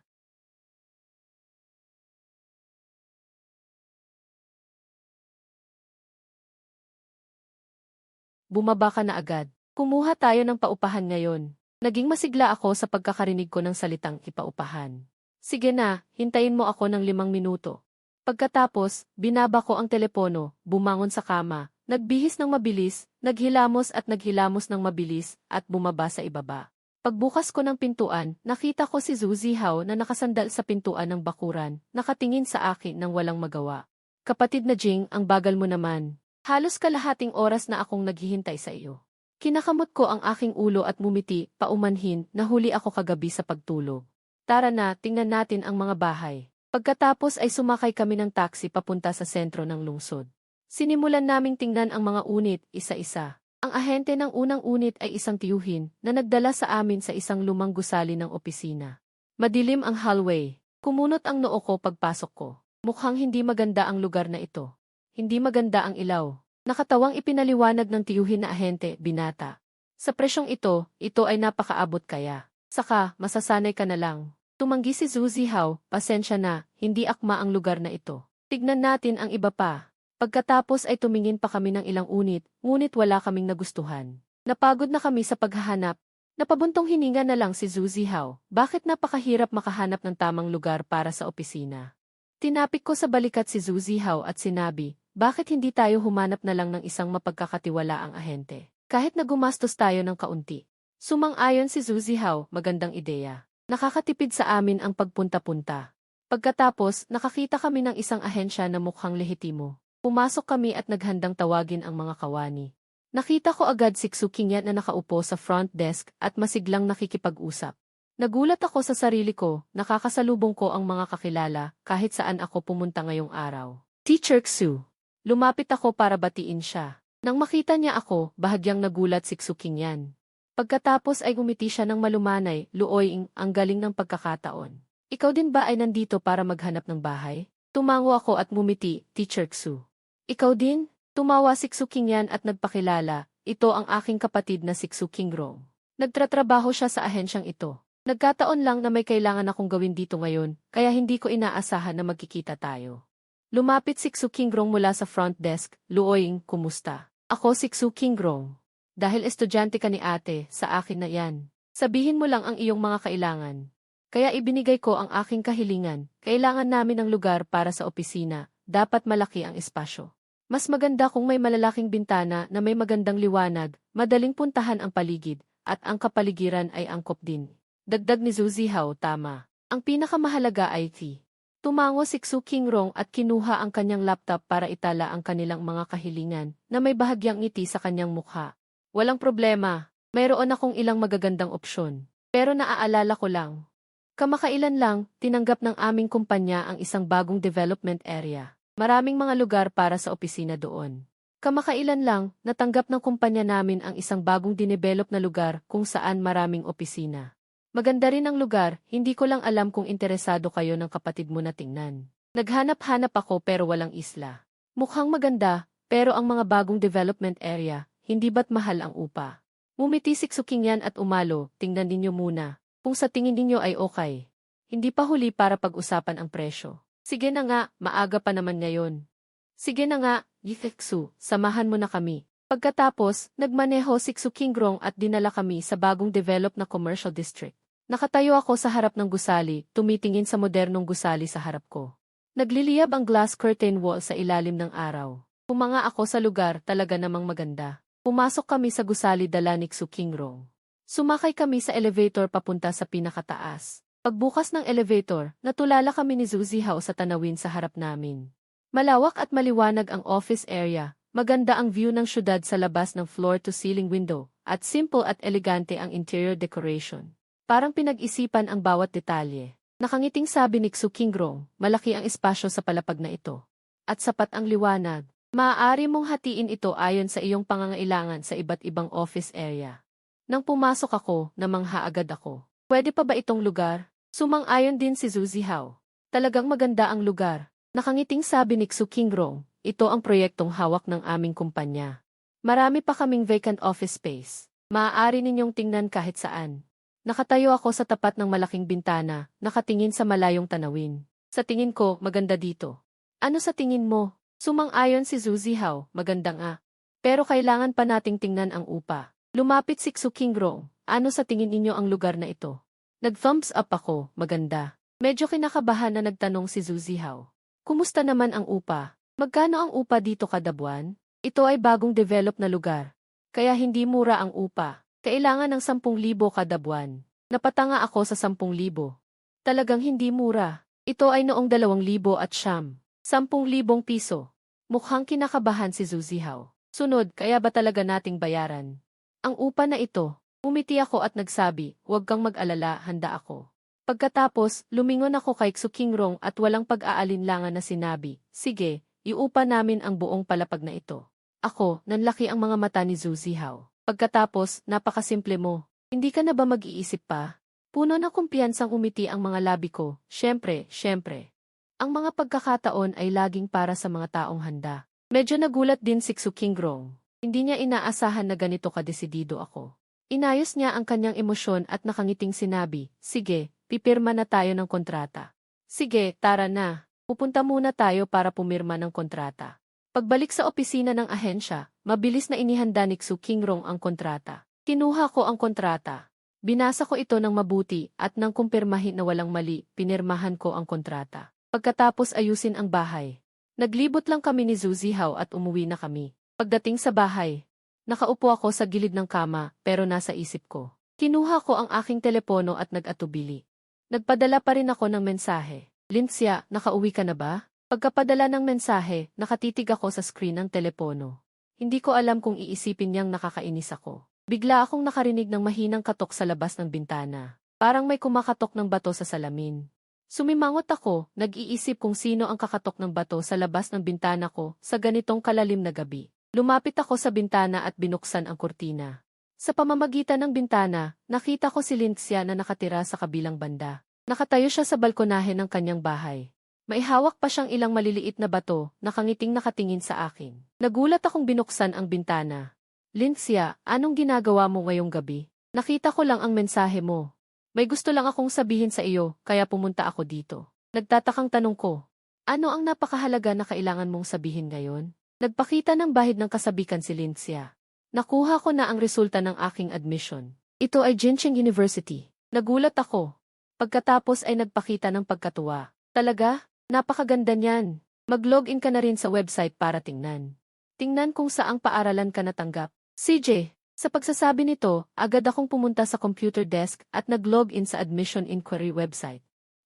Bumaba ka na agad. Kumuha tayo ng paupahan ngayon. Naging masigla ako sa pagkakarinig ko ng salitang ipaupahan. Sige na, hintayin mo ako ng 5 minuto. Pagkatapos, binaba ko ang telepono, bumangon sa kama, nagbihis ng mabilis, naghilamos ng mabilis, at bumaba sa ibaba. Pagbukas ko ng pintuan, nakita ko si Zhou Zihao na nakasandal sa pintuan ng bakuran, nakatingin sa akin nang walang magawa. Kapatid na Jing, ang bagal mo naman. Halos kalahating oras na akong naghihintay sa iyo. Kinakamot ko ang aking ulo at mumiti, paumanhin, nahuli ako kagabi sa pagtulog. Tara na, tingnan natin ang mga bahay. Pagkatapos ay sumakay kami ng taxi papunta sa sentro ng lungsod. Sinimulan naming tingnan ang mga unit, isa-isa. Ang ahente ng unang unit ay isang tiyuhin na nagdala sa amin sa isang lumang gusali ng opisina. Madilim ang hallway. Kumunot ang noo ko pagpasok ko. Mukhang hindi maganda ang lugar na ito. Hindi maganda ang ilaw. Nakatawang ipinaliwanag ng tiyuhin na ahente, binata. Sa presyong ito ay napakaabot kaya. Saka, masasanay ka na lang. Tumanggi si Zhou Zihao, pasensya na, hindi akma ang lugar na ito. Tignan natin ang iba pa. Pagkatapos ay tumingin pa kami ng ilang unit, ngunit wala kaming nagustuhan. Napagod na kami sa paghahanap. Napabuntong hininga na lang si Zhou Zihao, bakit napakahirap makahanap ng tamang lugar para sa opisina. Tinapik ko sa balikat si Zhou Zihao at sinabi, bakit hindi tayo humanap na lang ng isang mapagkakatiwalaang ahente? Kahit na gumastos tayo ng kaunti. Sumang-ayon si Zhou Zihao, magandang ideya. Nakakatipid sa amin ang pagpunta-punta. Pagkatapos, nakakita kami ng isang ahensya na mukhang lehitimo. Pumasok kami at naghandang tawagin ang mga kawani. Nakita ko agad si Xuqingyan na nakaupo sa front desk at masiglang nakikipag-usap. Nagulat ako sa sarili ko, nakakasalubong ko ang mga kakilala kahit saan ako pumunta ngayong araw. Teacher Xu. Lumapit ako para batiin siya. Nang makita niya ako, bahagyang nagulat si Xuqingyan. Pagkatapos ay gumiti siya ng malumanay, Luoying, ang galing ng pagkakataon. Ikaw din ba ay nandito para maghanap ng bahay? Tumango ako at ngumiti, Teacher Xu. Ikaw din? Tumawa si Xuqingyan at nagpakilala, ito ang aking kapatid na si Xu Qingrong. Nagtratrabaho siya sa ahensyang ito. Nagkataon lang na may kailangan akong gawin dito ngayon, kaya hindi ko inaasahan na magkikita tayo. Lumapit si Xu Qingrong mula sa front desk, Luoying, kumusta? Ako si Xu Qingrong. Dahil estudyante ka ni ate, sa akin na yan. Sabihin mo lang ang iyong mga kailangan. Kaya ibinigay ko ang aking kahilingan, kailangan namin ng lugar para sa opisina, dapat malaki ang espasyo. Mas maganda kung may malalaking bintana na may magandang liwanag, madaling puntahan ang paligid, at ang kapaligiran ay angkop din. Dagdag ni Zhu Zihao, tama. Ang pinakamahalaga ay Tumango si Xu Qingrong at kinuha ang kanyang laptop para itala ang kanilang mga kahilingan na may bahagyang ngiti sa kanyang mukha. Walang problema, mayroon akong ilang magagandang opsyon. Pero naaalala ko lang. Kamakailan lang, tinanggap ng aming kumpanya ang isang bagong development area. Maraming mga lugar para sa opisina doon. Kamakailan lang, natanggap ng kumpanya namin ang isang bagong dinevelop na lugar kung saan maraming opisina. Maganda rin ang lugar, hindi ko lang alam kung interesado kayo ng kapatid mo na tingnan. Naghanap-hanap ako pero walang isla. Mukhang maganda, pero ang mga bagong development area, hindi ba't mahal ang upa? Ngumiti si Xu Qingyan at umalo, tingnan ninyo muna. Kung sa tingin ninyo ay okay. Hindi pa huli para pag-usapan ang presyo. Sige na nga, maaga pa naman ngayon. Sige na nga, Xu, samahan mo na kami. Pagkatapos, nagmaneho si Xu Qingrong at dinala kami sa bagong develop na commercial district. Nakatayo ako sa harap ng gusali, tumitingin sa modernong gusali sa harap ko. Nagliliyab ang glass curtain wall sa ilalim ng araw. Pumanga ako sa lugar, talaga namang maganda. Pumasok kami sa gusali dala ni Xu Qingrong. Sumakay kami sa elevator papunta sa pinakataas. Pagbukas ng elevator, natulala kami ni Zhu Zihao sa tanawin sa harap namin. Malawak at maliwanag ang office area, maganda ang view ng syudad sa labas ng floor-to-ceiling window, at simple at elegante ang interior decoration. Parang pinag-isipan ang bawat detalye. Nakangiting sabi ni Xu Qingrong, malaki ang espasyo sa palapag na ito. At sapat ang liwanag. Maaari mong hatiin ito ayon sa iyong pangangailangan sa iba't ibang office area. Nang pumasok ako, namangha agad ako. Pwede pa ba itong lugar? Sumang-ayon din si Zhu Zihao. Talagang maganda ang lugar. Nakangiting sabi ni Xu Qingrong, ito ang proyektong hawak ng aming kumpanya. Marami pa kaming vacant office space. Maaari ninyong tingnan kahit saan. Nakatayo ako sa tapat ng malaking bintana, nakatingin sa malayong tanawin. Sa tingin ko, maganda dito. Ano sa tingin mo? Sumang-ayon si Zhu Zihao, maganda nga. Pero kailangan pa nating tingnan ang upa. Lumapit si Xu Qingrong, ano sa tingin ninyo ang lugar na ito? Nag-thumbs up ako, maganda. Medyo kinakabahan na nagtanong si Zhu Zihao. Kumusta naman ang upa? Magkano ang upa dito kada buwan? Ito ay bagong develop na lugar. Kaya hindi mura ang upa. Kailangan ng 10,000 kada buwan. Napatanga ako sa 10,000. Talagang hindi mura. Ito ay noong 2,000 at siyam. 10,000 piso. Mukhang kinakabahan si Zhu Zihao. Sunod, kaya ba talaga nating bayaran? Ang upa na ito. Umiti ako at nagsabi, huwag kang mag-alala, handa ako. Pagkatapos, lumingon ako kay Xu Qingrong at walang pag-aalinlangan na sinabi, sige, iupa namin ang buong palapag na ito. Ako, nanlaki ang mga mata ni Zhu Zihao. Pagkatapos, napakasimple mo. Hindi ka na ba mag-iisip pa? Puno na kumpiyansang umiti ang mga labi ko. Siyempre. Ang mga pagkakataon ay laging para sa mga taong handa. Medyo nagulat din si Xu Qingrong. Hindi niya inaasahan na ganito kadesidido ako. Inayos niya ang kanyang emosyon at nakangiting sinabi, sige, pipirma na tayo ng kontrata. Sige, tara na. Pupunta muna tayo para pumirma ng kontrata. Pagbalik sa opisina ng ahensya, mabilis na inihanda ni Xu Qingrong ang kontrata. Kinuha ko ang kontrata. Binasa ko ito ng mabuti at nang kumpirmahin na walang mali, pinirmahan ko ang kontrata. Pagkatapos ayusin ang bahay. Naglibot lang kami ni Zhu Zihao at umuwi na kami. Pagdating sa bahay, nakaupo ako sa gilid ng kama pero nasa isip ko. Kinuha ko ang aking telepono at nag-atubili. Nagpadala pa rin ako ng mensahe. Lindsya, nakauwi ka na ba? Pagkapadala ng mensahe, nakatitig ako sa screen ng telepono. Hindi ko alam kung iisipin niyang nakakainis ako. Bigla akong nakarinig ng mahinang katok sa labas ng bintana. Parang may kumakatok ng bato sa salamin. Sumimangot ako, nag-iisip kung sino ang kakatok ng bato sa labas ng bintana ko sa ganitong kalalim na gabi. Lumapit ako sa bintana at binuksan ang kurtina. Sa pamamagitan ng bintana, nakita ko si Lindsya na nakatira sa kabilang banda. Nakatayo siya sa balkonahe ng kanyang bahay. May hawak pa siyang ilang maliliit na bato, nakangiting nakatingin sa akin. Nagulat akong binuksan ang bintana. Lindsya, anong ginagawa mo ngayong gabi? Nakita ko lang ang mensahe mo. May gusto lang akong sabihin sa iyo, kaya pumunta ako dito. Nagtatakang tanong ko. Ano ang napakahalaga na kailangan mong sabihin ngayon? Nagpakita ng bahid ng kasabikan si Lindsay. Nakuha ko na ang resulta ng aking admission. Ito ay Jincheng University. Nagulat ako. Pagkatapos ay nagpakita ng pagkatuwa. Talaga? Napakaganda niyan. Mag-login ka na rin sa website para tingnan. Tingnan kung saang paaralan ka natanggap. CJ, sa pagsasabi nito, agad akong pumunta sa computer desk at nag-login sa admission inquiry website.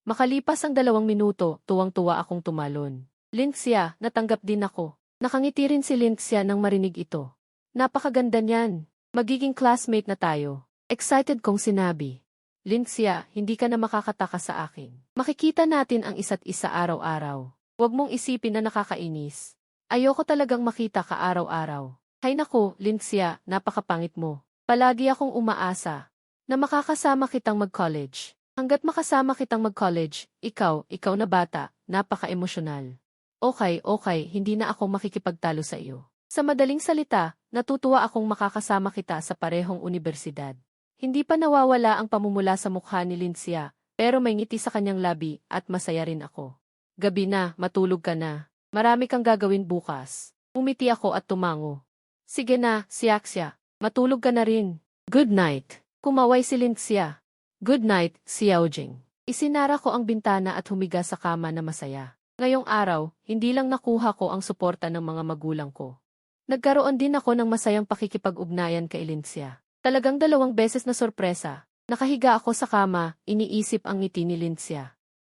Makalipas ang 2 minuto, tuwang-tuwa akong tumalon. Lindsay, natanggap din ako. Nakangiti rin si Lindsay nang marinig ito. Napakaganda niyan. Magiging classmate na tayo. Excited kong sinabi. Lindsay, hindi ka na makakataka sa akin. Makikita natin ang isa't isa araw-araw. Huwag mong isipin na nakakainis. Ayoko talagang makita ka araw-araw. Hay nako, Lindsay, napakapangit mo. Palagi akong umaasa na makakasama kitang mag-college. Hanggat makasama kitang mag-college, ikaw na bata, napaka-emosyonal. Okay, hindi na ako makikipagtalo sa iyo. Sa madaling salita, natutuwa akong makakasama kita sa parehong unibersidad. Hindi pa nawawala ang pamumula sa mukha ni Lindsay, pero may ngiti sa kanyang labi at masaya rin ako. Gabi na, matulog ka na. Marami kang gagawin bukas. Umiti ako at tumango. Sige na, Siaksya. Matulog ka na rin. Good night. Kumaway si Lindsay. Good night, Xiaojing. Isinara ko ang bintana at humiga sa kama na masaya. Ngayong araw, hindi lang nakuha ko ang suporta ng mga magulang ko. Nagkaroon din ako ng masayang pakikipag-ugnayan kay Lindsay. Talagang 2 beses na sorpresa. Nakahiga ako sa kama, iniisip ang ngiti ni Lindsay.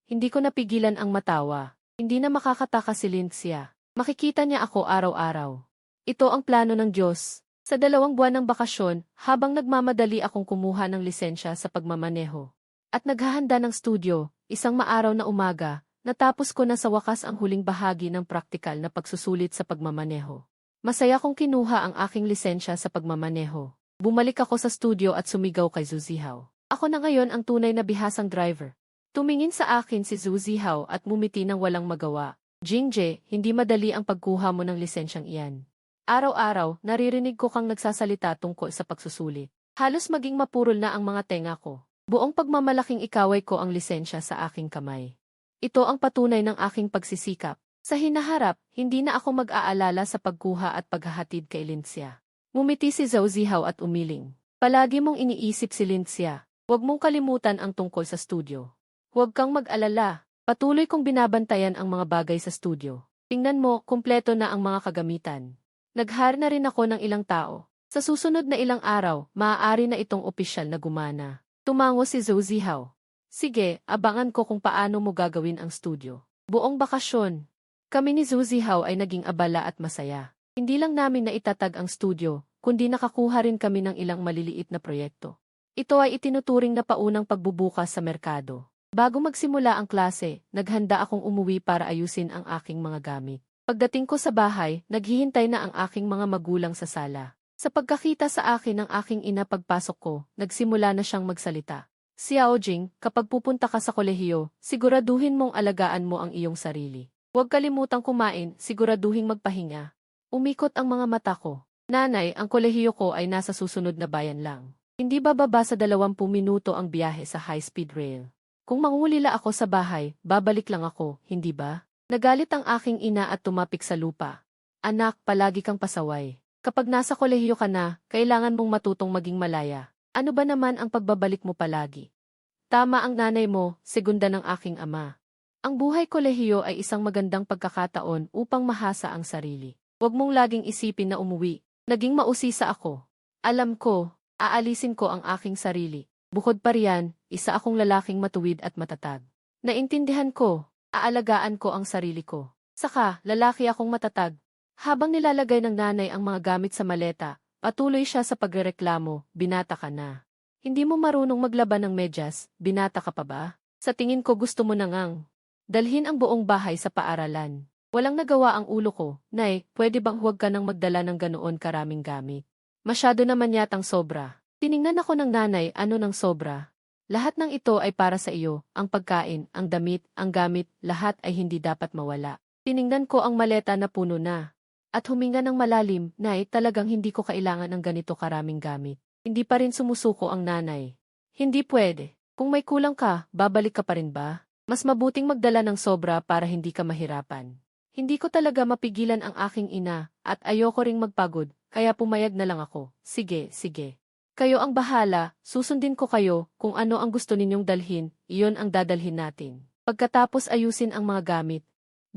Hindi ko napigilan ang matawa. Hindi na makakataka si Lindsay. Makikita niya ako araw-araw. Ito ang plano ng Diyos. Sa 2 buwan ng bakasyon, habang nagmamadali akong kumuha ng lisensya sa pagmamaneho. At naghahanda ng studio, isang maaraw na umaga, natapos ko na sa wakas ang huling bahagi ng praktikal na pagsusulit sa pagmamaneho. Masaya kong kinuha ang aking lisensya sa pagmamaneho. Bumalik ako sa studio at sumigaw kay Zuzihaw. Ako na ngayon ang tunay na bihasang driver. Tumingin sa akin si Zuzihaw at mumiti ng walang magawa. Jingje, hindi madali ang pagkuha mo ng lisensyang iyan. Araw-araw, naririnig ko kang nagsasalita tungkol sa pagsusulit. Halos maging mapurol na ang mga tenga ko. Buong pagmamalaking ikaway ko ang lisensya sa aking kamay. Ito ang patunay ng aking pagsisikap. Sa hinaharap, hindi na ako mag-aalala sa pagkuha at paghahatid kay Lindsay. Ngumiti si Zuzihaw at umiling. Palagi mong iniisip si Lindsay. Huwag mong kalimutan ang tungkol sa studio. Huwag kang mag-alala. Patuloy kong binabantayan ang mga bagay sa studio. Tingnan mo, kumpleto na ang mga kagamitan. Nag-hire na rin ako ng ilang tao. Sa susunod na ilang araw, maaari na itong opisyal na gumana. Tumango si Zuzihaw. Sige, abangan ko kung paano mo gagawin ang studio. Buong bakasyon. Kami ni Zuzihaw ay naging abala at masaya. Hindi lang namin naitatag ang studio, kundi nakakuha rin kami ng ilang maliliit na proyekto. Ito ay itinuturing na paunang pagbubukas sa merkado. Bago magsimula ang klase, naghanda akong umuwi para ayusin ang aking mga gamit. Pagdating ko sa bahay, naghihintay na ang aking mga magulang sa sala. Sa pagkakita sa akin ng aking ina pagpasok ko, nagsimula na siyang magsalita. Xiaojing, kapag pupunta ka sa kolehiyo, siguraduhin mong alagaan mo ang iyong sarili. Huwag kalimutang kumain, siguraduhin magpahinga. Umikot ang mga mata ko. Nanay, ang kolehiyo ko ay nasa susunod na bayan lang. Hindi bababa sa 20 minuto ang biyahe sa high-speed rail. Kung mangulila ako sa bahay, babalik lang ako, hindi ba? Nagalit ang aking ina at tumapik sa lupa. Anak, palagi kang pasaway. Kapag nasa kolehiyo ka na, kailangan mong matutong maging malaya. Ano ba naman ang pagbabalik mo palagi? Tama ang nanay mo, segunda ng aking ama. Ang buhay kolehiyo ay isang magandang pagkakataon upang mahasa ang sarili. Huwag mong laging isipin na umuwi. Naging mausisa ako. Alam ko, aalisin ko ang aking sarili. Bukod pa riyan, isa akong lalaking matuwid at matatag. Naintindihan ko. Aalagaan ko ang sarili ko. Saka, lalaki akong matatag. Habang nilalagay ng nanay ang mga gamit sa maleta, patuloy siya sa pagrereklamo, binata ka na. Hindi mo marunong maglaban ng medyas, binata ka pa ba? Sa tingin ko gusto mo na ngang dalhin ang buong bahay sa paaralan. Walang nagawa ang ulo ko, Nay, pwede bang huwag ka nang magdala ng ganoon karaming gamit? Masyado naman yatang sobra. Tiningnan ako ng nanay, ano ng sobra? Lahat ng ito ay para sa iyo, ang pagkain, ang damit, ang gamit, lahat ay hindi dapat mawala. Tiningnan ko ang maleta na puno na. At huminga ng malalim, Nay, talagang hindi ko kailangan ng ganito karaming gamit. Hindi pa rin sumusuko ang nanay. Hindi pwede. Kung may kulang ka, babalik ka pa rin ba? Mas mabuting magdala ng sobra para hindi ka mahirapan. Hindi ko talaga mapigilan ang aking ina, at ayoko ring magpagod, kaya pumayag na lang ako. Sige, sige. Kayo ang bahala, susundin ko kayo, kung ano ang gusto ninyong dalhin, iyon ang dadalhin natin. Pagkatapos ayusin ang mga gamit,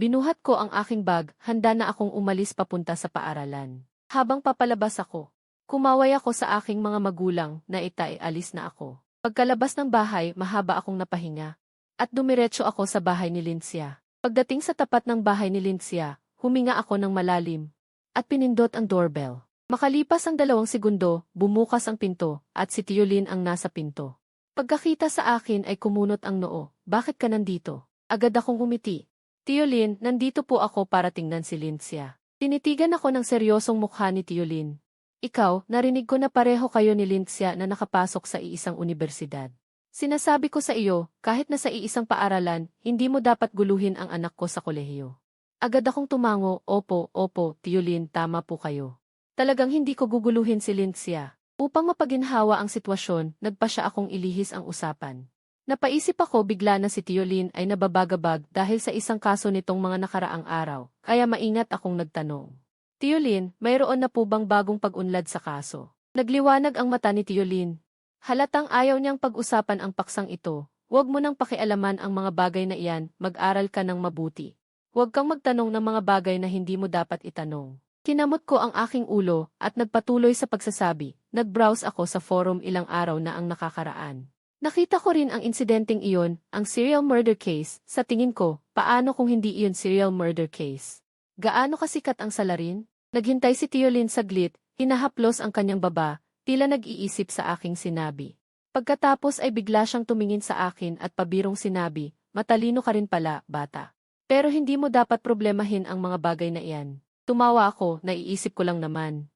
binuhat ko ang aking bag, handa na akong umalis papunta sa paaralan. Habang papalabas ako, kumaway ako sa aking mga magulang na alis na ako. Pagkalabas ng bahay, mahaba akong napahinga. At dumiretso ako sa bahay ni Lincia. Pagdating sa tapat ng bahay ni Lincia, huminga ako ng malalim. At pinindot ang doorbell. Makalipas ang 2 segundo, bumukas ang pinto, at si Tio Lin ang nasa pinto. Pagkakita sa akin ay kumunot ang noo. Bakit ka nandito? Agad akong umiti. Tio Lin, nandito po ako para tingnan si Lincia. Tinitigan ako ng seryosong mukha ni Tio Lin. Ikaw, narinig ko na pareho kayo ni Lincia na nakapasok sa iisang universidad. Sinasabi ko sa iyo, kahit na sa iisang paaralan, hindi mo dapat guluhin ang anak ko sa kolehiyo. Agad akong tumango, opo, Tio Lin, tama po kayo. Talagang hindi ko guguluhin si Lincia. Upang mapaginhawa ang sitwasyon, nagpa siya akong ilihis ang usapan. Napaisip ako bigla na si Tio Lin ay nababagabag dahil sa isang kaso nitong mga nakaraang araw, kaya maingat akong nagtanong. Tio Lin, mayroon na po bang bagong pag-unlad sa kaso? Nagliwanag ang mata ni Tio Lin. Halatang ayaw niyang pag-usapan ang paksang ito. Huwag mo nang pakialaman ang mga bagay na iyan, mag-aral ka ng mabuti. Huwag kang magtanong ng mga bagay na hindi mo dapat itanong. Kinamot ko ang aking ulo at nagpatuloy sa pagsasabi. Nag-browse ako sa forum ilang araw na ang nakakaraan. Nakita ko rin ang insidenteng iyon, ang serial murder case. Sa tingin ko, paano kung hindi iyon serial murder case? Gaano kasikat ang salarin? Naghintay si Tio Lin saglit, hinahaplos ang kanyang baba, tila nag-iisip sa aking sinabi. Pagkatapos ay bigla siyang tumingin sa akin at pabirong sinabi, matalino ka rin pala, bata. Pero hindi mo dapat problemahin ang mga bagay na iyan. Tumawa ako, naiisip ko lang naman.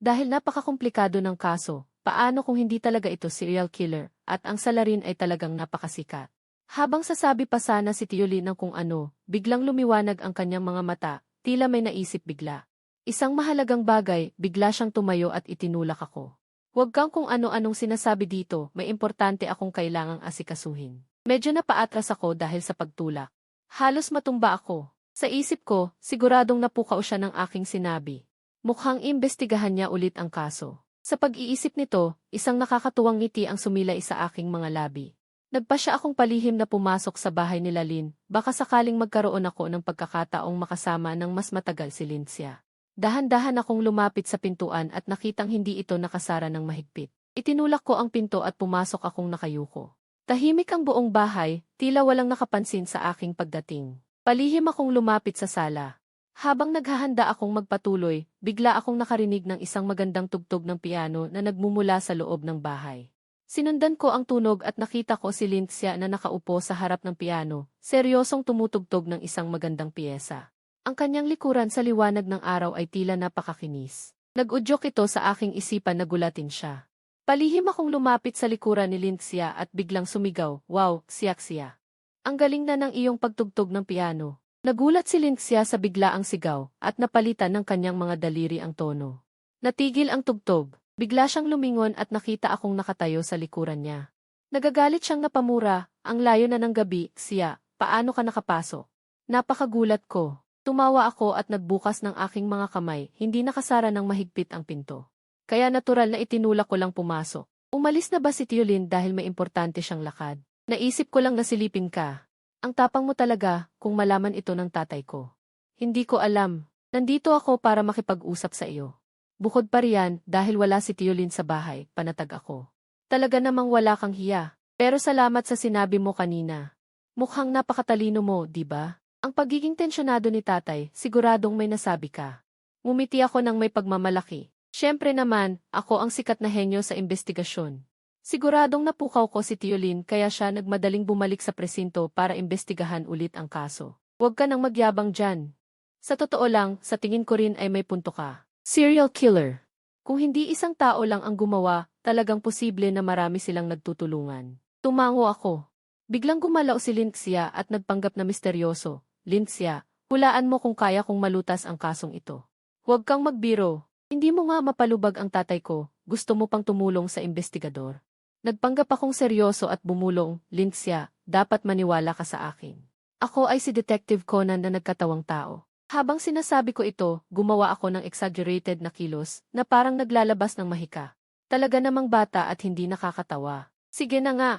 Dahil napakakomplikado ng kaso, paano kung hindi talaga ito serial killer, at ang salarin ay talagang napakasikat. Habang sasabi pa sana si Tio Lin ng kung ano, biglang lumiwanag ang kanyang mga mata, tila may naisip bigla. Isang mahalagang bagay, bigla siyang tumayo at itinulak ako. Huwag kang kung ano-anong sinasabi dito, may importante akong kailangang asikasuhin. Medyo napaatras ako dahil sa pagtulak. Halos matumba ako. Sa isip ko, siguradong napukaw siya ng aking sinabi. Mukhang imbestigahan niya ulit ang kaso. Sa pag-iisip nito, isang nakakatuwang ngiti ang sumilay sa aking mga labi. Nagpa siya akong palihim na pumasok sa bahay nila Lin, baka sakaling magkaroon ako ng pagkakataong makasama ng mas matagal si Lincia. Dahan-dahan akong lumapit sa pintuan at nakitang hindi ito nakasara ng mahigpit. Itinulak ko ang pinto at pumasok akong nakayuko. Tahimik ang buong bahay, tila walang nakapansin sa aking pagdating. Palihim akong lumapit sa sala. Habang naghahanda akong magpatuloy, bigla akong nakarinig ng isang magandang tugtog ng piano na nagmumula sa loob ng bahay. Sinundan ko ang tunog at nakita ko si Lincia na nakaupo sa harap ng piano, seryosong tumutugtog ng isang magandang piyesa. Ang kanyang likuran sa liwanag ng araw ay tila napakakinis. Nag-udyok ito sa aking isipan na gulatin siya. Palihim akong lumapit sa likuran ni Lincia at biglang sumigaw, wow, siyak-siya. Ang galing na ng iyong pagtugtog ng piano. Nagulat si Lincia sa biglaang sigaw at napalitan ng kanyang mga daliri ang tono. Natigil ang tugtog. Bigla siyang lumingon at nakita akong nakatayo sa likuran niya. Nagagalit siyang napamura, ang layo na ng gabi, siya, paano ka nakapasok? Napakagulat ko. Tumawa ako at nagbukas ng aking mga kamay, hindi nakasara ng mahigpit ang pinto. Kaya natural na itinulak ko lang pumasok. Umalis na ba si Tio Lin dahil may importante siyang lakad? Naisip ko lang na silipin ka. Ang tapang mo talaga, kung malaman ito ng tatay ko. Hindi ko alam. Nandito ako para makipag-usap sa iyo. Bukod pa riyan, dahil wala si Tio Lin sa bahay, panatag ako. Talaga namang wala kang hiya. Pero salamat sa sinabi mo kanina. Mukhang napakatalino mo, di ba? Ang pagiging tensyonado ni tatay, siguradong may nasabi ka. Ngumiti ako ng may pagmamalaki. Siyempre naman, ako ang sikat na henyo sa investigasyon. Siguradong napukaw ko si Tio Lin kaya siya nagmadaling bumalik sa presinto para imbestigahan ulit ang kaso. Huwag ka nang magyabang dyan. Sa totoo lang, sa tingin ko rin ay may punto ka. Serial killer. Kung hindi isang tao lang ang gumawa, talagang posible na marami silang nagtutulungan. Tumango ako. Biglang gumalaw si Lincia at nagpanggap na misteryoso. Lincia, hulaan mo kung kaya kong malutas ang kasong ito. Huwag kang magbiro. Hindi mo nga mapalubag ang tatay ko, gusto mo pang tumulong sa investigador. Nagpanggap akong seryoso at bumulong, Lindsay, dapat maniwala ka sa akin. Ako ay si Detective Conan na nagkatawang tao. Habang sinasabi ko ito, gumawa ako ng exaggerated na kilos na parang naglalabas ng mahika. Talaga namang bata at hindi nakakatawa. Sige na nga.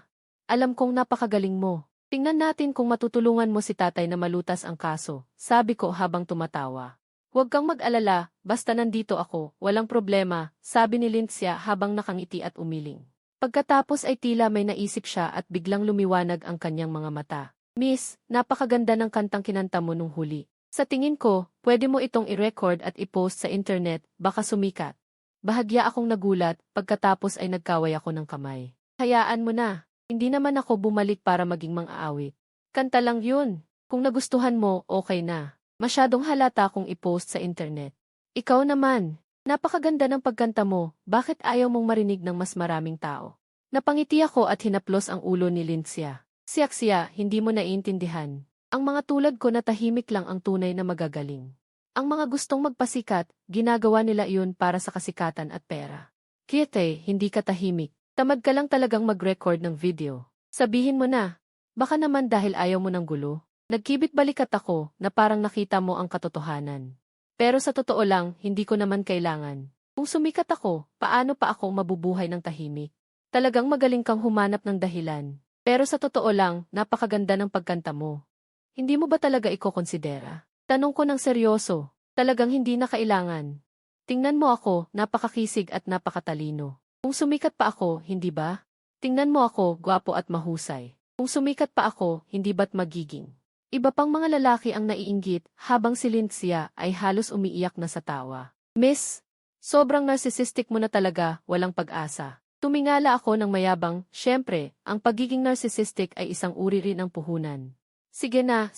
Alam kong napakagaling mo. Tingnan natin kung matutulungan mo si tatay na malutas ang kaso, sabi ko habang tumatawa. Huwag kang mag-alala, basta nandito ako, walang problema, sabi ni Lindsay habang nakangiti at umiling. Pagkatapos ay tila may naisip siya at biglang lumiwanag ang kanyang mga mata. Miss, napakaganda ng kantang kinanta mo nung huli. Sa tingin ko, pwede mo itong i-record at i-post sa internet, baka sumikat. Bahagya akong nagulat, pagkatapos ay nagkaway ako ng kamay. Hayaan mo na. Hindi naman ako bumalik para maging mang-aawit. Kanta lang yun. Kung nagustuhan mo, okay na. Masyadong halata kung i-post sa internet. Ikaw naman, napakaganda ng pagkanta mo, bakit ayaw mong marinig ng mas maraming tao? Napangiti ako at hinaplos ang ulo ni Lindsay. Siyak-siya, hindi mo naiintindihan. Ang mga tulad ko na tahimik lang ang tunay na magagaling. Ang mga gustong magpasikat, ginagawa nila iyon para sa kasikatan at pera. Kite, hindi ka tahimik. Tamad ka lang talagang mag-record ng video. Sabihin mo na. Baka naman dahil ayaw mo ng gulo. Nagkibit balikat ako na parang nakita mo ang katotohanan. Pero sa totoo lang, hindi ko naman kailangan. Kung sumikat ako, paano pa ako mabubuhay ng tahimik? Talagang magaling kang humanap ng dahilan. Pero sa totoo lang, napakaganda ng pagkanta mo. Hindi mo ba talaga iko-konsidera? Tanong ko ng seryoso. Talagang hindi na kailangan. Tingnan mo ako, napakakisig at napakatalino. Kung sumikat pa ako, hindi ba? Tingnan mo ako, gwapo at mahusay. Kung sumikat pa ako, hindi ba't magiging? Iba pang mga lalaki ang naiinggit habang si Lindsay ay halos umiiyak na sa tawa. Miss, sobrang narcissistic mo na talaga, walang pag-asa. Tumingala ako ng mayabang, syempre, ang pagiging narcissistic ay isang uri rin ng puhunan. Sige na,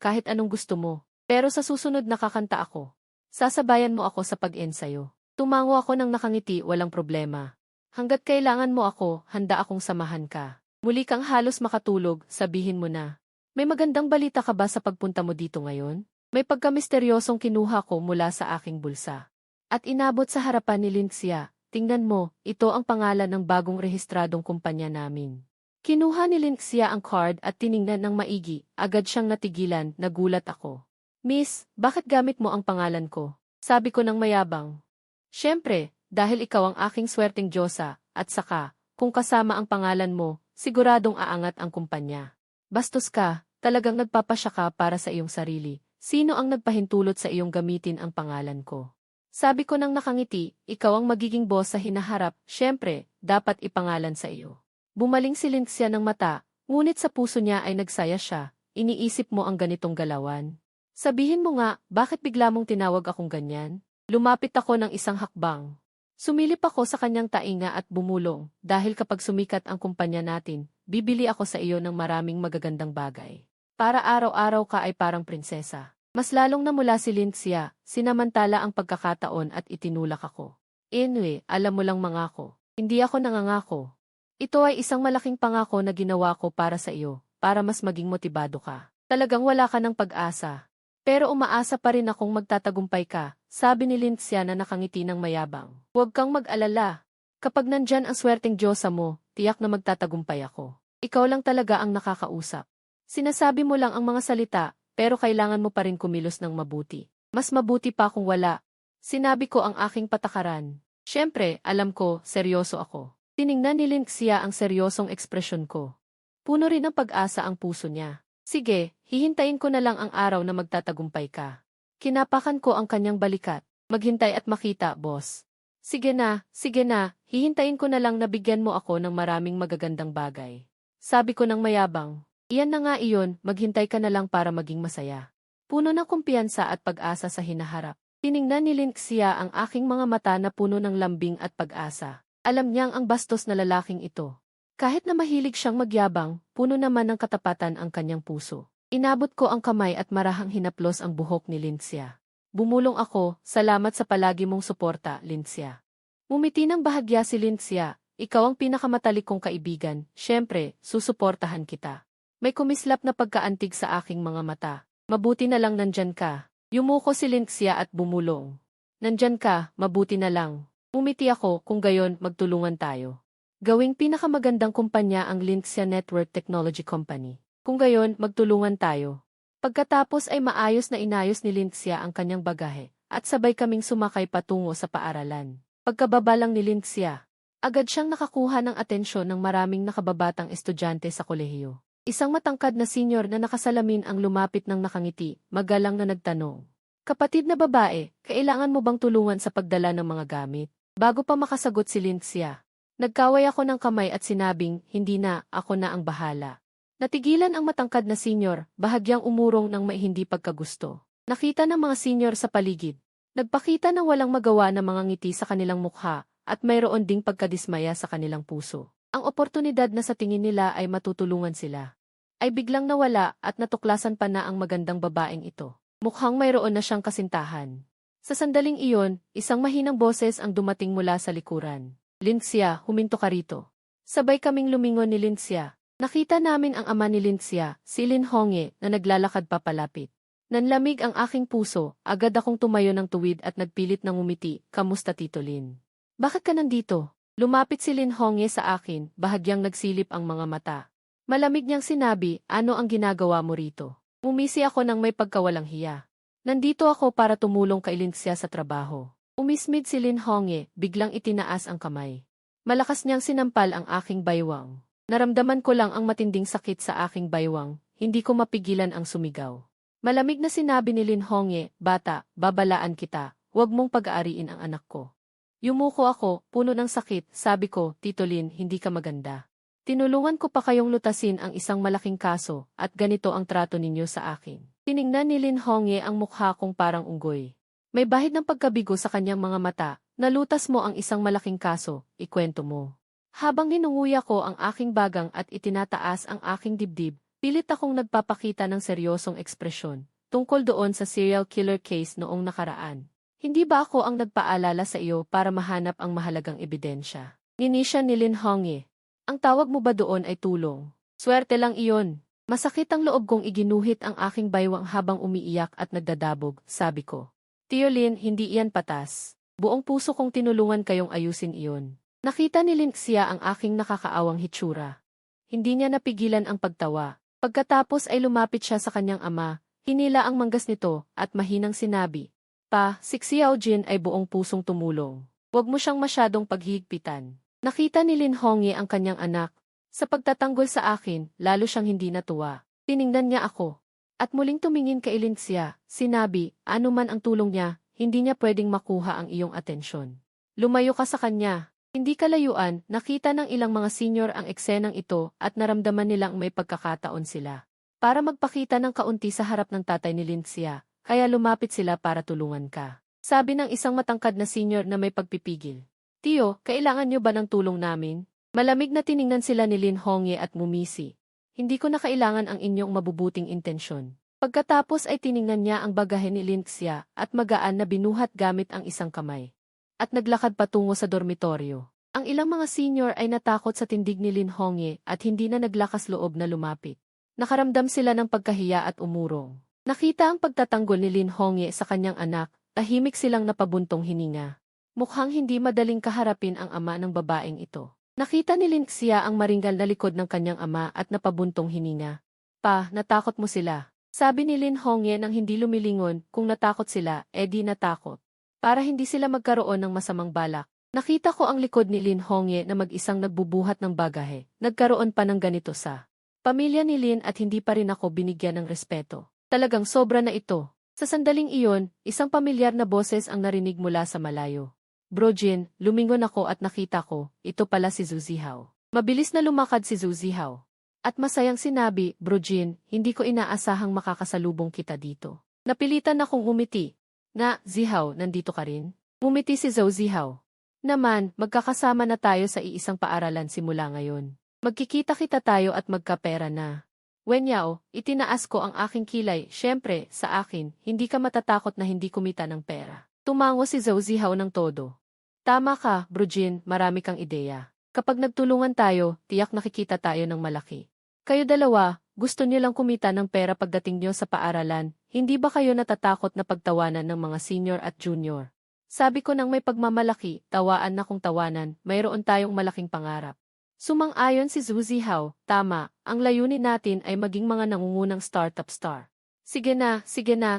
kahit anong gusto mo. Pero sa susunod nakakanta ako. Sasabayan mo ako sa pag-ensayo. Tumango ako ng nakangiti, walang problema. Hanggat kailangan mo ako, handa akong samahan ka. Muli kang halos makatulog, sabihin mo na. May magandang balita ka ba sa pagpunta mo dito ngayon? May pagkamisteryosong kinuha ko mula sa aking bulsa. At inabot sa harapan ni Lindsay, tingnan mo, ito ang pangalan ng bagong rehistradong kumpanya namin. Kinuha ni Lindsay ang card at tiningnan ng maigi, agad siyang natigilan, nagulat ako. Miss, bakit gamit mo ang pangalan ko? Sabi ko ng mayabang. Siyempre, dahil ikaw ang aking swerteng Diyosa, at saka, kung kasama ang pangalan mo, siguradong aangat ang kumpanya. Bastos ka, talagang nagpapasya ka para sa iyong sarili. Sino ang nagpahintulot sa iyong gamitin ang pangalan ko? Sabi ko nang nakangiti, ikaw ang magiging boss sa hinaharap, siyempre, dapat ipangalan sa iyo. Bumaling si Lindsay ng mata, ngunit sa puso niya ay nagsaya siya, iniisip mo ang ganitong galawan. Sabihin mo nga, bakit bigla mong tinawag akong ganyan? Lumapit ako ng isang hakbang. Sumilip ako sa kanyang tainga at bumulong, dahil kapag sumikat ang kumpanya natin, bibili ako sa iyo ng maraming magagandang bagay. Para araw-araw ka ay parang prinsesa. Mas lalong namula si Lindsay, sinamantala ang pagkakataon at itinulak ako. Anyway, alam mo lang mangako. Hindi ako nangangako. Ito ay isang malaking pangako na ginawa ko para sa iyo, para mas maging motibado ka. Talagang wala ka ng pag-asa. Pero umaasa pa rin akong magtatagumpay ka, sabi ni Lindsay na nakangiti ng mayabang. Huwag kang mag-alala. Kapag nandyan ang swerteng Diyosa mo, tiyak na magtatagumpay ako. Ikaw lang talaga ang nakakausap. Sinasabi mo lang ang mga salita, pero kailangan mo pa rin kumilos ng mabuti. Mas mabuti pa kung wala. Sinabi ko ang aking patakaran. Siyempre, alam ko, seryoso ako. Tiningnan ni Lindsay ang seryosong ekspresyon ko. Puno rin ng pag-asa ang puso niya. Sige, hihintayin ko na lang ang araw na magtatagumpay ka. Kinapakan ko ang kanyang balikat. Maghintay at makita, boss. Sige na, hihintayin ko na lang na bigyan mo ako ng maraming magagandang bagay. Sabi ko ng mayabang. Iyan na nga iyon, maghintay ka na lang para maging masaya. Puno ng kumpiyansa at pag-asa sa hinaharap. Tiningnan ni Lindsay ang aking mga mata na puno ng lambing at pag-asa. Alam niyang ang bastos na lalaking ito. Kahit na mahilig siyang magyabang, puno naman ng katapatan ang kanyang puso. Inabot ko ang kamay at marahang hinaplos ang buhok ni Lindsay. Bumulong ako, salamat sa palagi mong suporta, Lindsay. Mumiti ng bahagya si Lindsay, ikaw ang pinakamatalik kong kaibigan, syempre, susuportahan kita. May kumislap na pagkaantig sa aking mga mata. Mabuti na lang nandyan ka. Yumuko si Lindsay at bumulong. Nandyan ka, mabuti na lang. Mumiti ako, kung gayon, magtulungan tayo. Gawing pinakamagandang kumpanya ang Linksya Network Technology Company. Kung gayon, magtulungan tayo. Pagkatapos ay maayos na inayos ni Linksya ang kanyang bagahe, at sabay kaming sumakay patungo sa paaralan. Pagkababa lang ni Linksya, agad siyang nakakuha ng atensyon ng maraming nakababatang estudyante sa kolehiyo. Isang matangkad na senior na nakasalamin ang lumapit ng nakangiti, magalang na nagtanong. Kapatid na babae, kailangan mo bang tulungan sa pagdala ng mga gamit? Bago pa makasagot si Linksya, nagkaway ako ng kamay at sinabing, hindi na, ako na ang bahala. Natigilan ang matangkad na senior, bahagyang umurong ng may hindi pagkagusto. Nakita ng mga senior sa paligid. Nagpakita na walang magawa na mga ngiti sa kanilang mukha, at mayroon ding pagkadismaya sa kanilang puso. Ang oportunidad na sa tingin nila ay matutulungan sila, ay biglang nawala at natuklasan pa na ang magandang babaeng ito. Mukhang mayroon na siyang kasintahan. Sa sandaling iyon, isang mahinang boses ang dumating mula sa likuran. Linksya, huminto ka rito. Sabay kaming lumingon ni Linksya. Nakita namin ang ama ni Linksya, si Lin Hongye, na naglalakad papalapit. Nanlamig ang aking puso, agad akong tumayo ng tuwid at nagpilit ng umiti, kamusta Tito Lin? Bakit ka nandito? Lumapit si Lin Hongye sa akin, bahagyang nagsilip ang mga mata. Malamig niyang sinabi, ano ang ginagawa mo rito? Umisi ako ng may pagkawalang hiya. Nandito ako para tumulong kay Linksya sa trabaho. Umismid si Lin Hongye, biglang itinaas ang kamay. Malakas niyang sinampal ang aking baywang. Naramdaman ko lang ang matinding sakit sa aking baywang, hindi ko mapigilan ang sumigaw. Malamig na sinabi ni Lin Hongye, bata, babalaan kita, huwag mong pag-aariin ang anak ko. Yumuko ako, puno ng sakit, sabi ko, Tito Lin, hindi ka maganda. Tinulungan ko pa kayong lutasin ang isang malaking kaso, at ganito ang trato ninyo sa akin. Tiningnan ni Lin Hongye ang mukha kong parang unggoy. May bahid ng pagkabigo sa kanyang mga mata, nalutas mo ang isang malaking kaso, ikwento mo. Habang ninunguya ko ang aking bagang at itinataas ang aking dibdib, pilit akong nagpapakita ng seryosong ekspresyon, tungkol doon sa serial killer case noong nakaraan. Hindi ba ako ang nagpaalala sa iyo para mahanap ang mahalagang ebidensya? Nginisya ni Lin Hongye. Ang tawag mo ba doon ay tulong? Swerte lang iyon. Masakit ang loob kong iginuhit ang aking baywang habang umiiyak at nagdadabog, sabi ko. Tio Lin, hindi iyan patas. Buong puso kong tinulungan kayong ayusin iyon. Nakita ni Linksya ang aking nakakaawang hitsura. Hindi niya napigilan ang pagtawa. Pagkatapos ay lumapit siya sa kanyang ama, hinila ang manggas nito, at mahinang sinabi, Pa, si Xiaojin ay buong pusong tumulong. Huwag mo siyang masyadong paghihigpitan. Nakita ni Lin Hongye ang kanyang anak. Sa pagtatanggol sa akin, lalo siyang hindi natuwa. Tiningnan niya ako. At muling tumingin kay Linksya, sinabi, ano man ang tulong niya, hindi niya pwedeng makuha ang iyong atensyon. Lumayo ka sa kanya. Hindi kalayuan, nakita ng ilang mga senior ang eksenang ito at naramdaman nilang may pagkakataon sila. Para magpakita ng kaunti sa harap ng tatay ni Linksya, kaya lumapit sila para tulungan ka. Sabi ng isang matangkad na senior na may pagpipigil. Tio, kailangan niyo ba ng tulong namin? Malamig na tiningnan sila ni Lin Hongye at ngumisi. Hindi ko na kailangan ang inyong mabubuting intensyon. Pagkatapos ay tiningnan niya ang bagahe ni Linksya at magaan na binuhat gamit ang isang kamay. At naglakad patungo sa dormitoryo. Ang ilang mga senior ay natakot sa tindig ni Lin Hongye at hindi na naglakas loob na lumapit. Nakaramdam sila ng pagkahiya at umurong. Nakita ang pagtatanggol ni Lin Hongye sa kanyang anak, tahimik silang napabuntong hininga. Mukhang hindi madaling kaharapin ang ama ng babaeng ito. Nakita ni Linksya ang maringgal na likod ng kanyang ama at napabuntong hininga. Pa, natakot mo sila. Sabi ni Lin Hongye nang hindi lumilingon, kung natakot sila, di natakot. Para hindi sila magkaroon ng masamang balak. Nakita ko ang likod ni Lin Hongye na mag-isang nagbubuhat ng bagahe. Nagkaroon pa ng ganito sa pamilya ni Lin at hindi pa rin ako binigyan ng respeto. Talagang sobra na ito. Sa sandaling iyon, isang pamilyar na boses ang narinig mula sa malayo. Bro Jin, lumingon ako at nakita ko, ito pala si Zhu Zihao. Mabilis na lumakad si Zhu Zihao. At masayang sinabi, Bro Jin, hindi ko inaasahang makakasalubong kita dito. Napilitan akong umiti. Na, Zihao, nandito ka rin? Ngumiti si Zhou Zihao. Naman, magkakasama na tayo sa iisang paaralan simula ngayon. Magkikita-kita tayo at magkapera na. Wen Yao, itinaas ko ang aking kilay, syempre, sa akin, hindi ka matatakot na hindi kumita ng pera. Tumango si Zhou Zihao ng todo. Tama ka, Bro Jin, marami kang ideya. Kapag nagtulungan tayo, tiyak nakikita tayo ng malaki. Kayo dalawa, gusto niyo lang kumita ng pera pagdating niyo sa paaralan, hindi ba kayo natatakot na pagtawanan ng mga senior at junior? Sabi ko nang may pagmamalaki, tawaan na kung tawanan, mayroon tayong malaking pangarap. Sumang-ayon si Zhu Zihao, tama, ang layunin natin ay maging mga nangungunang startup star. Sige na,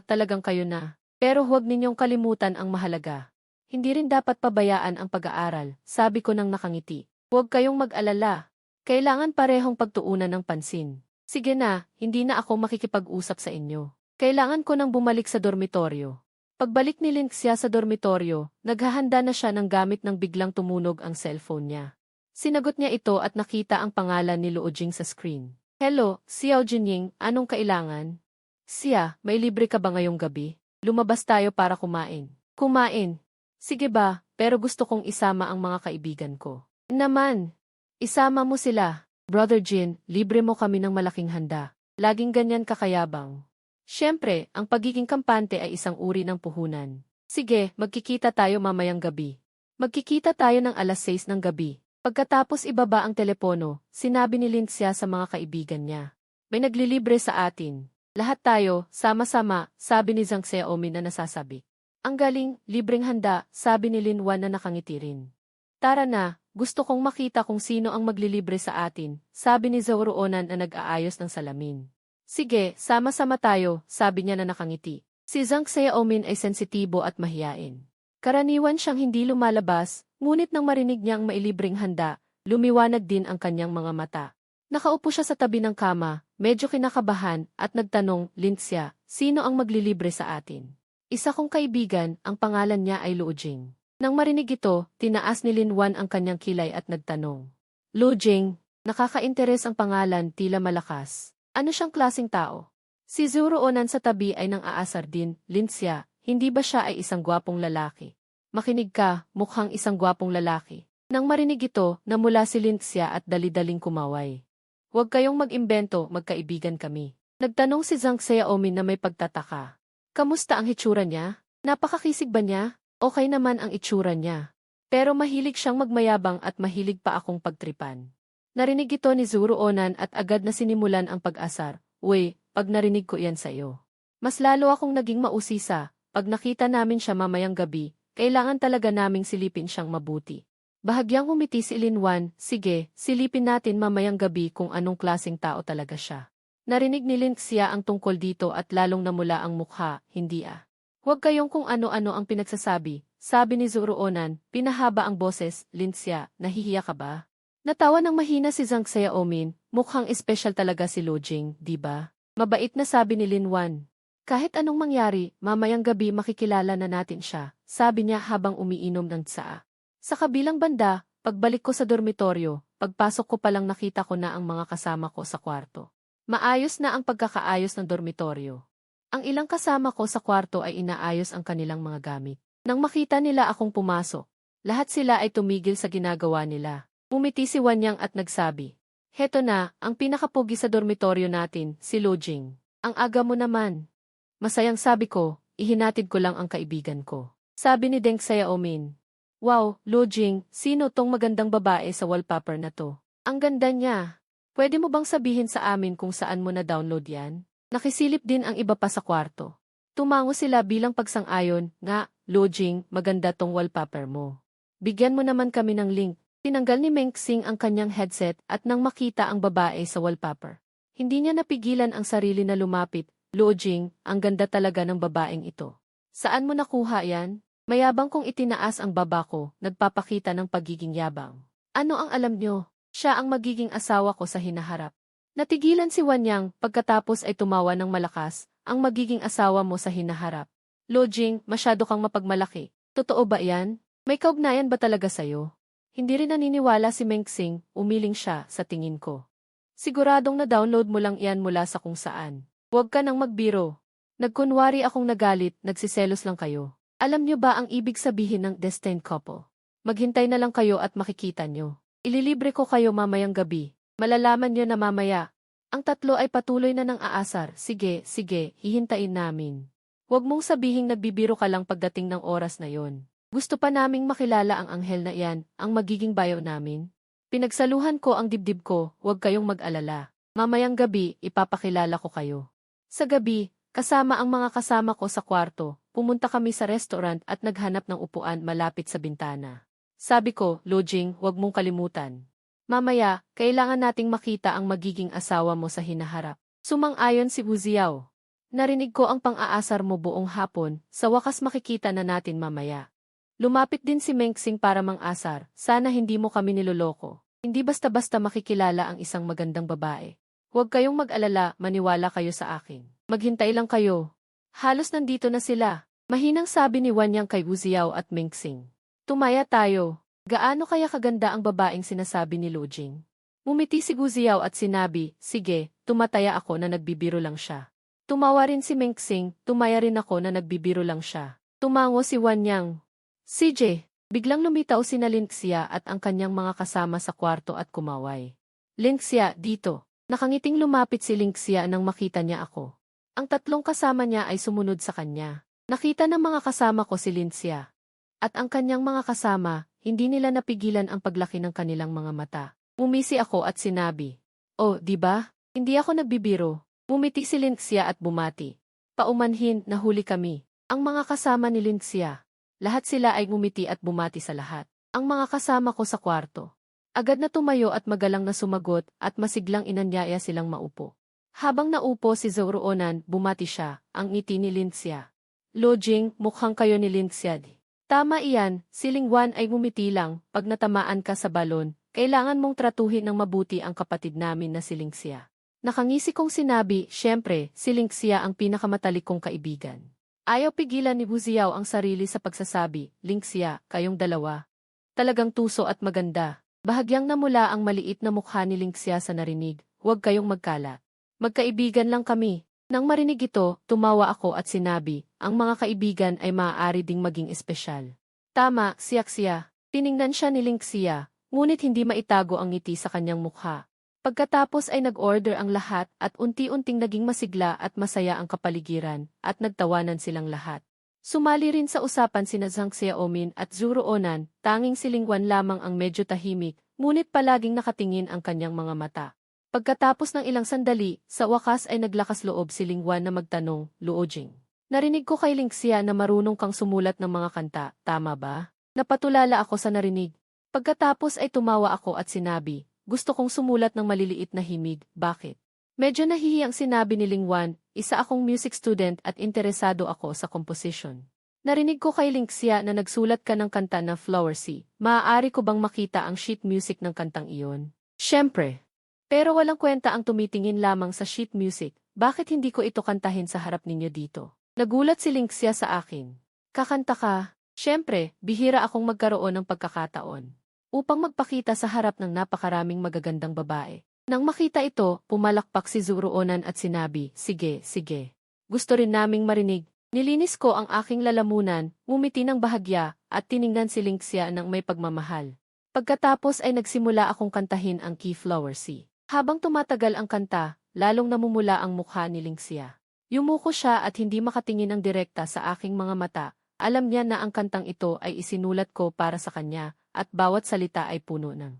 talagang kayo na. Pero huwag ninyong kalimutan ang mahalaga. Hindi rin dapat pabayaan ang pag-aaral, sabi ko nang nakangiti. Huwag kayong mag-alala. Kailangan parehong pagtuunan ng pansin. Sige na, hindi na ako makikipag-usap sa inyo. Kailangan ko nang bumalik sa dormitoryo. Pagbalik ni Linxia sa dormitoryo, naghahanda na siya ng gamit nang biglang tumunog ang cellphone niya. Sinagot niya ito at nakita ang pangalan ni Luo Jing sa screen. Hello, Xiao Jinying, anong kailangan? Siya, may libre ka ba ngayong gabi? Lumabas tayo para kumain. Kumain? Sige ba, pero gusto kong isama ang mga kaibigan ko. Naman, isama mo sila. Brother Jin, libre mo kami ng malaking handa. Laging ganyan kakayabang. Siyempre, ang pagiging kampante ay isang uri ng puhunan. Sige, magkikita tayo mamayang gabi. Magkikita tayo ng alas 6 ng gabi. Pagkatapos ibaba ang telepono, sinabi ni Linxia sa mga kaibigan niya. May naglilibre sa atin. Lahat tayo, sama-sama, sabi ni Zhang Xiaomi na nasasabi. Ang galing, libreng handa, sabi ni Lin Wan na nakangiti rin. Tara na, gusto kong makita kung sino ang maglilibre sa atin, sabi ni Zhou Ruonan na nag-aayos ng salamin. Sige, sama-sama tayo, sabi niya na nakangiti. Si Zhang Xiaomi ay sensitibo at mahiyain. Karaniwan siyang hindi lumalabas, ngunit nang marinig niya ang mailibreng handa, lumiwanag din ang kanyang mga mata. Nakaupo siya sa tabi ng kama, medyo kinakabahan, at nagtanong, Linxia, sino ang maglilibre sa atin? Isa kong kaibigan, ang pangalan niya ay Luo Jing. Nang marinig ito, tinaas ni Lin Wan ang kanyang kilay at nagtanong. Luo Jing, nakaka-interes ang pangalan, tila malakas. Ano siyang klaseng tao? Si Zhu Ruonan sa tabi ay nang aasar din, Linxia, hindi ba siya ay isang gwapong lalaki? Makinig ka, mukhang isang gwapong lalaki. Nang marinig ito, namula si Linxia at dali-daling kumaway. Huwag kayong mag-imbento, magkaibigan kami. Nagtanong si Zhang Xiaomi na may pagtataka. Kamusta ang hitsura niya? Napakakisig ba niya? Okay naman ang itsura niya. Pero mahilig siyang magmayabang at mahilig pa akong pagtripan. Narinig ito ni Zhu Ruonan at agad na sinimulan ang pag-asar. Uy, pag narinig ko iyan sa iyo. Mas lalo akong naging mausisa. Pag nakita namin siya mamayang gabi, kailangan talaga naming silipin siyang mabuti. Bahagyang umiti si Lin Wan, sige, silipin natin mamayang gabi kung anong klaseng tao talaga siya. Narinig ni Linxia ang tungkol dito at lalong namula ang mukha, hindi ah. Huwag kayong kung ano-ano ang pinagsasabi, sabi ni Zhu Ruonan, pinahaba ang boses, Linxia, nahihiya ka ba? Natawa ng mahina si Zhang Xiaomin, mukhang espesyal talaga si Luo Jing, di ba? Mabait na sabi ni Lin Wan. Kahit anong mangyari, mamayang gabi makikilala na natin siya, sabi niya habang umiinom ng tsaa. Sa kabilang banda, pagbalik ko sa dormitoryo, pagpasok ko palang nakita ko na ang mga kasama ko sa kwarto. Maayos na ang pagkakaayos ng dormitoryo. Ang ilang kasama ko sa kwarto ay inaayos ang kanilang mga gamit. Nang makita nila akong pumasok, lahat sila ay tumigil sa ginagawa nila. Umiti si Wanyang at nagsabi, Heto na, ang pinakapugi sa dormitoryo natin, si Luo Jing. Ang aga mo naman. Masayang sabi ko, ihinatid ko lang ang kaibigan ko. Sabi ni Deng Xiaomin. Wow, Luo Jing, sino tong magandang babae sa wallpaper na to? Ang ganda niya. Pwede mo bang sabihin sa amin kung saan mo na-download yan? Nakisilip din ang iba pa sa kwarto. Tumango sila bilang pagsang-ayon, nga, Luo Jing, maganda tong wallpaper mo. Bigyan mo naman kami ng link. Tinanggal ni Meng Xing ang kanyang headset at nang makita ang babae sa wallpaper. Hindi niya napigilan ang sarili na lumapit. Luo Jing, ang ganda talaga ng babaeng ito. Saan mo nakuha yan? Mayabang kong itinaas ang baba ko, nagpapakita ng pagiging yabang. Ano ang alam nyo? Siya ang magiging asawa ko sa hinaharap. Natigilan si Wanyang, pagkatapos ay tumawa ng malakas, ang magiging asawa mo sa hinaharap. Luo Jing, masyado kang mapagmalaki. Totoo ba yan? May kaugnayan ba talaga sa'yo? Hindi rin naniniwala si Meng Xing, umiling siya sa tingin ko. Siguradong na-download mo lang iyan mula sa kung saan. Huwag ka nang magbiro. Nagkunwari akong nagalit, nagsiselos lang kayo. Alam nyo ba ang ibig sabihin ng destined couple? Maghintay na lang kayo at makikita nyo. Ililibre ko kayo mamayang gabi. Malalaman nyo na mamaya. Ang tatlo ay patuloy na nang aasar. Sige, hihintayin namin. Huwag mong sabihing nagbibiro ka lang pagdating ng oras na yon. Gusto pa naming makilala ang anghel na iyan, ang magiging bayaw namin. Pinagsaluhan ko ang dibdib ko, huwag kayong mag-alala. Mamayang gabi, ipapakilala ko kayo. Sa gabi, kasama ang mga kasama ko sa kwarto, pumunta kami sa restaurant at naghanap ng upuan malapit sa bintana. Sabi ko, Luo Jing, huwag mong kalimutan. Mamaya, kailangan nating makita ang magiging asawa mo sa hinaharap. Sumang-ayon si Wu Ziao. Narinig ko ang pang-aasar mo buong hapon, sa wakas makikita na natin mamaya. Lumapit din si Mengxing para mang-asar, sana hindi mo kami niloloko. Hindi basta-basta makikilala ang isang magandang babae. Huwag kayong mag-alala, maniwala kayo sa akin. Maghintay lang kayo. Halos nandito na sila. Mahinang sabi ni Wan Yang kay Wu Ziao at Mengxing. Tumaya tayo. Gaano kaya kaganda ang babaeng sinasabi ni Lu Jing? Umiti si Wu Ziao at sinabi, sige, tumataya ako na nagbibiro lang siya. Tumawa rin si Mengxing, tumaya rin ako na nagbibiro lang siya. Tumango si Wan Yang. CJ, biglang lumitaw sina Linxia at ang kanyang mga kasama sa kwarto at kumaway. Linxia, dito. Nakangiting lumapit si Linxia nang makita niya ako. Ang tatlong kasama niya ay sumunod sa kanya. Nakita ng mga kasama ko si Linxia. At ang kanyang mga kasama, hindi nila napigilan ang paglaki ng kanilang mga mata. Umisi ako at sinabi, oh, di ba? Hindi ako nagbibiro. Umiti si Linxia at bumati. Paumanhin, nahuli kami. Ang mga kasama ni Linxia. Lahat sila ay ngumiti at bumati sa lahat. Ang mga kasama ko sa kwarto. Agad na tumayo at magalang na sumagot at masiglang inanyaya silang maupo. Habang naupo si Zhouruonan, bumati siya, ang ngiti ni Linxia. Lu Jing, mukhang kayo ni Linxia. Tama iyan, si Lingwan ay ngumiti lang, pag natamaan ka sa balon, kailangan mong tratuhin ng mabuti ang kapatid namin na si Linxia. Nakangisi kong sinabi, syempre, si Linxia ang pinakamatalik kong kaibigan. Ayaw pigilan ni Wu Ziao ang sarili sa pagsasabi, Linxia, kayong dalawa. Talagang tuso at maganda. Bahagyang namula ang maliit na mukha ni Linxia sa narinig, huwag kayong magkalat. Magkaibigan lang kami. Nang marinig ito, tumawa ako at sinabi, ang mga kaibigan ay maaari ding maging espesyal. Tama, siya. Tiningnan siya ni Linxia, ngunit hindi maitago ang ngiti sa kanyang mukha. Pagkatapos ay nag-order ang lahat at unti-unting naging masigla at masaya ang kapaligiran at nagtawanan silang lahat. Sumali rin sa usapan sina Zhang Xiaomin at Zhouruonan, tanging si Lingwan lamang ang medyo tahimik, ngunit palaging nakatingin ang kanyang mga mata. Pagkatapos ng ilang sandali, sa wakas ay naglakas loob si Lingwan na magtanong, Lu Jing. Narinig ko kay Linxia na marunong kang sumulat ng mga kanta, tama ba? Napatulala ako sa narinig. Pagkatapos ay tumawa ako at sinabi, gusto kong sumulat ng maliliit na himig, bakit? Medyo nahihiyang sinabi ni Lingwan, isa akong music student at interesado ako sa composition. Narinig ko kay Linxia na nagsulat ka ng kanta na Flower Sea. Maaari ko bang makita ang sheet music ng kantang iyon? Siyempre. Pero walang kwenta ang tumitingin lamang sa sheet music, bakit hindi ko ito kantahin sa harap ninyo dito? Nagulat si Linxia sa akin. Kakanta ka? Siyempre, bihira akong magkaroon ng pagkakataon. Upang magpakita sa harap ng napakaraming magagandang babae. Nang makita ito, pumalakpak si Zhouruonan at sinabi, sige. Gusto rin naming marinig. Nilinis ko ang aking lalamunan, ngumiti ng bahagya, at tiningnan si Linxia ng may pagmamahal. Pagkatapos ay nagsimula akong kantahin ang Key Flower Sea. Habang tumatagal ang kanta, lalong namumula ang mukha ni Linxia. Yumuko siya at hindi makatingin ng direkta sa aking mga mata. Alam niya na ang kantang ito ay isinulat ko para sa kanya, at bawat salita ay puno ng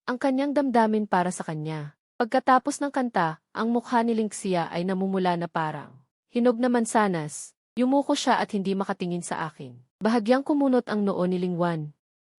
ang kanyang damdamin para sa kanya. Pagkatapos ng kanta, ang mukha ni Linxia ay namumula na parang hinog na mansanas. Yumuko siya at hindi makatingin sa akin. Bahagyang kumunot ang noo ni Lingwan.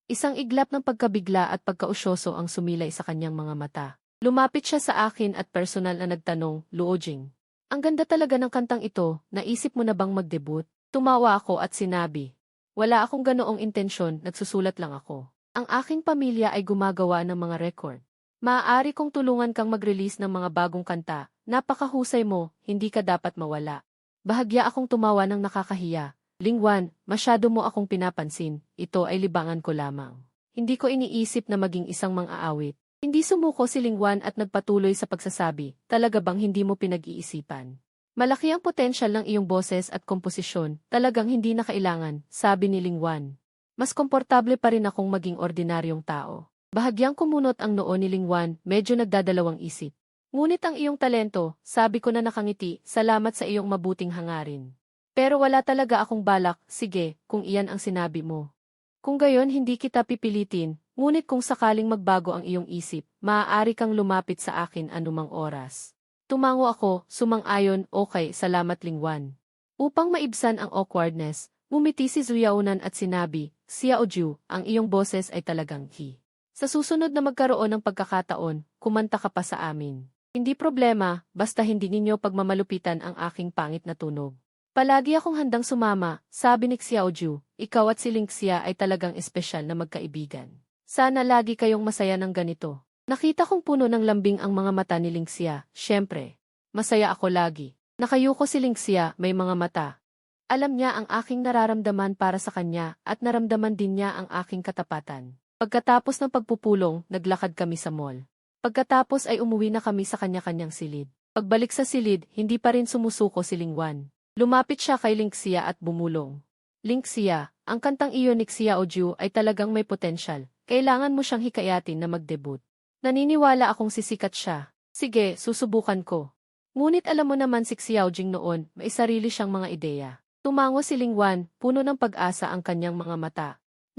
Isang iglap ng pagkabigla at pagkausyoso ang sumilay sa kanyang mga mata. Lumapit siya sa akin at personal na nagtanong, Lu Jing. Ang ganda talaga ng kantang ito, naisip mo na bang mag-debut? Tumawa ako at sinabi, wala akong ganoong intensyon, nagsusulat lang ako. Ang aking pamilya ay gumagawa ng mga record. Maaari kong tulungan kang mag-release ng mga bagong kanta, napakahusay mo, hindi ka dapat mawala. Bahagya akong tumawa ng nakakahiya. Lingwan, masyado mo akong pinapansin, ito ay libangan ko lamang. Hindi ko iniisip na maging isang mang-aawit. Hindi sumuko si Lingwan at nagpatuloy sa pagsasabi, talaga bang hindi mo pinag-iisipan? Malaki ang potensyal ng iyong boses at komposisyon, talagang hindi na kailangan, sabi ni Lingwan. Mas komportable pa rin akong maging ordinaryong tao. Bahagyang kumunot ang noo ni Lingwan, medyo nagdadalawang isip. Ngunit ang iyong talento, sabi ko na nakangiti, salamat sa iyong mabuting hangarin. Pero wala talaga akong balak, sige, kung iyan ang sinabi mo. Kung gayon hindi kita pipilitin, ngunit kung sakaling magbago ang iyong isip, maaari kang lumapit sa akin anumang oras. Tumango ako, sumang-ayon, okay, salamat Lingwan. Upang maibsan ang awkwardness, ngumiti si Zuyaunan at sinabi, Xiaoju, ang iyong boses ay talagang hi. Sa susunod na magkaroon ng pagkakataon, kumanta ka pa sa amin. Hindi problema, basta hindi ninyo pagmamalupitan ang aking pangit na tunog. Palagi akong handang sumama, sabi ni Xiaoju, ikaw at si Lingxia ay talagang espesyal na magkaibigan. Sana lagi kayong masaya ng ganito. Nakita kong puno ng lambing ang mga mata ni Lingxia, syempre. Masaya ako lagi. Nakayuko si Lingxia, may mga mata. Alam niya ang aking nararamdaman para sa kanya at naramdaman din niya ang aking katapatan. Pagkatapos ng pagpupulong, naglakad kami sa mall. Pagkatapos ay umuwi na kami sa kanya-kanyang silid. Pagbalik sa silid, hindi pa rin sumusuko si Lingwan. Lumapit siya kay Lingxia at bumulong. Lingxia, ang kantang iyon ni Xiaoju ay talagang may potensyal. Kailangan mo siyang hikayatin na mag-debut. Naniniwala akong sisikat siya. Sige, susubukan ko. Ngunit alam mo naman si Xiaojing noon, may sarili siyang mga ideya. Tumango si Lingwan, puno ng pag-asa ang kanyang mga mata.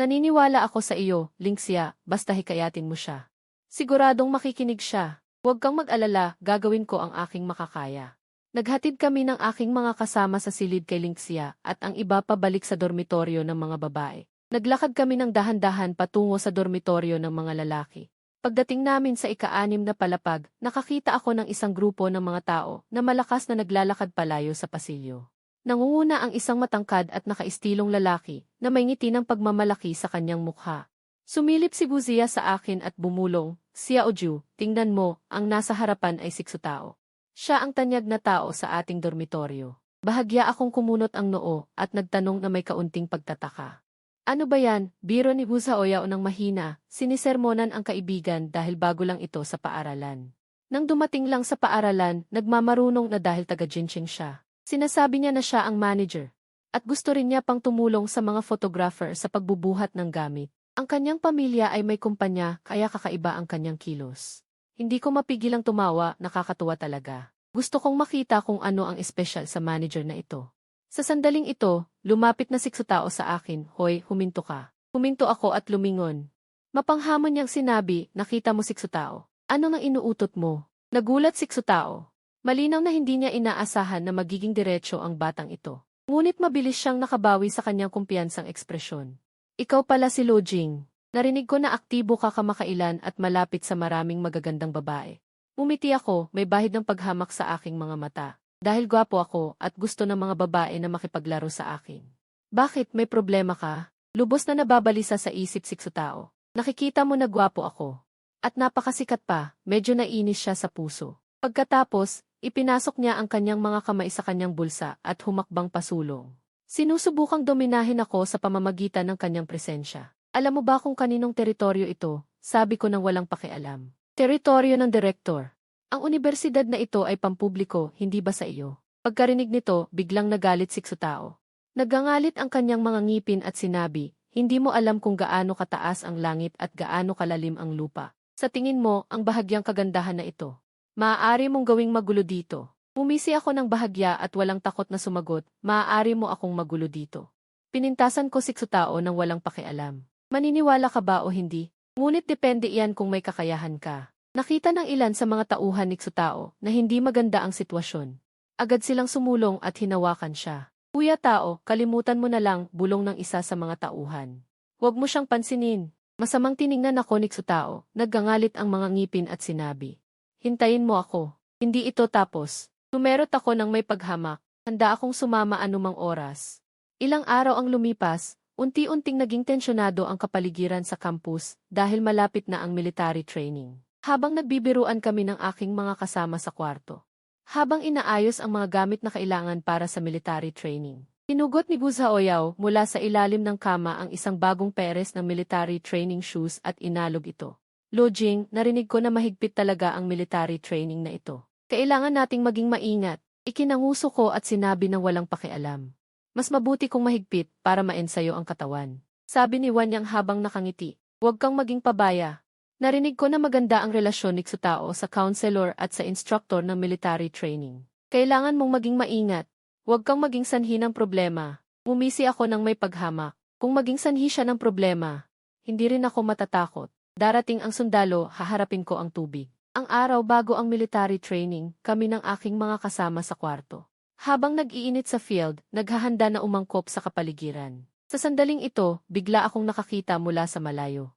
Naniniwala ako sa iyo, Lingxia, basta hikayatin mo siya. Siguradong makikinig siya. Huwag kang mag-alala, gagawin ko ang aking makakaya. Naghatid kami ng aking mga kasama sa silid kay Lingxia at ang iba pabalik sa dormitoryo ng mga babae. Naglakad kami ng dahan-dahan patungo sa dormitoryo ng mga lalaki. Pagdating namin sa ika-6 na palapag, nakakita ako ng isang grupo ng mga tao na malakas na naglalakad palayo sa pasilyo. Nangunguna ang isang matangkad at nakaistilong lalaki na may ngiti ng pagmamalaki sa kanyang mukha. Sumilip si Buzia sa akin at bumulong, Xiaoju, tingnan mo, ang nasa harapan ay si Xutao. Siya ang tanyag na tao sa ating dormitoryo. Bahagya akong kumunot ang noo at nagtanong na may kaunting pagtataka. Ano ba yan? Biro ni Buzaoyao ng mahina, sinisermonan ang kaibigan dahil bago lang ito sa paaralan. Nang dumating lang sa paaralan, nagmamarunong na dahil taga-Jincheng siya. Sinasabi niya na siya ang manager. At gusto rin niya pang tumulong sa mga photographer sa pagbubuhat ng gamit. Ang kanyang pamilya ay may kumpanya kaya kakaiba ang kanyang kilos. Hindi ko mapigilang tumawa, nakakatuwa talaga. Gusto kong makita kung ano ang espesyal sa manager na ito. Sa sandaling ito, lumapit na si Xutao sa akin, hoy, huminto ka. Huminto ako at lumingon. Mapanghamon niyang sinabi, nakita mo si Xutao. Ano nang inuutot mo? Nagulat si Xutao. Malinaw na hindi niya inaasahan na magiging diretso ang batang ito. Ngunit mabilis siyang nakabawi sa kanyang kumpiyansang ekspresyon. Ikaw pala si Lo Jing. Narinig ko na aktibo ka kamakailan at malapit sa maraming magagandang babae. Umiti ako, may bahid ng paghamak sa aking mga mata. Dahil gwapo ako at gusto ng mga babae na makipaglaro sa akin. Bakit, may problema ka? Lubos na nababalisa sa isip si Xutao. Nakikita mo na gwapo ako. At napakasikat pa, medyo nainis siya sa puso. Pagkatapos, ipinasok niya ang kanyang mga kamay sa kanyang bulsa at humakbang pasulong. Sinusubukang dominahin ako sa pamamagitan ng kanyang presensya. Alam mo ba kung kaninong teritoryo ito? Sabi ko nang walang pakialam. Teritoryo ng direktor. Ang unibersidad na ito ay pampubliko, hindi ba sa iyo? Pagkarinig nito, biglang nagalit si Xutao. Nagangalit ang kanyang mga ngipin at sinabi, hindi mo alam kung gaano kataas ang langit at gaano kalalim ang lupa. Sa tingin mo, ang bahagyang kagandahan na ito. Maaari mong gawing magulo dito. Umisi ako ng bahagya at walang takot na sumagot, maaari mo akong magulo dito. Pinintasan ko si Xutao nang walang pakialam. Maniniwala ka ba o hindi? Ngunit depende iyan kung may kakayahan ka. Nakita ng ilan sa mga tauhan ni Xutao na hindi maganda ang sitwasyon. Agad silang sumulong at hinawakan siya. Kuya tao, kalimutan mo na lang, bulong ng isa sa mga tauhan. Huwag mo siyang pansinin. Masamang tiningnan ako ni Xutao, naggangalit ang mga ngipin at sinabi. Hintayin mo ako. Hindi ito tapos. Numerot ako ng may paghamak. Handa akong sumama anumang oras. Ilang araw ang lumipas, unti-unting naging tensyonado ang kapaligiran sa campus dahil malapit na ang military training. Habang nagbibiruan kami ng aking mga kasama sa kwarto. Habang inaayos ang mga gamit na kailangan para sa military training. Tinugot ni Buzaoyao mula sa ilalim ng kama ang isang bagong peres ng military training shoes at inalog ito. Lo Jing, narinig ko na mahigpit talaga ang military training na ito. Kailangan nating maging maingat. Ikinanguso ko at sinabi ng walang pakialam. Mas mabuti kung mahigpit para maensayo ang katawan. Sabi ni Wanyang habang nakangiti. Huwag kang maging pabaya. Narinig ko na maganda ang relasyon ni Xutao sa counselor at sa instructor ng military training. Kailangan mong maging maingat. Huwag kang maging sanhi ng problema. Umisi ako ng may paghamak. Kung maging sanhi siya ng problema, hindi rin ako matatakot. Darating ang sundalo, haharapin ko ang tubig. Ang araw bago ang military training, kami ng aking mga kasama sa kwarto. Habang nag-iinit sa field, naghahanda na umangkop sa kapaligiran. Sa sandaling ito, bigla akong nakakita mula sa malayo.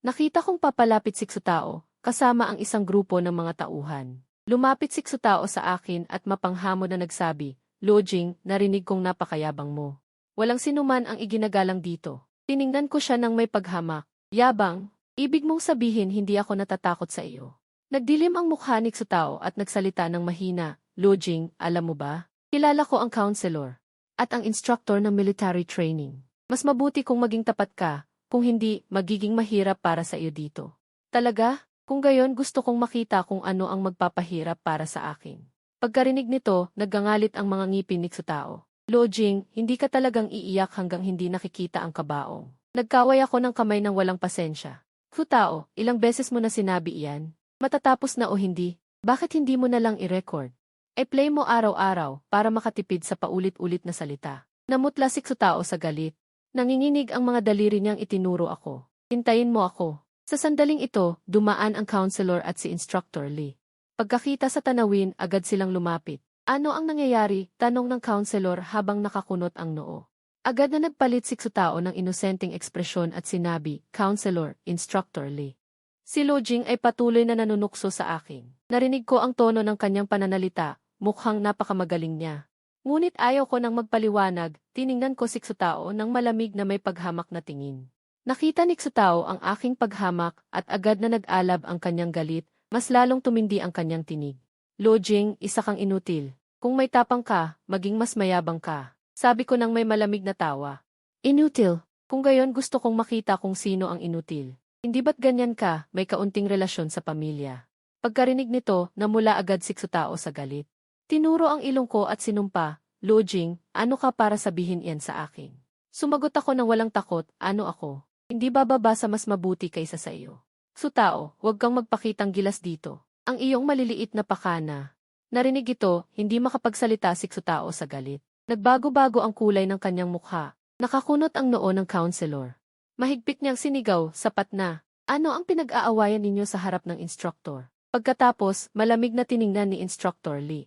Nakita kong papalapit si Xutao, kasama ang isang grupo ng mga tauhan. Lumapit si Xutao sa akin at mapanghamon na nagsabi, "Lojing, narinig kong napakayabang mo. Walang sinuman ang iginagalang dito." Tiningnan ko siya ng may paghamak. "Yabang? Ibig mong sabihin hindi ako natatakot sa iyo?" Nagdilim ang mukha ni Xutao at nagsalita ng mahina, "Lojing, alam mo ba? Kilala ko ang counselor at ang instructor ng military training. Mas mabuti kung maging tapat ka, kung hindi, magiging mahirap para sa iyo dito." "Talaga? Kung gayon gusto kong makita kung ano ang magpapahirap para sa akin." Pagkarinig nito, naggangalit ang mga ngipin ni Xutao. "Lojing, hindi ka talagang iiyak hanggang hindi nakikita ang kabaong." Nagkaway ako ng kamay ng walang pasensya. "Xutao, ilang beses mo na sinabi iyan? Matatapos na o hindi? Bakit hindi mo na lang i-record? E-play mo araw-araw para makatipid sa paulit-ulit na salita." Namutla si Xutao sa galit. Nanginginig ang mga daliri niyang itinuro ako. "Hintayin mo ako." Sa sandaling ito, dumaan ang counselor at si Instructor Lee. Pagkakita sa tanawin, agad silang lumapit. "Ano ang nangyayari?" tanong ng counselor habang nakakunot ang noo. Agad na nagpalit si Xutao ng inosenteng ekspresyon at sinabi, "Counselor, Instructor Lee. Si Lojing ay patuloy na nanunukso sa akin." Narinig ko ang tono ng kanyang pananalita, mukhang napakamagaling niya. Ngunit ayaw ko nang magpaliwanag, tiningnan ko si Xutao ng malamig na may paghamak na tingin. Nakita ni Xutao ang aking paghamak at agad na nag-alab ang kanyang galit, mas lalong tumindi ang kanyang tinig. "Lojing, isa kang inutil. Kung may tapang ka, maging mas mayabang ka." Sabi ko nang may malamig na tawa. "Inutil? Kung gayon gusto kong makita kung sino ang inutil. Hindi ba't ganyan ka, may kaunting relasyon sa pamilya?" Pagkarinig nito, namula agad si Xutao sa galit. Tinuro ang ilong ko at sinumpa, "Lojing, ano ka para sabihin iyan sa akin?" Sumagot ako ng walang takot, "Ano ako? Hindi bababa sa mas mabuti kaysa sa iyo." "Xutao, huwag kang magpakitang gilas dito. Ang iyong maliliit na pakana." Narinig ito, hindi makapagsalita si Xutao sa galit. Nagbago-bago ang kulay ng kanyang mukha. Nakakunot ang noo ng counselor. Mahigpit niyang sinigaw, "Sapat na. Ano ang pinag-aawayan ninyo sa harap ng instructor?" Pagkatapos, malamig na tiningnan ni Instructor Lee.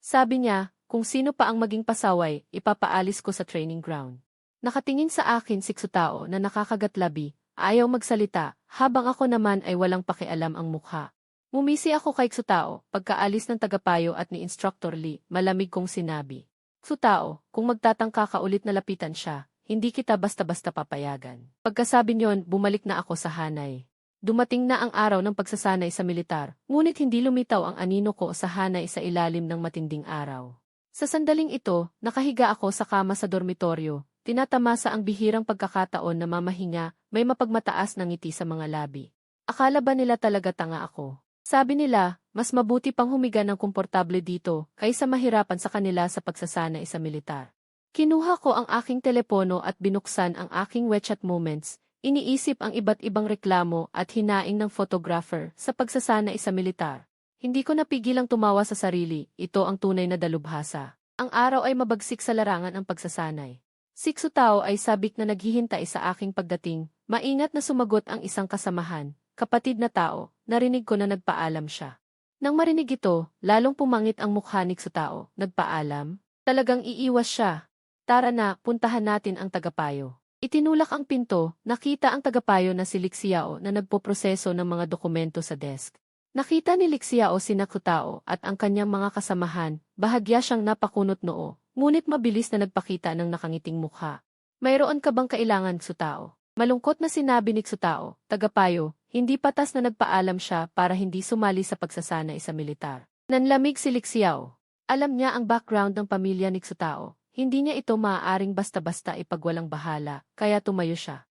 Sabi niya, "Kung sino pa ang maging pasaway, ipapaalis ko sa training ground." Nakatingin sa akin si Xutao na nakakagatlabi, ayaw magsalita, habang ako naman ay walang pakialam ang mukha. Mumisi ako kay Xutao, pagkaalis ng tagapayo at ni Instructor Lee, malamig kong sinabi, "Xutao, kung magtatangka ka ulit na lapitan siya, hindi kita basta-basta papayagan." Pagkasabi niyon, bumalik na ako sa hanay. Dumating na ang araw ng pagsasanay sa militar, ngunit hindi lumitaw ang anino ko sa hanay sa ilalim ng matinding araw. Sa sandaling ito, nakahiga ako sa kama sa dormitoryo. Tinatamasa ang bihirang pagkakataon na mamahinga, may mapagmataas na ngiti sa mga labi. Akala ba nila talaga tanga ako? Sabi nila, mas mabuti pang humiga ng komportable dito, kaysa mahirapan sa kanila sa pagsasanay sa militar. Kinuha ko ang aking telepono at binuksan ang aking WeChat moments, iniisip ang iba't ibang reklamo at hinaing ng photographer sa pagsasanay sa militar. Hindi ko napigilang tumawa sa sarili, ito ang tunay na dalubhasa. Ang araw ay mabagsik sa larangan ang pagsasanay. Si Xutao ay sabik na naghihintay sa aking pagdating, maingat na sumagot ang isang kasamahan, kapatid na tao, narinig ko na nagpaalam siya. Nang marinig ito, lalong pumangit ang mukha ni Xutao, "Nagpaalam? Talagang iiwas siya. Tara na, puntahan natin ang tagapayo." Itinulak ang pinto, nakita ang tagapayo na si Lixiao na nagpoproseso ng mga dokumento sa desk. Nakita ni Lixiao sina Xutao at ang kanyang mga kasamahan, bahagya siyang napakunot noo. Ngunit mabilis na nagpakita ng nakangiting mukha. "Mayroon ka bang kailangan, Xutao?" Malungkot na sinabi ni Xutao, tagapayo, hindi patas na nagpaalam siya para hindi sumali sa pagsasanay sa militar. Nanlamig si Lixiao. Alam niya ang background ng pamilya ni Xutao. Hindi niya ito maaaring basta-basta ipagwalang bahala, kaya tumayo siya.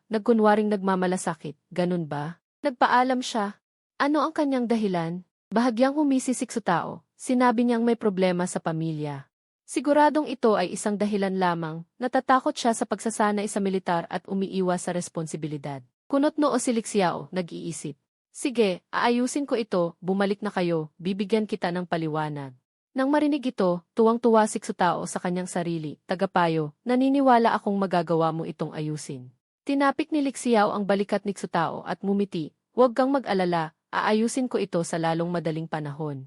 Nagkunwaring nagmamalasakit, ganun ba? Nagpaalam siya. Ano ang kanyang dahilan? Bahagyang humisi si Xutao. Sinabi niyang may problema sa pamilya. Siguradong ito ay isang dahilan lamang, natatakot siya sa pagsasanay sa militar at umiiwas sa responsibilidad. Kunot noo si Lixiao, nag-iisip. "Sige, aayusin ko ito, bumalik na kayo, bibigyan kita ng paliwanag." Nang marinig ito, tuwang-tuwa si Xutao sa kanyang sarili, "Tagapayo, naniniwala akong magagawa mo itong ayusin." Tinapik ni Lixiao ang balikat ni Xutao at mumiti, "Huwag kang mag-alala, aayusin ko ito sa lalong madaling panahon.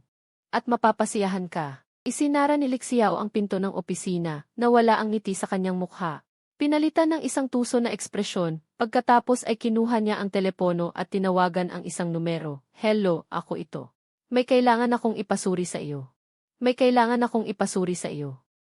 At mapapasiyahan ka." Isinara ni Lixiao ang pinto ng opisina, nawala ang ngiti sa kanyang mukha. Pinalitan ng isang tuso na ekspresyon, pagkatapos ay kinuha niya ang telepono at tinawagan ang isang numero. Hello, ako ito. May kailangan akong ipasuri sa iyo. May kailangan akong ipasuri sa iyo.